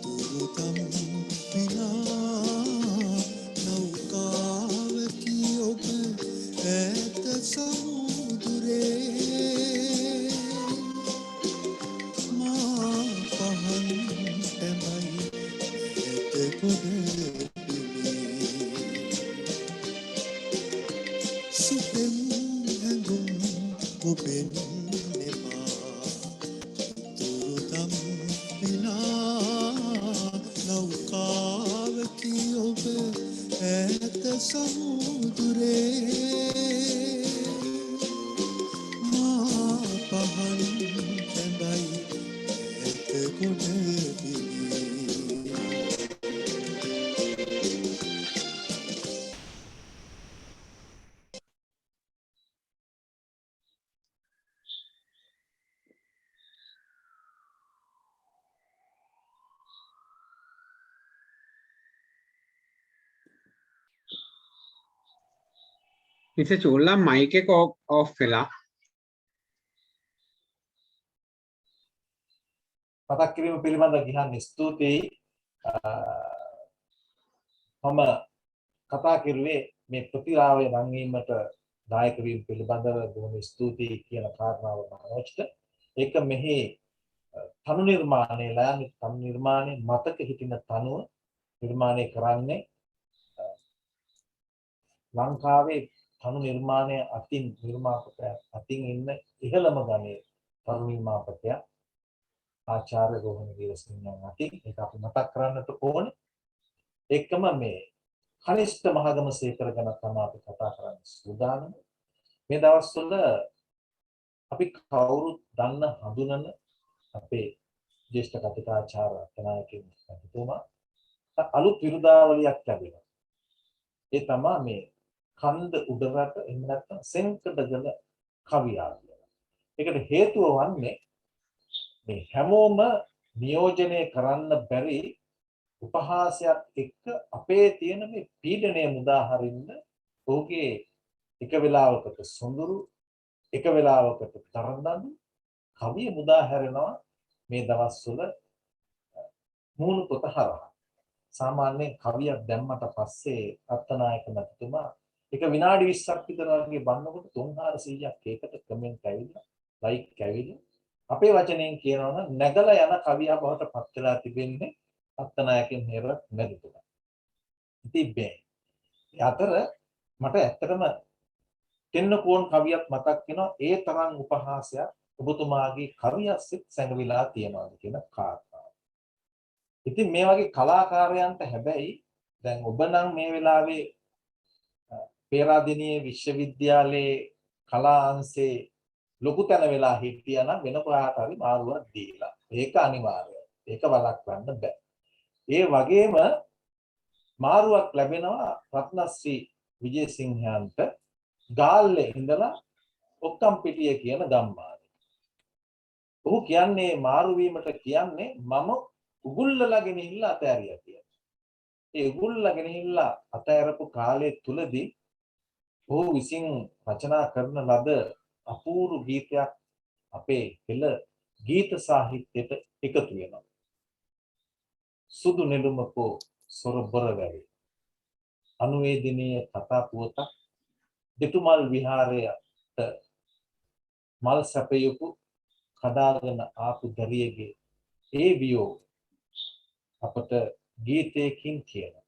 තුරුතම් විනා නෞකාවකි ඔබ ඈත සමුදුරේ මා පහන් පැමයි ඈත ගොඩ සුපෙන් හැඟුම් ඔබෙන් එපා තුරුතම් විනා නෞකාවකි ඔබ ඈත සමුදුරේ මා පහන් පැඹයි ඈත ගොඩ බිමේ Mr. Chulla, mic එක off වෙලා. මතක් කිරීම පිළිබඳව ගිහන් ස්තුතියි. මම කතා කරුවේ මේ ප්‍රතිරාවය වංගීමට දායක වීම පිළිබඳව බොහොම ස්තුතියි කියන කාරණාව මනෝජ්ට. ඒක මෙහි තනු නිර්මාණය ලෑමි තනු නිර්මාණය මතක හිටින තනුව නිර්මාණය කරන්නේ ලංකාවේ තනු නිර්මාණය අතින් නිර්මාපකයා අතින් ඉන්න ඉහළම ගණයේ තනු නිර්මාපකයා ආචාර්ය රෝහණ වීරසිංහයන් අතින් ඒක අපි මතක් කරන්නට ඕනේ. ඒකම මේ කනිෂ්ඨ මහගම සේකර ගැන තමයි අපි කතා කරන්න සූදානම්. මේ දවස්වල අපි කවුරුත් දන්න හඳුනන අපේ ජ්‍යෙෂ්ඨ කතිකාචාර්ය රත්නායකයන් මහතුමා අලුත් විරුදාවලියක් ලැබෙනවා. ඒ තමයි මේ කන්ද උඩරට එහෙම නැත්නම් සෙන්කඩගල කවියා කියලා. ඒකට හේතුව වන්නේ මේ හැමෝම නියෝජනය කරන්න බැරි උපහාසයක් එක්ක අපේ තියෙන මේ පීඩනය මුදා හරින්න ඔහුගේ එක වෙලාවකට සොඳුරු එක වෙලාවකට තරඳඳු කවිය මුදා හැරෙනවා මේ දවස්වල මූණු පොත හරහා. සාමාන්‍යයෙන් කවියක් දැම්මට පස්සේ අත්තනායක මහතුමා එක විනාඩි 20ක් විතර වගේ බannකොට 300ක් ඒකට කමෙන්ට් ඇවිල්ලා ලයික් ඇවිල්ලා අපේ වචනයෙන් කියනවා නම් නැගලා යන කවියා බවට පත් වෙලා තිබෙන්නේ අත්තනායකෙන් හේරත් නැගිටලා. ඉතින් මේ අතර මට ඇත්තටම තෙන්නකෝන් කවියක් මතක් වෙනවා ඒ තරම් උපහාසයක් ඔබතුමාගේ කවියස්සෙත් සැඟවිලා තියෙනවා කියන කාරණාව. ඉතින් මේ වගේ කලාකාරයන්ට හැබැයි දැන් ඔබ නම් මේ වෙලාවේ පේරාදෙණියේ විශ්වවිද්‍යාලයේ කලා අංශේ ලොකු තැන වෙලා හිටියා නම් වෙන කාට හරි මාරුවක් දීලා. ඒක අනිවාර්යයි. ඒක වළක්වන්න බෑ. ඒ වගේම මාරුවක් ලැබෙනවා රත්නශ්‍රී විජේසිංහයන්ට ගාල්ලේ ඉඳලා ඔක්කම්පිටිය කියන ගම්මානේ. ඔහු කියන්නේ මාරු වීමට කියන්නේ මම උගුල්ලලා ගෙනහිල්ලා අතෑරියා කියලා. ඒ උගුල්ලලා ගෙනහිල්ලා අතෑරපු කාලය තුලදී ඔහු විසින් රචනා කරන ලද අපූර්ව ගීතයක් අපේ හෙළ ගීත සාහිත්‍යයට එකතු වෙනවා. සුදු නෙළුමකෝ සොරබර වැවේ අනුවේදනීය කතා පුවතක් දෙතුමල් විහාරයට මල් සැපයපු කඩාගෙන ආපු දරියගේ ඒ වියෝ අපට ගීතයකින් කියනවා.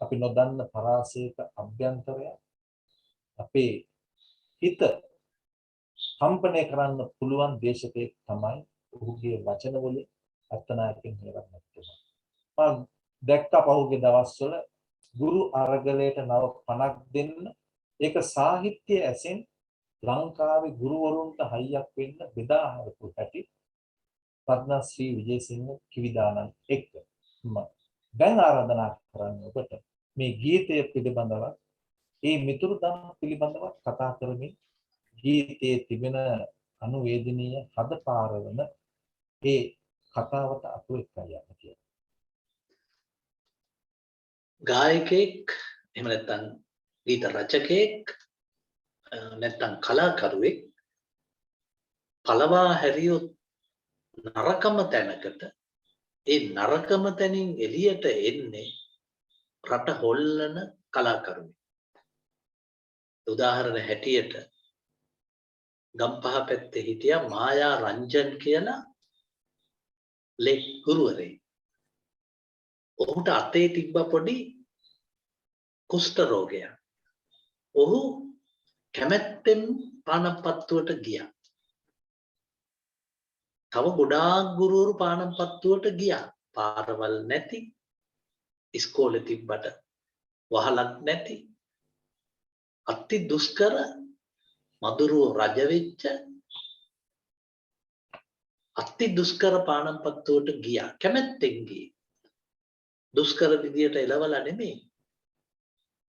අපි නොදන්න පරාසයක අභ්‍යන්තරය අපේ හිත කම්පණය කරන්න පුළුවන් දේශකයෙක් තමයි ඔහුගේ වචන වලින් අර්ථනායකෙන් හේවත් නැත්තේ. මම දැක්ක පහුගිය දවස්වල ගුරු අරගලයට නව 50ක් දෙන්න ඒක සාහිත්‍ය ඇසෙන් ලංකාවේ ගුරුවරුන්ට හයියක් වෙන්න බෙදා හදපු හැටි පද්මශ්‍රී විජේසිංහ කිවිදානන් එක්ක මම දැන් ආරාධනා කරන්නේ ඔබට මේ ගීතය පිළිබඳව මේ මිතුරුදම් පිළිබඳව කතා කරමින් ගීතයේ තිබෙන අනුවේදනීය හදපාරවන ඒ කතාවට අතු එක්කයි යන්න කියලා. ගායකෙක් එහෙම නැත්නම් ගීත රචකයෙක් නැත්නම් කලාකරුවෙක් පළවා හැරියොත් නරකම තැනකට ඒ නරකම තැනින් එළියට එන්නේ රට හොල්ලන කලාකරුවෙක්. උදාහරණ හැටියට ගම්පහ පැත්තේ හිටියා මායා රංජන් කියලා ලෙක් ගුරුවරයෙක්. ඔහුට අතේ තිබ්බ පොඩි කුෂ්ඨ රෝගයක්. ඔහු කැමැත්තෙන් පානපත්තුවට ගියා. තව ගොඩාක් ගුරුවරු පානපත්තුවට ගියා. පාරවල් නැති, ඉස්කෝලේ තිබ්බට වහලක් නැති, අති දුෂ්කර මදුරුව රජ වෙච්ච අති දුෂ්කර පානපත්තුවට ගියා. කැමැත්තෙන් ගියේ. දුෂ්කර විදියට එළවලා නෙමෙයි.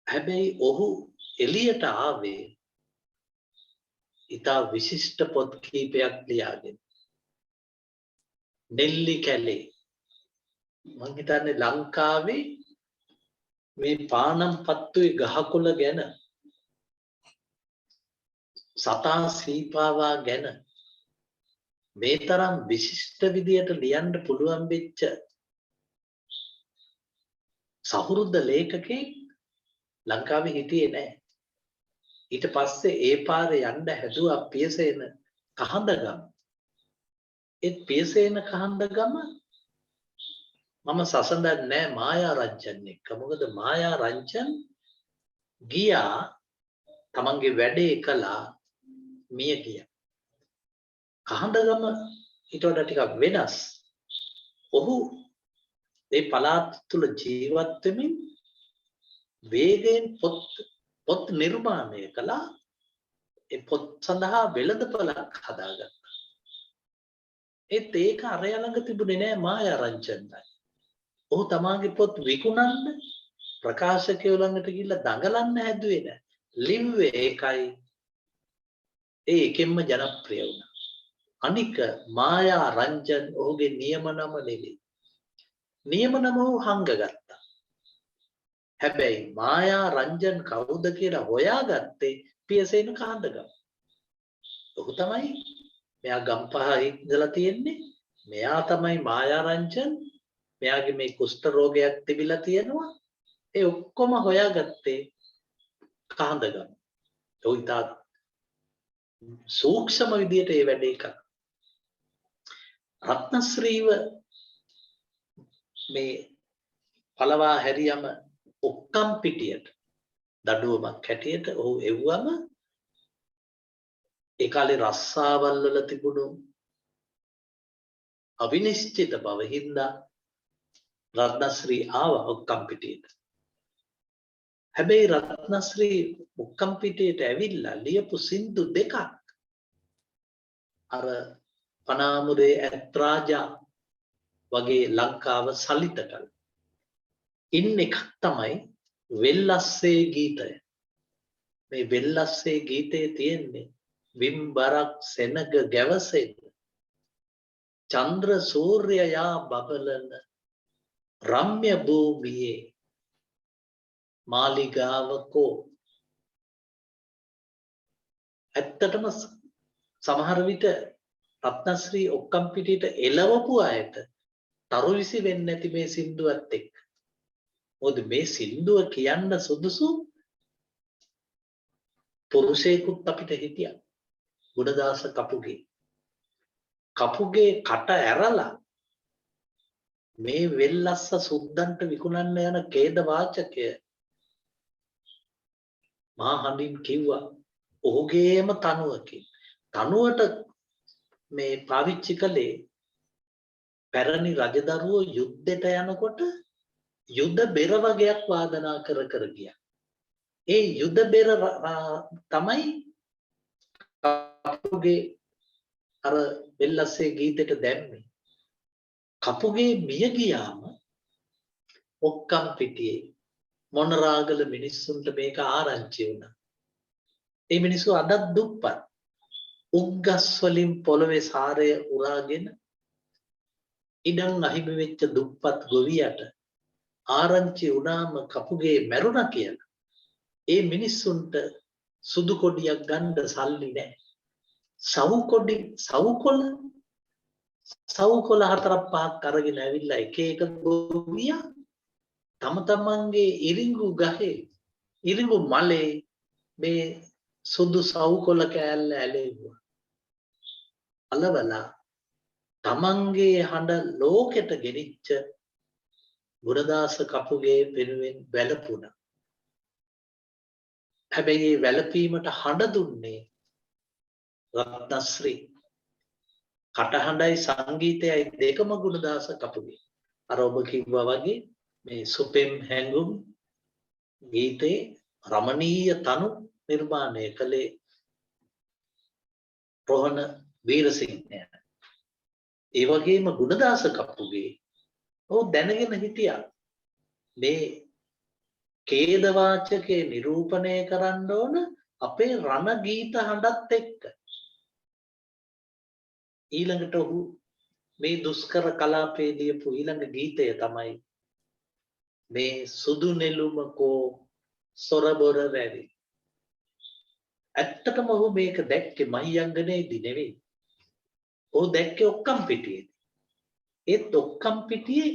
හැබැයි ඔහු එළියට ආවේ ඉතා විශිෂ්ට පොත් කීපයක් ලියාගෙන. නෙල්ලි කැලේ. මම හිතන්නේ ලංකාවේ මේ පානම්පත්තුවේ ගහකොළ ගැන සතා සීපාවා ගැන මේ තරම් විශිෂ්ට විදියට ලියන්න පුළුවන් වෙච්ච සහෘද ලේඛකෙක් ලංකාවේ හිටියේ නැහැ. ඊට පස්සේ ඒ පාරේ යන්න හැදුවා පියසේන කහඳගම. ඒ පියසේන කහඳගම මම සසඳන්නේ නැහැ මායා රංජන් එක්ක. මොකද මායා රංජන් ගියා තමන්ගේ වැඩේ කළා මිය ගියා. කහඳගම ඊට වඩා ටිකක් වෙනස්. ඔහු ඒ පළාත් තුල ජීවත් වෙමින් වේගයෙන් පොත් නිර්මාණය කළා. ඒ පොත් සඳහා වෙළඳපළක් හදාගත්තා. ඒත් ඒක අරයා ළඟ තිබුණේ නෑ මායා රංජන්යි. ඔහු තමාගේ පොත් විකුණන්න ප්‍රකාශකයෝ ළඟට ගිහිල්ලා දඟලන්න හැදුවේ නෑ. ලිව්වේ ඒකයි. ඒ එකෙන්ම ජනප්‍රිය වුණා. අනික මායා රංජන් ඔහුගේ නියම නම නෙවෙයි. නියම නම ඔහු හංගගත්තා. හැබැයි මායා රංජන් කවුද කියලා හොයාගත්තේ පියසේන කහඳගම. ඔහු තමයි මෙයා ගම්පහ ඉඳලා තියෙන්නේ. මෙයා තමයි මායා රංජන්. මෙයාගේ මේ කුෂ්ඨ රෝගයක් තිබිලා තියෙනවා. ඒ ඔක්කොම හොයාගත්තේ කහඳගම. ඔහු ඉතා සූක්ෂම විදියට ඒ වැඩේ කළා. රත්නශ්‍රීව මේ පළවා හැරියම ඔක්කම් පිටියට දඩුවමක් හැටියට ඔහු එව්වම ඒ කාලේ රස්සාවල් වල තිබුණු අවිනිශ්චිත බව හින්දා රත්නශ්‍රී ආව ඔක්කම් පිටියට. හැබැයි රත්නශ්‍රී ඔක්කම් පිටියට ඇවිල්ලා ලියපු සින්දු දෙකක් අර පනාමුරේ ඇත්රාජා වගේ ලංකාව සලිත කළ. ඉන් එකක් තමයි වෙල්ලස්සේ ගීතය. මේ වෙල්ලස්සේ ගීතයේ තියෙන්නේ විම්බරක් සෙනග ගැවසෙන චන්ද්‍ර සූර්යයා බබලන රම්‍ය භූමියේ මාලිගාවකෝ. ඇත්තටම සමහර විට රත්නශ්‍රී ඔක්කම් පිටියට එළවපු අයට තරුවිසි වෙන්නේ නැති මේ සින්දුවත් එක්ක. මොකද මේ සින්දුව කියන්න සුදුසු පුරුෂයෙකුත් අපිට හිටියා. ගුණදාස කපුගේ. කපුගේ කට ඇරලා මේ වෙල්ලස්ස සුද්දන්ට විකුණන්න යන ඛේද වාචකය මහා හඬින් කිව්වා ඔහුගේම තනුවකින්. තනුවට මේ පාවිච්චි කළේ පැරණි රජදරුවෝ යුද්ධයට යනකොට යුද්ධ බෙර වගයක් වාදනා කර කර ගියා. ඒ යුද්ධ බෙර තමයි කපුගේ අර වෙල්ලස්සේ ගීතයට දැම්මේ. කපුගේ මිය ගියාම ඔක්කම් පිටියේ මොනරාගල මිනිස්සුන්ට මේක ආරංචි වුණා. ඒ මිනිස්සු අදත් දුප්පත්. උග්ගස් වලින් පොළවේ සාරය උරාගෙන ඉඩම් අහිමි වෙච්ච දුප්පත් ගොවියට ආරංචි වුණාම කපුගේ මැරුණා කියලා. ඒ මිනිස්සුන්ට සුදු කොඩියක් ගන්න සල්ලි නැහැ. සවු කොළ හතරක් පහක් අරගෙන ඇවිල්ලා එක එක ගොවියා තම තමන්ගේ ඉරිඟු ගහේ ඉරිඟු මලේ මේ සුදු සවු කොළ කෑල්ල ඇලෙව්වා. අලවලා තමන්ගේ හඬ ලෝකෙට ගෙනිච්ච ගුණදාස කපුගේ වෙනුවෙන් වැළපුණා. හැබැයි මේ වැළපීමට හඬ දුන්නේ රත්නශ්‍රී. කටහඬයි සංගීතයයි දෙකම ගුණදාස කපුගේ. අර ඔබ කිව්වා වගේ මේ සුපෙම් හැඟුම් ගීතේ රමණීය තනු නිර්මාණය කළේ රෝහණ වීරසිංහය. ඒ වගේම ගුණදාස කපුගේ ඔහු දැනගෙන හිටියා මේ ඛේද වාචකේ නිරූපණය කරන්න ඕන අපේ රණ ගීත හඬත් එක්ක. ඊළඟට ඔහු මේ දුෂ්කර කලාපයේ ලියපු ඊළඟ ගීතය තමයි මේ සුදු නෙළුමකෝ සොරබොර වැවි. ඇත්තටම ඔහු මේක දැක්කේ මහියංගනේදී නෙවෙයි. ඔහු දැක්කේ ඔක්කම් පිටියේ. ඒත් ඔක්කම් පිටියේ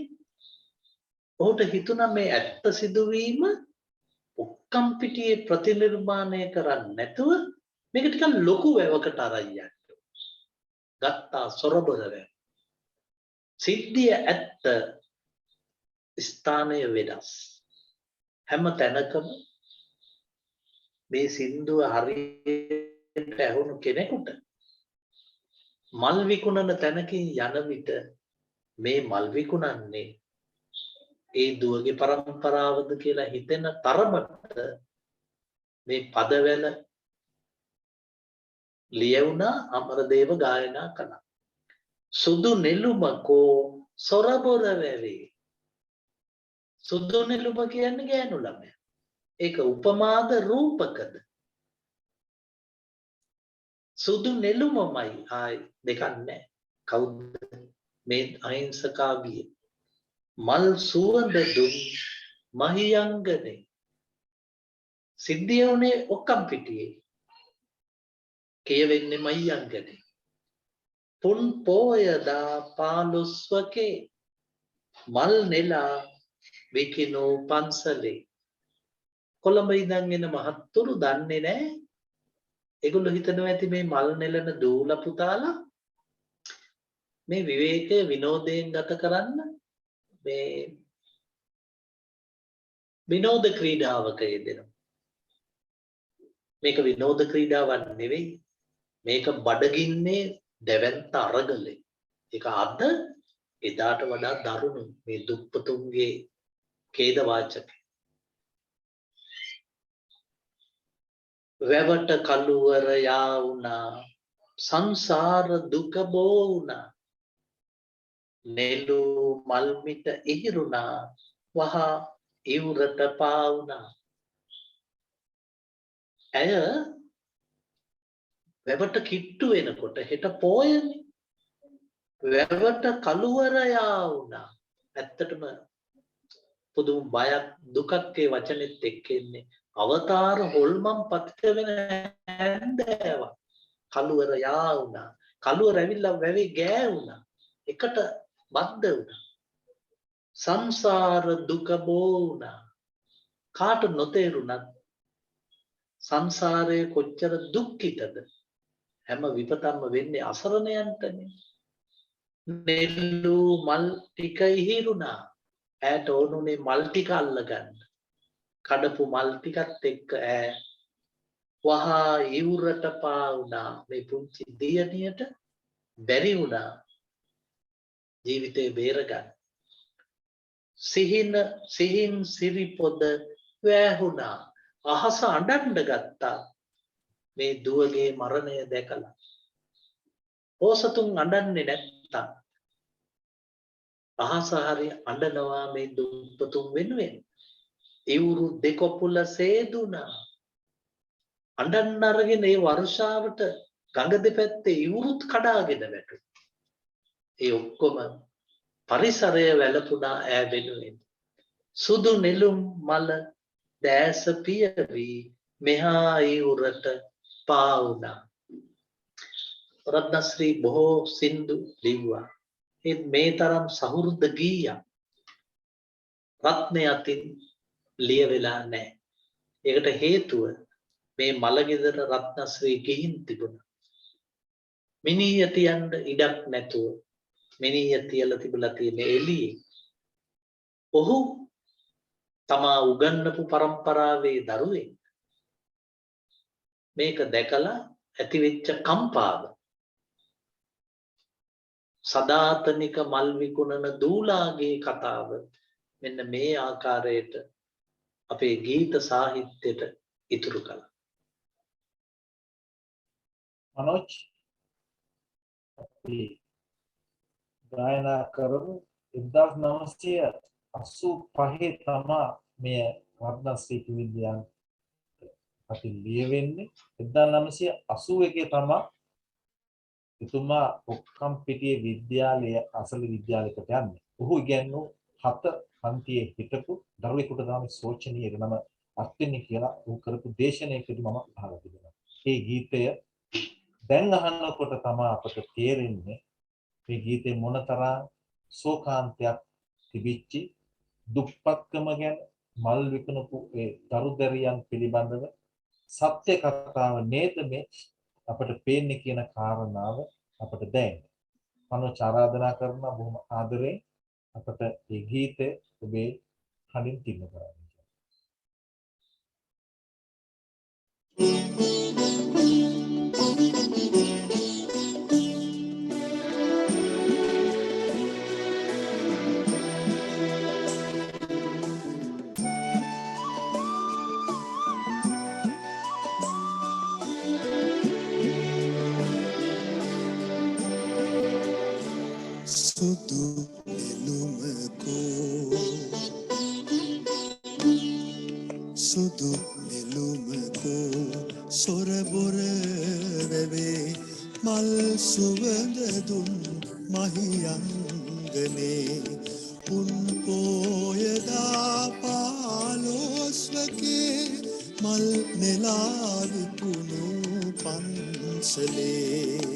ඔහුට හිතුණා මේ ඇත්ත සිදුවීම ඔක්කම් පිටියේ ප්‍රතිනිර්මාණය කරන්නේ නැතුව මේක ටිකක් ලොකු වැවකට අරන් යන්න. ගත්තා සොරබොර වැවි. සිද්ධිය ඇත්ත ස්ථානය වෙනස්. හැම තැනකම මේ සින්දුව හරියට ඇහුණු කෙනෙකුට මල් විකුණන තැනකින් යන විට මේ මල් විකුණන්නේ ඒ දුවගේ පරම්පරාවද කියලා හිතෙන තරමට මේ පදවැල ලියවුණා අමරදේව ගායනා කළා. සුදු නෙළුමකෝ සොරබොර වැවේ. සුදු නෙළුම කියන්නේ ගෑනු ළමයා. ඒක උපමාද රූපකද? සුදු නෙළුමමයි ආයි දෙකක් නැහැ. කවුද මේ අහිංසකාවිය? මල් සුවඳ දුන් මහියංගනේ. සිද්ධිය උනේ ඔක්කම් පිටියේ. කියවෙන්නේ මහියංගනේ. පුන් පෝයදා 15 මල් නෙලා විකිනෝ පන්සලේ. කොළඹ ඉඳන් එන මහත්තුරු දන්නේ නැහැ. ඒගොල්ලෝ හිතනවා ඇති මේ මල් නෙලන දූලා පුතාලා මේ විවේකයේ විනෝදයෙන් ගත කරන්න මේ විනෝද ක්‍රීඩාවක යෙදෙනවා. මේක විනෝද ක්‍රීඩාවක් නෙවෙයි. මේක බඩගින්නේ දැවැන්ත අරගලේ. ඒක අද එදාට වඩා දරුණු මේ දුප්පතුන්ගේ ඛේද වාචක. වැවට කළුවර යා වුණා සංසාර දුක බෝ වුණා. නෙළු මල් මිට ඉහිරුණා වහා ඉවුරට පාවුණා. ඇය වැවට කිට්ටු වෙනකොට හෙට පෝයනේ. වැවට කළුවර යා වුණා. ඇත්තටම පුදුම බයක් දුකක් ඒ වචනෙත් එක්ක එන්නේ. අවතාර හොල්මන් පතිත වෙන හැන්දෑවක්. කළුවර යා වුණා. කළුවර ඇවිල්ලා වැවේ ගෑ වුණා. එකට බද්ධ වුණා. සංසාර දුක බෝ වුණා. කාට නොතේරුණත් සංසාරයේ කොච්චර දුක්ඛිතද? හැම විපතක්ම වෙන්නේ අසරණයන්ටනේ. නෙල්ලු මල් ටික ඉහිරුණා. ඈට ඕනුනේ මල් ටික අල්ලගන්න. කඩපු මල් ටිකත් එක්ක ඈ වහා ඉවුරට පා වුණා. මේ පුංචි දියණියට බැරි වුණා ජීවිතේ බේරගන්න. සිහින් සිරිපොද වැහුණා. අහස අඬන්න ගත්තා මේ දුවගේ මරණය දැකලා. පෝසතුන් අඬන්නේ නැත්තම් අහස හරි අඬනවා මේ දුප්පතුන් වෙනුවෙන්. ඉවුරු දෙකොපුල සේදුනා. අඬන්න අරගෙන ඒ වර්ෂාවට ගඟ දෙපැත්තේ ඉවුරුත් කඩාගෙන වැටුණා. ඒ ඔක්කොම පරිසරය වැළපුණා ඈ වෙනුවෙන්. සුදු නෙළුම් මල දැස පියවි මෙහා ඉවුරට පා වුණා. රත්නශ්‍රී බොහෝ සින්දු ලිව්වා. ඒත් මේ තරම් සහෘද ගීයක් රත්නය අතින් ලියවෙලා නැහැ. ඒකට හේතුව මේ මලගෙදර රත්නශ්‍රී ගිහින් තිබුණා. මිනිහ තියන්න ඉඩක් නැතුව මිනිහ තියලා තිබුණා තියෙන එළියේ. ඔහු තමා උගන්වපු පරම්පරාවේ දරුවෙක්. මේක දැකලා ඇතිවෙච්ච කම්පාව සදාතනික මල් විකුණන දූලාගේ කතාව මෙන්න මේ ආකාරයට අපේ ගීත සාහිත්‍යයට ඉතුරු කළා. මනෝජ් අපි ගායනා කරමු 1985 තමා මේ රත්නශ්‍රී කිවිඳියන් අපි ලියවෙන්නේ. 1981 තමා එතුමා ඔක්කම්පිටියේ විද්‍යාලය අසල විද්‍යාලයකට යන්නේ. ඔහු ඉගෙනු 7 පන්තියේ හිටපු දරුවෙකුට තමයි සෝචනීය නම අත්විඳි කියලා ඔහු කරපු දේශනාවකදී මම අහලා තිබෙනවා. මේ ගීතය දැන් අහනකොට තමයි අපට තේරෙන්නේ මේ ගීතේ මොනතරම් ශෝකාන්තයක් තිබිච්චි දුප්පත්කම ගැන මල් විකුණපු ඒ දරුදරියන් පිළිබඳව සත්‍ය කතාව නේද මේ අපට පේන්නේ කියන කාරණාව අපට දැනෙනවා. මනෝජ් ආරාධනා කරනවා බොහොම ආදරෙන් අපට මේ ගීතය ඔබේ කලින් තින්න කරන්න. සුදු නෙළුමකෝ සුදු නෙළුමකෝ සොරබොර වෙවේ මල් සුවඳ දුන් මහියංගනේ උන් පෝයදා පාලොස්වකේ මල් නෙලා විකුණු පන්සලේ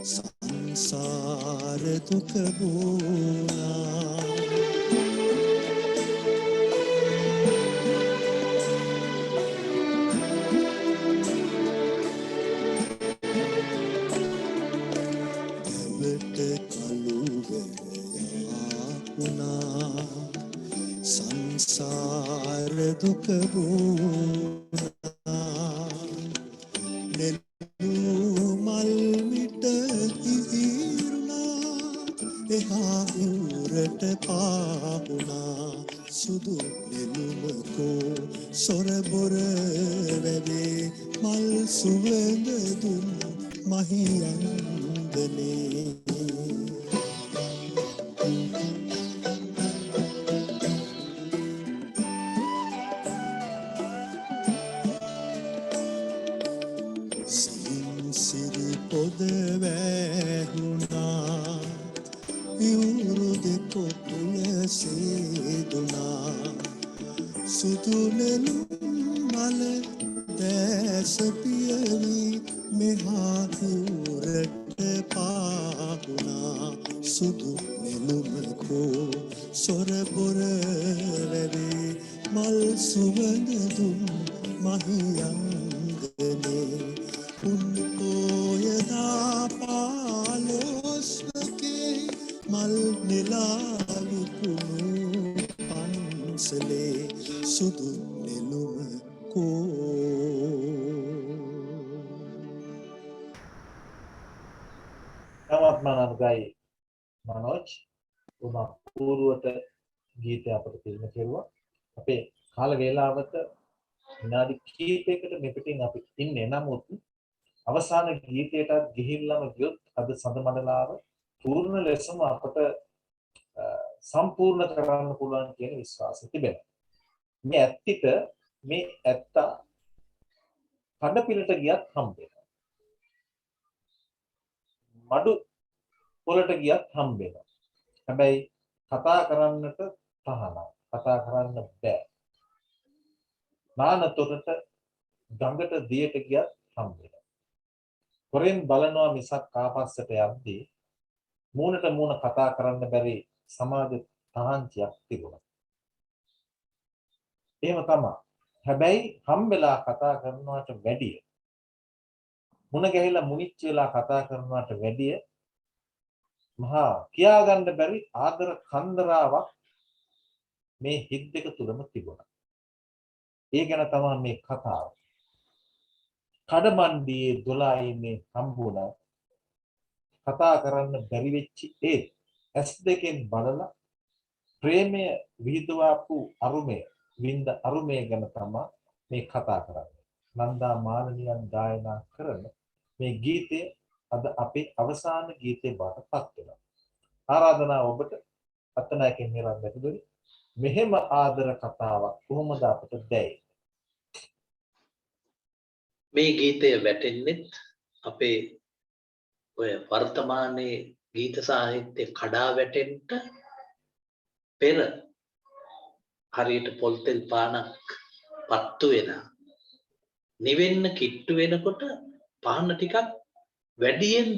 සංසාර දුක බෝනා දෙවට කලුවරයා වුණා සංසාර දුක බෝනා පාපුනා සුදු නෙළුමකෝ සොරබොර වැවේ මල් සුවඳ දුන් මහියංගනේ සිරි පොද වැහුණා ඉවුරු දෙකොපුල සේදුනා සුදු නෙළුම් මල දැස පියවි මෙහා ඉවුරට පාහුණා සුදු නෙළුමකෝ සොර බොර වැවේ මල් සුවඳ දුන් මහියංගනේ උන් පෝයදා පාලෝස්වකේ මල් නෙලා විකුණු පන්සලේ සුදු නෙළුමකෝ තවත් මනෝගයි මනෝජ් උම පූර්වට ගීතය අපට පිළිම කෙරුවා. අපේ කාල වේලාවට විනාඩි කිහිපයකට මෙපිටින් අපි ඉන්නේ. නමුත් අවසාන ගීතයටත් ගිහිල්ලාම ගියොත් අද සඳ මඩලාව පූර්ණ ලෙසම අපට සම්පූර්ණ කරන්න පුළුවන් කියන විශ්වාසය තිබෙනවා. මේ ඇත්තිට මේ ඇත්ත කඩපිලට ගියත් හම්බ වෙනවා. මඩු පොලට ගියත් හම්බ වෙනවා. හැබැයි කතා කරන්නට තහනම්. කතා කරන්න බෑ. නානතොටට ගඟට දියට ගියත් හම්බ වෙනවා. හොරෙන් බලනවා මිසක් කාපස්සට යද්දී මූණට මූණ කතා කරන්න බැරි සමාජ තහංචියක් තිබුණා. එහෙම තමයි. හැබැයි හම්බෙලා කතා කරනවට වැඩිය මුණ ගැහිලා මුනිච්ච වෙලා කතා කරනවට වැඩිය මහා කියාගන්න බැරි ආදර කන්දරාවක් මේ හිත් දෙක තුලම තිබුණා. ඒ ගැන තමයි මේ කතාව. කඩමණ්ඩියේ 12 ඉන්නේ හම්බුණා. කතා කරන්න බැරි වෙච්ච ඒ ඇස් දෙකෙන් බලලා ප්‍රේමය විහිදුවාපු අරුමය වින්ද අරුමය ගැන තමයි මේ කතා කරන්නේ. නන්දා මාලනියන් ගායනා කරන මේ ගීතය අද අපේ අවසාන ගීතේ බවට පත් වෙනවා. ආරාධනාව ඔබට අත්නායකෙන් නිරන් වැටුදුනි. මෙහෙම ආදර කතාවක් කොහොමද අපට දැයි? මේ ගීතය වැටෙන්නේ අපේ ඔය වර්තමානයේ ගීත සාහිත්‍ය කඩා වැටෙන්න පෙර හරියට පොල් තෙල් පානක් පත්තු වෙන නිවෙන්න කිට්ටු වෙනකොට පහන ටිකක් වැඩියෙන්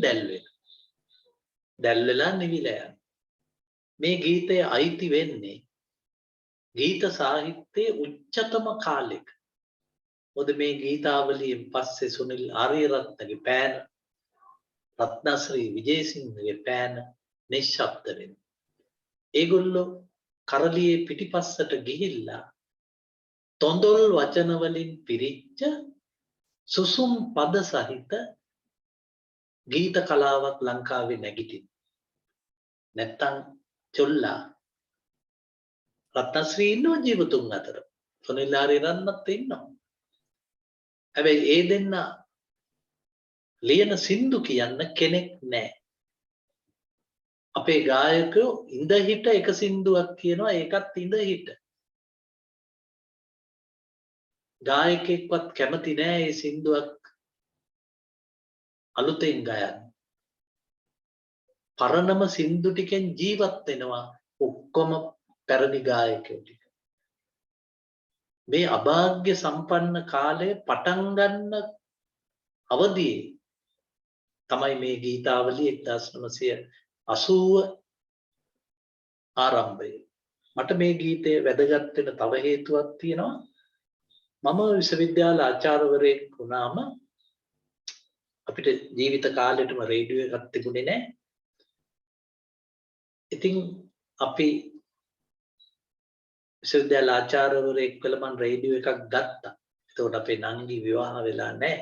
දැල් වෙලා නිවිලා යන මේ ගීතය අයිති වෙන්නේ ගීත සාහිත්‍යයේ උච්චතම කාලෙක. මොකද මේ ගීතාවලියෙන් පස්සේ සුනිල් ආරියරත්නගේ පෑන රත්නශ්‍රී විජේසිංහගේ පෑන නිශ්ශබ්ද වෙනවා. ඒගොල්ලෝ කරලියේ පිටිපස්සට ගිහිල්ලා තොඳොල් වචන වලින් පිරිච්ච සුසුම් පද සහිත ගීත කලාවක් ලංකාවේ නැගිටින. නැත්තම් චොල්ලා රත්නශ්‍රී ඉන්නවා ජීවතුන් අතර. සුනිල් ආරියරත්නත් ඉන්නවා. හැබැයි ඒ දෙන්න ලියන සින්දු කියන්න කෙනෙක් නැහැ. අපේ ගායකයෝ ඉඳ හිට එක සින්දුවක් කියනවා ඒකත් ඉඳ හිට. ගායකෙක්වත් කැමති නෑ මේ සින්දුවක් අලුතෙන් ගයන්න. පරණම සින්දු ටිකෙන් ජීවත් වෙනවා ඔක්කොම පැරණි ගායකයෝ ටික. මේ අභාග්‍ය සම්පන්න කාලය පටන් ගන්න අවදියේ තමයි මේ ගීතාවලිය 1980 ආරම්භය. මට මේ ගීතය වැදගත් වෙන තව හේතුවක් තියෙනවා. මම විශ්වවිද්‍යාල ආචාර්යවරයෙක් වුණාම අපිට ජීවිත කාලෙටම රේඩියෝ එකක් තිබුණේ නැහැ. ඉතින් අපි විශ්වවිද්‍යාල ආචාර්යවරයෙක් වෙලා මම රේඩියෝ එකක් ගත්තා. ඒකට අපේ නංගි විවාහ වෙලා නැහැ.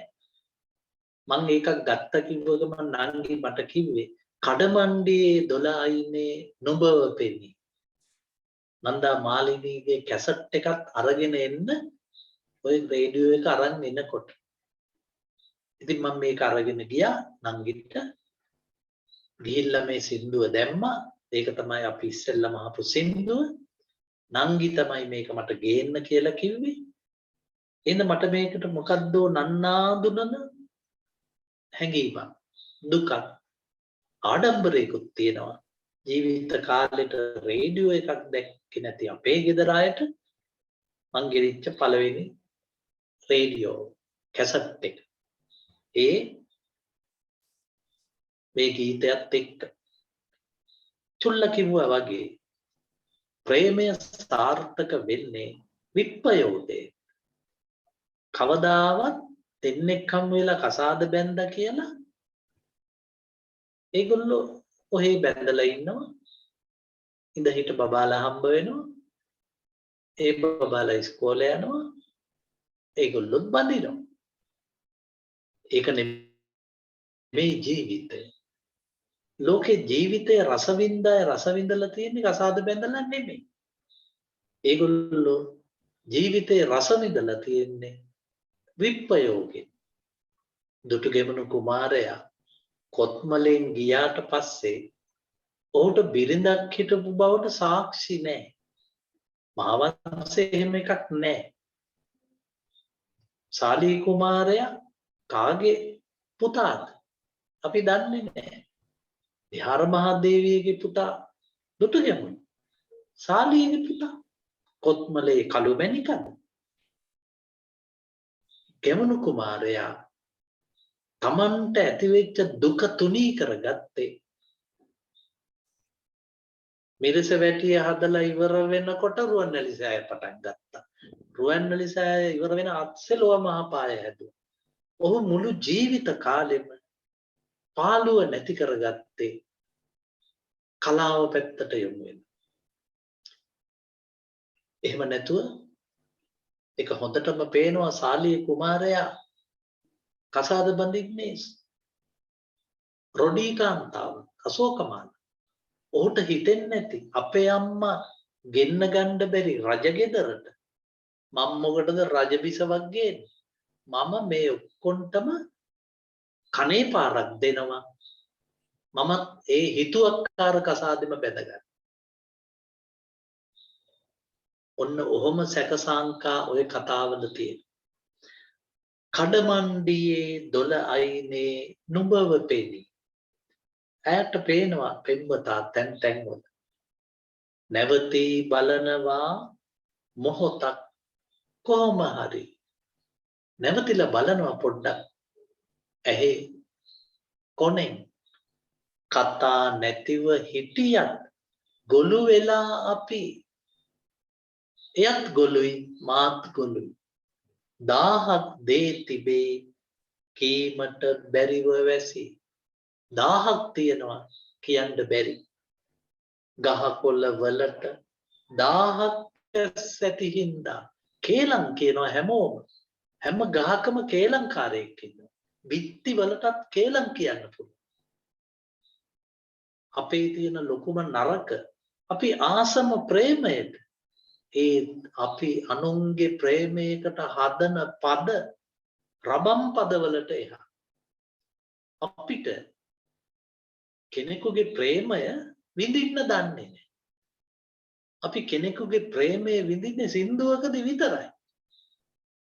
මං ඒකක් ගත්ත කිව්වගම නංගි මට කිව්වේ කඩමණ්ඩියේ 12 ඉන්නේ නුඹව පෙනී. නන්දා මාලිනීගේ කැසට් එකක් අරගෙන එන්න ඔය රේඩියෝ එක අරන් එනකොට. ඉතින් මම මේක අරගෙන ගියා නංගිට. ගිහිල්ලා මේ සින්දුව දැම්මා. ඒක තමයි අපි ඉස්සෙල්ලම අහපු සින්දුව. නංගි තමයි මේක මට ගේන්න කියලා කිව්වේ. එහෙනම් මට මේකට මොකද්ද නන්නාඳුනන හැඟීමක් දුකක් ආඩම්බරයකුත් තියෙනවා. ජීවිත කාලෙට රේඩියෝ එකක් දැක්කේ නැති අපේ ගෙදර අයට මං ගෙනිච්ච පළවෙනි රේඩියෝ කැසට් එක. ඒ මේ ගීතයත් එක්ක. චුල්ල කිව්වා වගේ ප්‍රේමය සාර්ථක වෙන්නේ විප්‍රයෝගයෙන්. කවදාවත් දෙන්නෙක් හම් වෙලා කසාද බැඳ කියලා ඒගොල්ලෝ ඔහේ බැඳලා ඉන්නවා. ඉඳ හිට බබාලා හම්බ වෙනවා. ඒ බබාලා ඉස්කෝලේ යනවා. ඒගොල්ලොත් බඳිනවා. ඒක නෙමෙයි ජීවිතය. ලෝකේ ජීවිතයේ රසවින්දලා තියෙන්නේ කසාද බැඳලා නෙමෙයි. ඒගොල්ලෝ ජීවිතයේ රස විඳලා තියෙන්නේ විප්‍රයෝගයෙන්. දුටුගැමුණු කුමාරයා කොත්මලෙන් ගියාට පස්සේ ඔහුට බිරිඳක් හිටපු බවට සාක්ෂි නැහැ. මහවංශයේ එහෙම එකක් නැහැ. සාලී කුමාරයා කාගේ පුතාද? අපි දන්නේ නැහැ. විහාර මහදේවියගේ පුතා දුටුගැමුණු. සාලියගේ පුතා කොත්මලේ කළුමැණිකද? ගැමුණු කුමාරයා තමන්ට ඇතිවෙච්ච දුක තුනී කරගත්තේ මිරිස වැටිය හදලා ඉවර වෙනකොට රුවන්වැලි සෑය පටන් ගත්තා. රුවන්වැලි සෑය ඉවර වෙන අත්සෙලොව මහපාය හැදුවා. ඔහු මුළු ජීවිත කාලෙම පාළුව නැති කරගත්තේ කලාව පැත්තට යොමු වෙන. එහෙම නැතුව ඒක හොඳටම පේනවා සාලිය කුමාරයා කසාද බඳින්නේ රොඩී කාන්තාව අශෝකමාන. ඔහුට හිතෙන්නේ නැති අපේ අම්මා ගෙන්න ගන්න බැරි රජගෙදරට මම මොකටද රජ බිසවක් ගේන්නේ? මම මේ ඔක්කොන්ටම කනේ පාරක් දෙනවා. මම ඒ හිතුවක්කාර කසාදෙම බැඳගන්න. ඔන්න ඔහොම සැකසංකා ඔය කතාවල තියෙන. කඩමණ්ඩියේ දොළ අයිනේ නුඹව පෙනී. ඇයට පේනවා පෙම්වතා තැන් තැන්වල. නැවතී බලනවා මොහොතක් කොහොම හරි. නැවතිලා බලනවා පොඩ්ඩක්. ඇහි කොනෙන් කතා නැතිව හිටියත් ගොළු වෙලා අපි. එයත් ගොළුයි මාත් ගොළුයි. 1000ක් දේ තිබේ කීමට බැරිව වැසි. 1000ක් තියෙනවා කියන්න බැරි. ගහකොළ වලට 1000ක් ඇති හින්දා කේලම් කියනවා හැමෝම. හැම ගහකම කේලම්කාරයෙක් ඉන්නවා. බිත්ති වලටත් කේලම් කියන්න පුළුවන්. අපේ තියෙන ලොකුම නරක අපි ආසම ප්‍රේමයට ඒ අපි අනුන්ගේ ප්‍රේමයකට හදන පද රබම් පදවලට එහා අපිට කෙනෙකුගේ ප්‍රේමය විඳින්න දන්නේ නැහැ. අපි කෙනෙකුගේ ප්‍රේමය විඳින්නේ සින්දුවකදී විතරයි.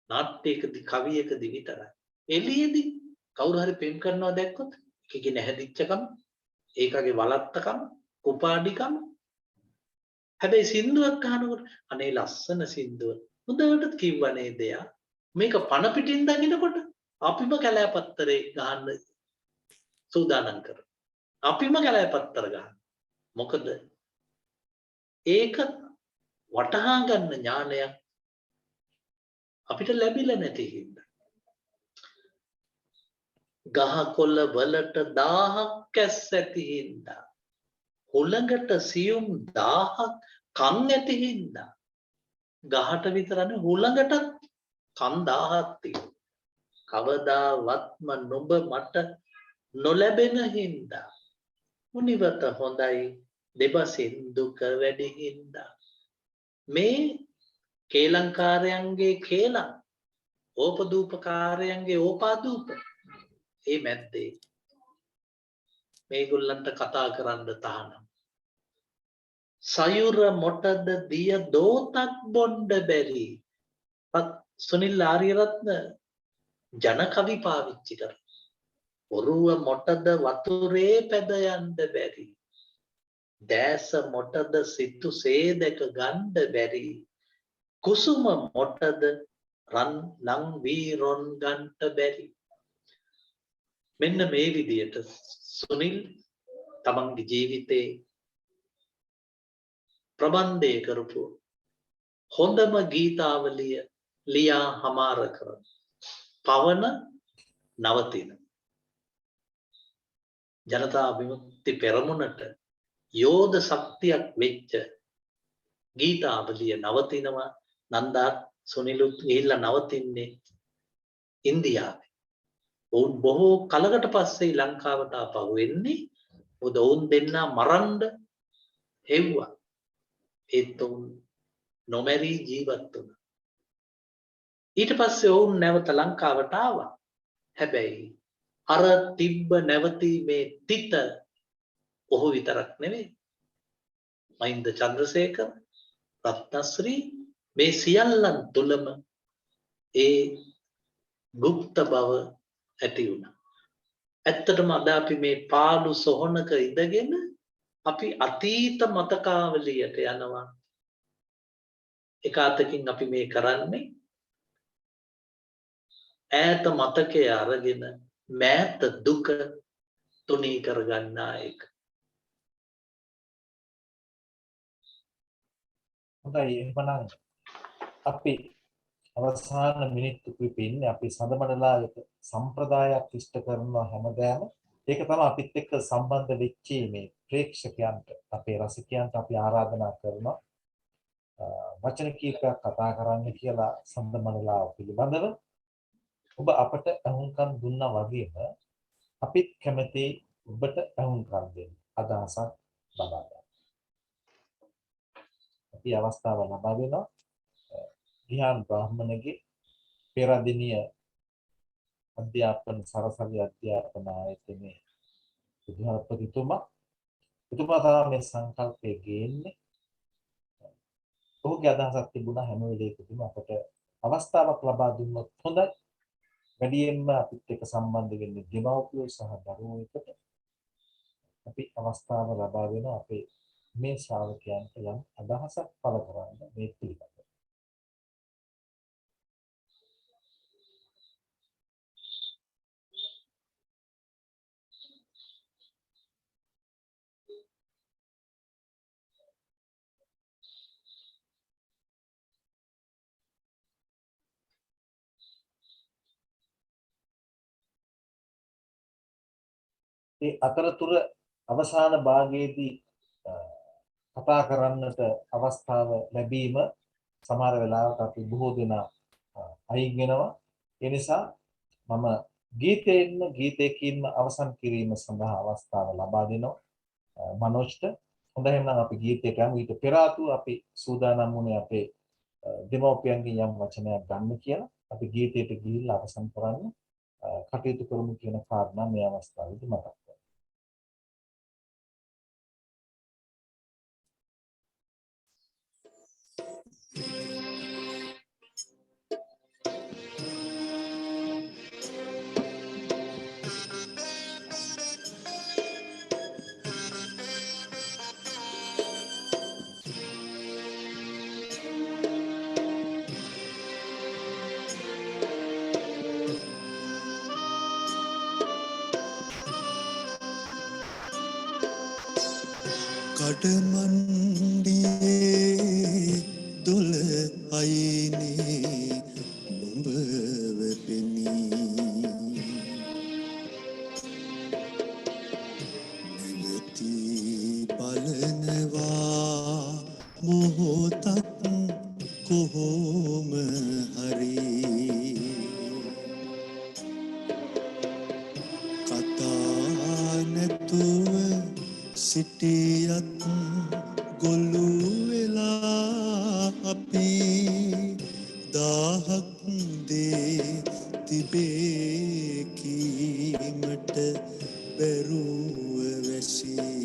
නාට්‍යයකදී කවියකදී විතරයි. එළියේදී කවුරු හරි ප්‍රේම කරනවා දැක්කොත් ඒකේ නැහැදිච්චකම ඒකගේ වලත්තකම කුපාඩිකම. හැබැයි සින්දුවක් අහනකොට අනේ ලස්සන සින්දුව හොඳට කිව්වනේ දෙයා මේක පණ පිටින් දකින්නකොට අපිම කැලෑපත්තරේ ගහන්න සූදානම් කරා. අපිම කැලෑපත්තර ගහන්න. මොකද ඒක වටහා ගන්න ඥානයක් අපිට ලැබිලා නැති හින්දා. ගහකොළ වලට 1000ක් ඇස් ඇති හින්දා. හුළඟට සියුම් 1000ක් කන් ඇති හින්දා. ගහට විතරනේ හුළඟටත් කන් 1000ක් තියෙනවා. කවදාවත්ම නුඹ මට නොලැබෙන හින්දා. මුනිවත හොඳයි දෙබසින් දුක වැඩි හින්දා. මේ කේලංකාරයන්ගේ කේලම් ඕපදූපකාරයන්ගේ ඕපාදූප. ඒ මැද්දේ මේගොල්ලන්ට කතා කරන්න තහනම්. සයුර මොටද දිය දෝතක් බොණ්ඩ බැරි. සුනිල් ආරියරත්න ජන කවි පාවිච්චි කරා. ඔරුව මොටද වතුරේ පැද යන්න බැරි. දැස මොටද සිතු සේදක ගන්න බැරි. කුසුම මොටද රන් ලං වී රොන් ගන්නට බැරි. මෙන්න මේ විදියට සුනිල් තමන්ගේ ජීවිතේ ප්‍රබන්ධය කරපු හොඳම ගීතාවලිය ලියා හමාර කරන පවන නවතින ජනතා විමුක්ති පෙරමුණට යෝධ ශක්තියක් වෙච්ච ගීතාවලිය නවතිනවා. නන්දාත් සුනිලුත් ගිහිල්ලා නවතින්නේ ඉන්දියාවේ. ඔවුන් බොහෝ කලකට පස්සේ ලංකාවට ආපහු එන්නේ. මොකද ඔවුන් දෙන්නා මරන්න හෙව්වා. ඒත් ඔවුන් නොමැරී ජීවත් වුණා. ඊට පස්සේ ඔවුන් නැවත ලංකාවට ආවා. හැබැයි අර තිබ්බ නැවතීමේ තිත ඔහු විතරක් නෙවෙයි. මහින්ද චන්ද්‍රසේකර, රත්නශ්‍රී මේ සියල්ලන් තුළම ඒ ගුප්ත බව ඇති වුණා. ඇත්තටම අද අපි මේ පාළු සොහනක ඉඳගෙන අපි අතීත මතකාවලියට යනවා. එක අතකින් අපි මේ කරන්නේ ඈත මතකය අරගෙන මෑත දුක තුනී කරගන්නා එක. හොඳයි එහෙනම් අපි අවසාන මිනිත්තු කිහිපෙන්නේ අපි සඳමඩලායක සම්ප්‍රදායක් ඉෂ්ට කරනවා හැමදාම. ඒක තමයි අපිත් එක්ක සම්බන්ධ වෙච්ච මේ ප්‍රේක්ෂකයන්ට අපේ රසිකයන්ට අපි ආරාධනා කරනවා වචන කීපයක් කතා කරන්න කියලා සඳමඩලාව පිළිබඳව. ඔබ අපට අහුම්කම් දුන්නා වගේම අපිත් කැමති ඔබට අහුම්කම් දෙන්න අදහසක් ලබා ගන්න. අපි අවස්ථාව ලබා දෙනවා ගිහාන් බ්‍රාහ්මණගේ පෙරදිනිය අධ්‍යාපන සරසවි අධ්‍යාපන ආයතනයේ විද්‍යාපතිතුමා තමයි මේ සංකල්පය ගේන්නේ. ඔහුගේ අදහසක් තිබුණා හැම වෙලේකදීම අපට අවස්ථාවක් ලබා දුන්නොත් හොඳයි. වැඩියෙන්ම අපිත් එක්ක සම්බන්ධ වෙන්නේ දෙමව්පියෝ සහ දරුවෝ එකට අපි අවස්ථාව ලබා දෙනවා අපේ මේ ශ්‍රාවකයන්ට යම් අදහසක් පළ කරන්න මේ පිළිබඳව. ඒ අතරතුර අවසාන භාගයේදී කතා කරන්නට අවස්ථාව ලැබීම සමහර වෙලාවට අපි බොහෝ දෙනා අයින් වෙනවා. ඒ නිසා මම ගීතයකින්ම අවසන් කිරීම සඳහා අවස්ථාව ලබා දෙනවා මනෝජ්ට. හොඳයි එහෙනම් අපි ගීතයට යමු. ඊට පෙර ආතුව අපි සූදානම් වුණේ අපේ දෙමව්පියන්ගෙන් යම් වචනයක් ගන්න කියලා. අපි ගීතයට ගිහිල්ලා අවසන් කරන්න කටයුතු කරමු කියන කාරණා මේ අවස්ථාවේදී මතක් කරගන්න. කඩමන්ඩියේ දොළ අයිනේ නුඹ වෙපෙනී නිවති බලනවා මොහොතක් කොහොම හරි කතා නැතුව සිටියත් ගොල්ලු වෙලා අපි දාහක් දේ තිබේ කීමට බැරුව වැසී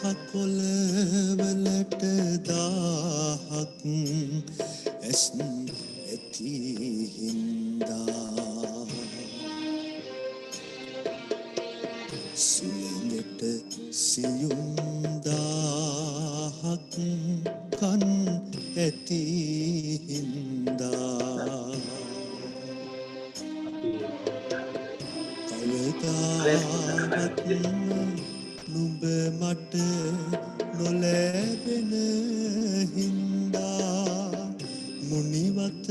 ගහකොළවලට දාහක් ඇස් ඇති හින්දා සුළඟට සියුම් දාහක් කන් ඇති හින්දා කවදාවත් නුඹ මට නොලැබෙන හින්දා මුනිවත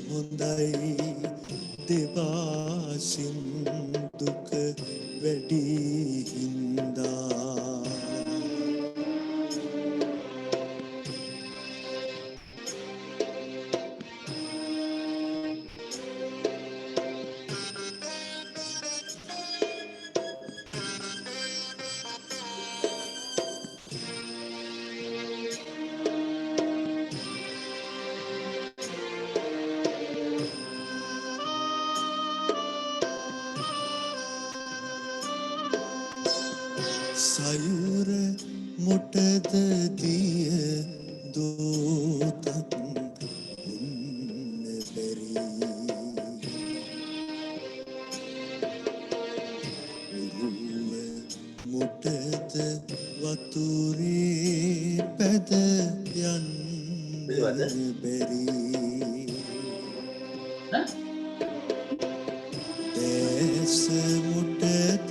හොඳයි දෙවාසින් දුක වැඩි හින්දා සයුර මොටද දිය දෝතක් උන්න බැරි උරුව මොටද වතුරේ පැද යන්න බැරි දැස මොටද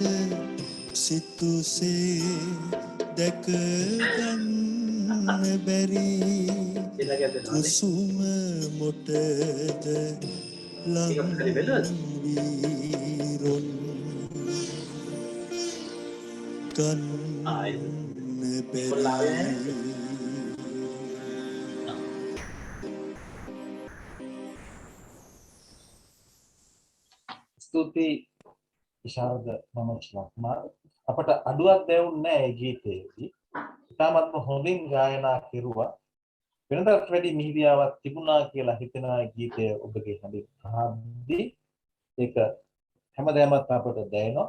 සිතුසේ දැක ගන්න බැරි කුසුම මොටද ලංවීරොන් ගන්න බැරි ස්තුතියි ඉෂාරද මනෝජ් ලක්මාල් අපට අඩුවක් දැවුන්නේ නැහැ මේ ගීතයේදී. ඉතාමත්ම හොඳින් ගායනා කෙරුවා. වෙනදාට වැඩි මිහිරියාවක් තිබුණා කියලා හිතනවා ගීතය ඔබගේ හඬින් අහද්දී. ඒක හැමදාමත් අපට දැනෙනවා.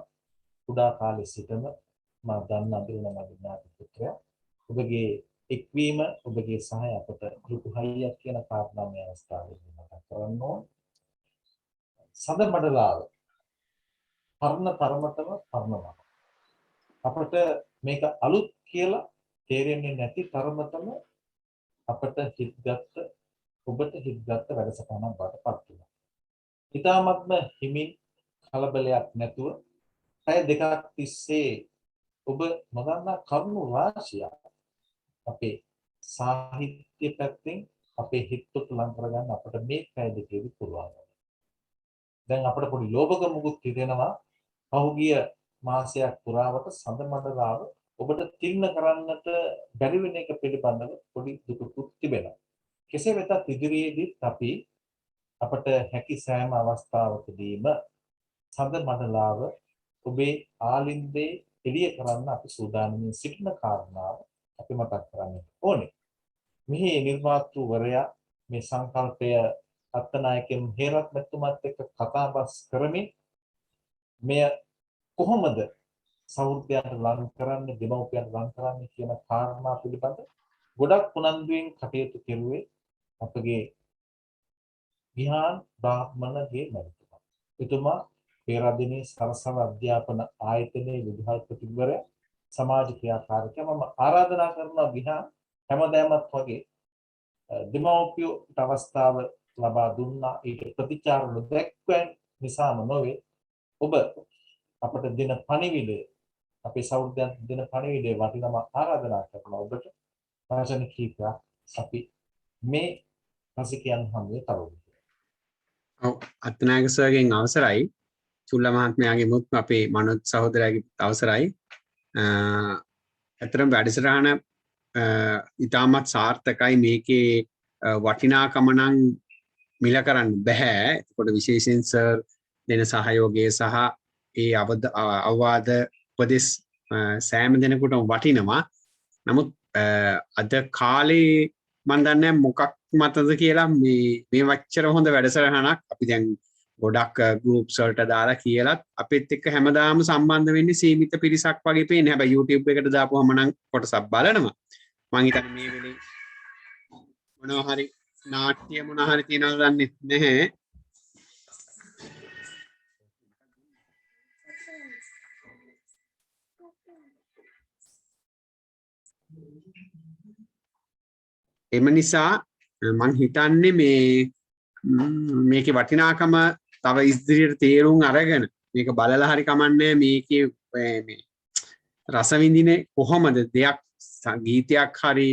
කුඩා කාලේ සිටම මා දන්න අඳුරන මගේ ඥාති පුත්‍රයා. ඔබගේ එක්වීම ඔබගේ සහාය අපට ලොකු හයියක් කියන කාරණා මේ අවස්ථාවේදී මතක් කරන්න ඕන. සඳ මඩලාව පරණ තරමටම පරණවා. අපට මේක අලුත් කියලා තේරෙන්නේ නැති තරමටම අපට හිතගත්ත ඔබට හිතගත්ත වැඩසටහනක් බාටපත් වෙනවා. ඊටාත්ම හිමින් කලබලයක් නැතුව පැය දෙකක් තිස්සේ ඔබ නොදන්නා කරුණු රාශියක් අපේ සාහිත්‍ය පැත්තෙන් අපේ හිතට ලං කරගන්න අපට මේ පැය දෙකේදී පුළුවන්. දැන් අපට පොඩි ලෝභකමකුත් හිතෙනවා පහුගිය මාසයක් පුරාවට සඳ මඩලාව ඔබට තින්න කරන්නට බැරි වෙන එක පිළිබඳව පොඩි දුකකුත් තිබෙනවා. කෙසේ වෙතත් ඉදිරියේදීත් අපි අපට හැකි සෑම අවස්ථාවකදීම සඳ මඩලාව ඔබේ ආලින්දේ එළිය කරන්න අපි සූදානම්ින් සිටින කාරණාව අපි මතක් කරගන්න ඕනේ. මෙහි නිර්මාතෘවරයා මේ සංකල්පය අත්නායකයන් හේරත් මෙතුමත් එක්ක කතාබස් කරමින් මෙය කොහොමද සෞර්ධයන්ට ලං කරන්නේ දෙමව්පියන්ට ලං කරන්නේ කියන කාරණා පිළිබඳ ගොඩක් උනන්දුවෙන් කටයුතු කෙරුවේ අපගේ විහාන් බ්‍රාහ්මණගේ මැතිතුමා. එතුමා පෙරදිනේ සරසව අධ්‍යාපන ආයතනයේ විදුහල්පතිවරයා සමාජ ක්‍රියාකාරකයා. මම ආරාධනා කරනවා විහාන් හැමදාමත් වගේ දෙමව්පියන්ට අවස්ථාව ලබා දුන්නා. ඊට ප්‍රතිචාර නොදැක්වන නිසාම නොවේ ඔබ අපට දෙන පණිවිඩය අපේ සෞර්ධයන් දෙන පණිවිඩය වටිනම ආරාධනා කරනවා ඔබට. වචන කීපයක් අපි මේ රසිකයන් හමුවේ තවමු. ඔව් අත්නායක සර්ගෙන් අවසරයි. චුල්ල මහත්මයාගේ මුත් අපේ මනෝජ් සහෝදරයාගේ අවසරයි. අතරම වැඩසටහන ඉතාමත් සාර්ථකයි. මේකේ වටිනාකම නම් මිල කරන්න බෑ. ඒකට විශේෂයෙන් සර් දෙන සහයෝගය සහ ඒ අවවාද උපදෙස් සෑම දෙනෙකුටම වටිනවා. නමුත් අද කාලේ මම දන්නේ මොකක් මතද කියලා මේ වච්චර හොඳ වැඩසටහනක් අපි දැන් ගොඩක් ගෲප්ස් වලට දාලා කියලත් අපිත් එක්ක හැමදාම සම්බන්ධ වෙන්නේ සීමිත පිරිසක් වගේ පේන්නේ. හැබැයි YouTube එකට දාපුවම නම් කොටසක් බලනවා. මං හිතන්නේ මේ වෙලේ මොනවා හරි නාට්‍ය මොනවා හරි තියනවද දන්නේ නැහැ. එම නිසා මං හිතන්නේ මේකේ වටිනාකම තව ඉදිරියට තේරුම් අරගෙන මේක බලලා හරි කමන්නේ මේකේ මේ රස විඳින්නේ කොහොමද දෙයක් ගීතයක් හරි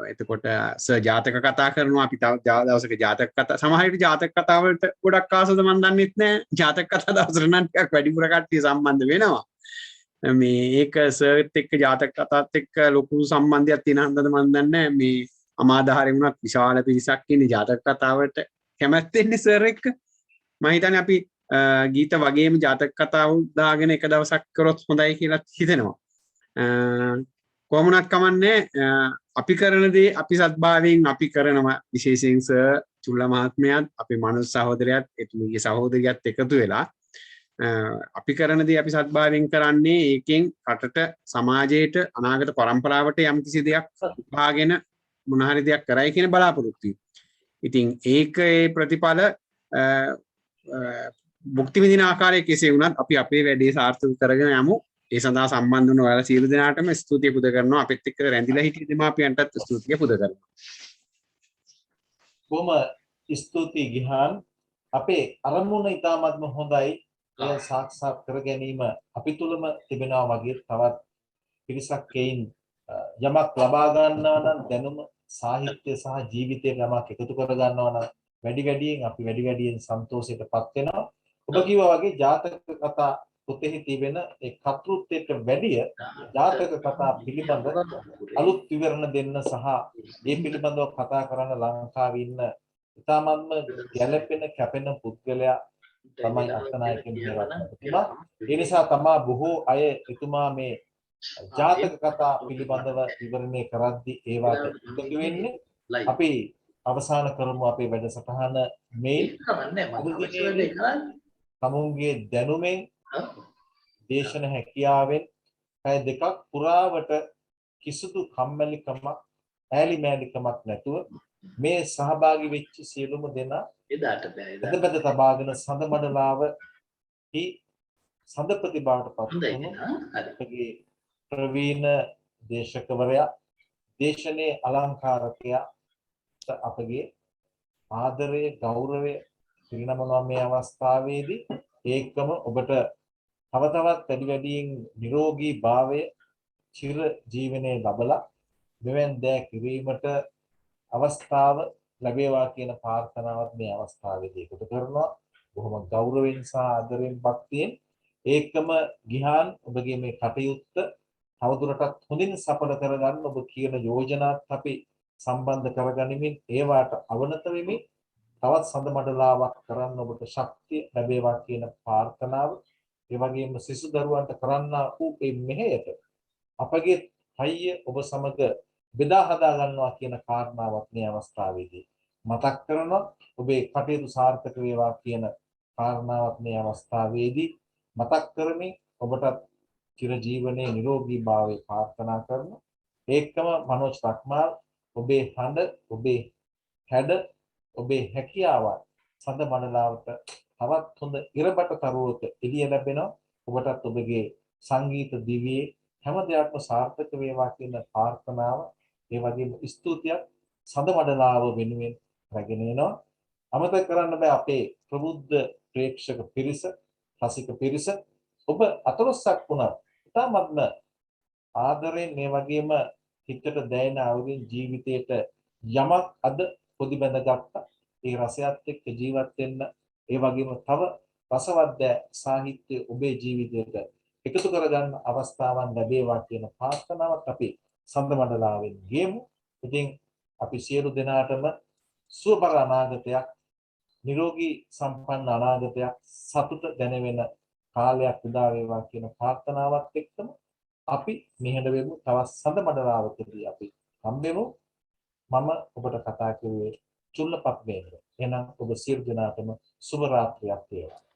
එතකොට සර් ජාතක කතා කරනවා අපි තව දවසක ජාතක කතා සමහර විට ජාතක කතා වලට ගොඩක් ආසද මන් දන්නෙත් නෑ ජාතක කතා දවසට නම් ටිකක් වැඩිපුර කට්ටිය සම්බන්ධ වෙනවා මේ ඒක සර්ත් එක්ක ජාතක කතාත් එක්ක ලොකු සම්බන්ධයක් තියෙන හන්දද මන් දන්නේ මේ අමාදාහරේ වුණත් විශාල පිරිසක් ඉන්නේ ජාතක කතාවට කැමැත්තෙන්නේ සර් එක්ක මම හිතන්නේ අපි ගීත වගේම ජාතක කතාව දාගෙන එක දවසක් කරොත් හොඳයි කියලා හිතෙනවා කොහොමුණත් කමන්නේ අපි කරන දේ අපි සත්භාවයෙන් අපි කරනවා විශේෂයෙන් සර් චුල්ල මහත්මයාත් අපේ මනුස්ස සහෝදරයාත් එතුමියගේ සහෝදරියත් එකතු වෙලා අපි කරන දේ අපි සත්භාවයෙන් කරන්නේ ඒකෙන් රටට සමාජයට අනාගත පරම්පරාවට යම්කිසි දෙයක් උපාගෙන මොන හරි දෙයක් කරයි කියන බලාපොරොත්තුයි. ඉතින් ඒකේ ප්‍රතිඵල මුක්ති විඳින ආකාරයේ කෙසේ වුණත් අපි අපේ වැඩේ සාර්ථක කරගෙන යමු. ඒ සඳහා සම්බන්ධ වුණ ඔයාලා සියලු දෙනාටම ස්තුතිය පුද කරනවා. අපිත් එක්ක රැඳිලා හිටිය දෙමාපියන්ටත් ස්තුතිය පුද කරනවා. බොහොම ස්තුතියි ගිහාන්. අපේ අරමුණ ඉතාමත්ම හොඳයි. එය සාක්ෂාත් කර ගැනීම අපි තුලම තිබෙනවා වගේ තවත් පිරිසක් එයින් යමක් ලබා ගන්නවා නම් දැනුම සාහිත්‍ය සහ ජීවිතයේ යමක් එකතු කර ගන්නවා නම් වැඩි වැඩියෙන් සන්තෝෂයටපත් වෙනවා. ඔබ කිව්වා වගේ ජාතක කතා පොතෙහි තිබෙන ඒ කර්තෘත්වයට වැඩිය ජාතක කතා පිළිබඳ අලුත් විවරණ දෙන්න සහ ඒ පිළිබඳව කතා කරන ලංකාවේ ඉන්න ඉතාමත්ම ගැළපෙන කැපෙන පුද්ගලයා තමයි අත්තනායක මිහිරත්නතුමා. ඒ නිසා තමා බොහෝ අය එතුමා මේ ජාතක කතා පිළිබඳව විවරණය කරද්දී ඒවට එකතු වෙන්නේ. අපි අවසන් කරමු අපේ වැඩසටහන මේ තමුන්ගේ දැනුමෙන් දේශන හැකියාවෙන් පැය දෙකක් පුරාවට කිසිදු කම්මැලිකමක් ඈලිමෑලිකමක් නැතුව මේ සහභාගී වෙච්ච සියලුම දෙනා එදාට බෑ තබාගෙන සඳ මඩලාව සඳ ප්‍රතිභාවටපත් වුණු අපගේ ප්‍රවීණ දේශකවරයා දේශනේ අලංකාරකයා අපගේ ආදරය ගෞරවය පිරිනමනවා මේ අවස්ථාවේදී ඒකම ඔබට තව තවත් වැඩියෙන් නිරෝගී භාවය චිර ජීවනයේ ලබලා මෙවන් දෑ කිරීමට අවස්ථාව ලැබේවා කියන ප්‍රාර්ථනාවත් මේ අවස්ථාවේදී එකතු කරනවා. බොහොම ගෞරවයෙන් සහ ආදරයෙන් භක්තියෙන් ඒකම ගිහාන් ඔබගේ මේ කටයුත්ත තවදුරටත් හොඳින් සඵල කරගන්න ඔබ කියන යෝජනාත් අපි සම්බන්ධ කරගනිමින් ඒවට අවනත වෙමින් තවත් සඳ මඩලාවක් කරන්න ඔබට ශක්තිය ලැබේවා කියන ප්‍රාර්ථනාව ඒ වගේම සිසු දරුවන්ට කරන්න වූ මේ මෙහෙයට අපගේ හයිය ඔබ සමග බෙදා හදා ගන්නවා කියන කාරණාවත් මේ අවස්ථාවේදී මතක් කරනවා. ඔබේ කටයුතු සාර්ථක වේවා කියන කාරණාවත් මේ අවස්ථාවේදී මතක් කරමින් ඔබට චිර ජීවනයේ නිරෝගී භාවය ප්‍රාර්ථනා කරනවා. ඒකම මනෝජ් රක්මාල් ඔබේ හඬ ඔබේ හැඩ ඔබේ හැකියාවන් සඳ මඩලාවට තවත් හොඳ ඉරබට තරුවක එළිය ලැබෙනවා. ඔබටත් ඔබගේ සංගීත දිවියේ හැම දෙයක්ම සාර්ථක වේවා කියන ප්‍රාර්ථනාව ඒ වගේම ස්තුතියක් සඳ මඩලාව වෙනුවෙන් රැගෙන එනවා. අමතක කරන්න බෑ අපේ ප්‍රබුද්ධ ප්‍රේක්ෂක පිරිස රසික පිරිස ඔබ අතලොස්සක් වුණා ඉතාමත්ම ආදරයෙන් මේ වගේම හිතට දැනෙන අවුරින් ජීවිතයට යමක් අද පොදි බැඳගත්තා. ඒ රසයත් එක්ක ජීවත් වෙන්න ඒ වගේම තව රසවත් සාහිත්‍ය ඔබේ ජීවිතයට එකතු කරගන්න අවස්ථාවන් ලැබේවා කියන ප්‍රාර්ථනාවත් අපි සඳ මණ්ඩලාවෙන් ගෙමු. ඉතින් අපි සියලු දෙනාටම සුවපර අනාගතයක් නිරෝගී සම්පන්න අනාගතයක් සතුට දැනෙන කාලයක් උදා වේවා කියන ප්‍රාර්ථනාවත් එක්කම අපි නිහඬ වෙමු. තවත් සඳ මඩලාවකදී අපි හම්බෙමු. මම ඔබට කතා කරුවේ චුල්ලපක් වේද. එහෙනම් ඔබ සියලු දෙනාටම සුබ රාත්‍රියක් වේවා.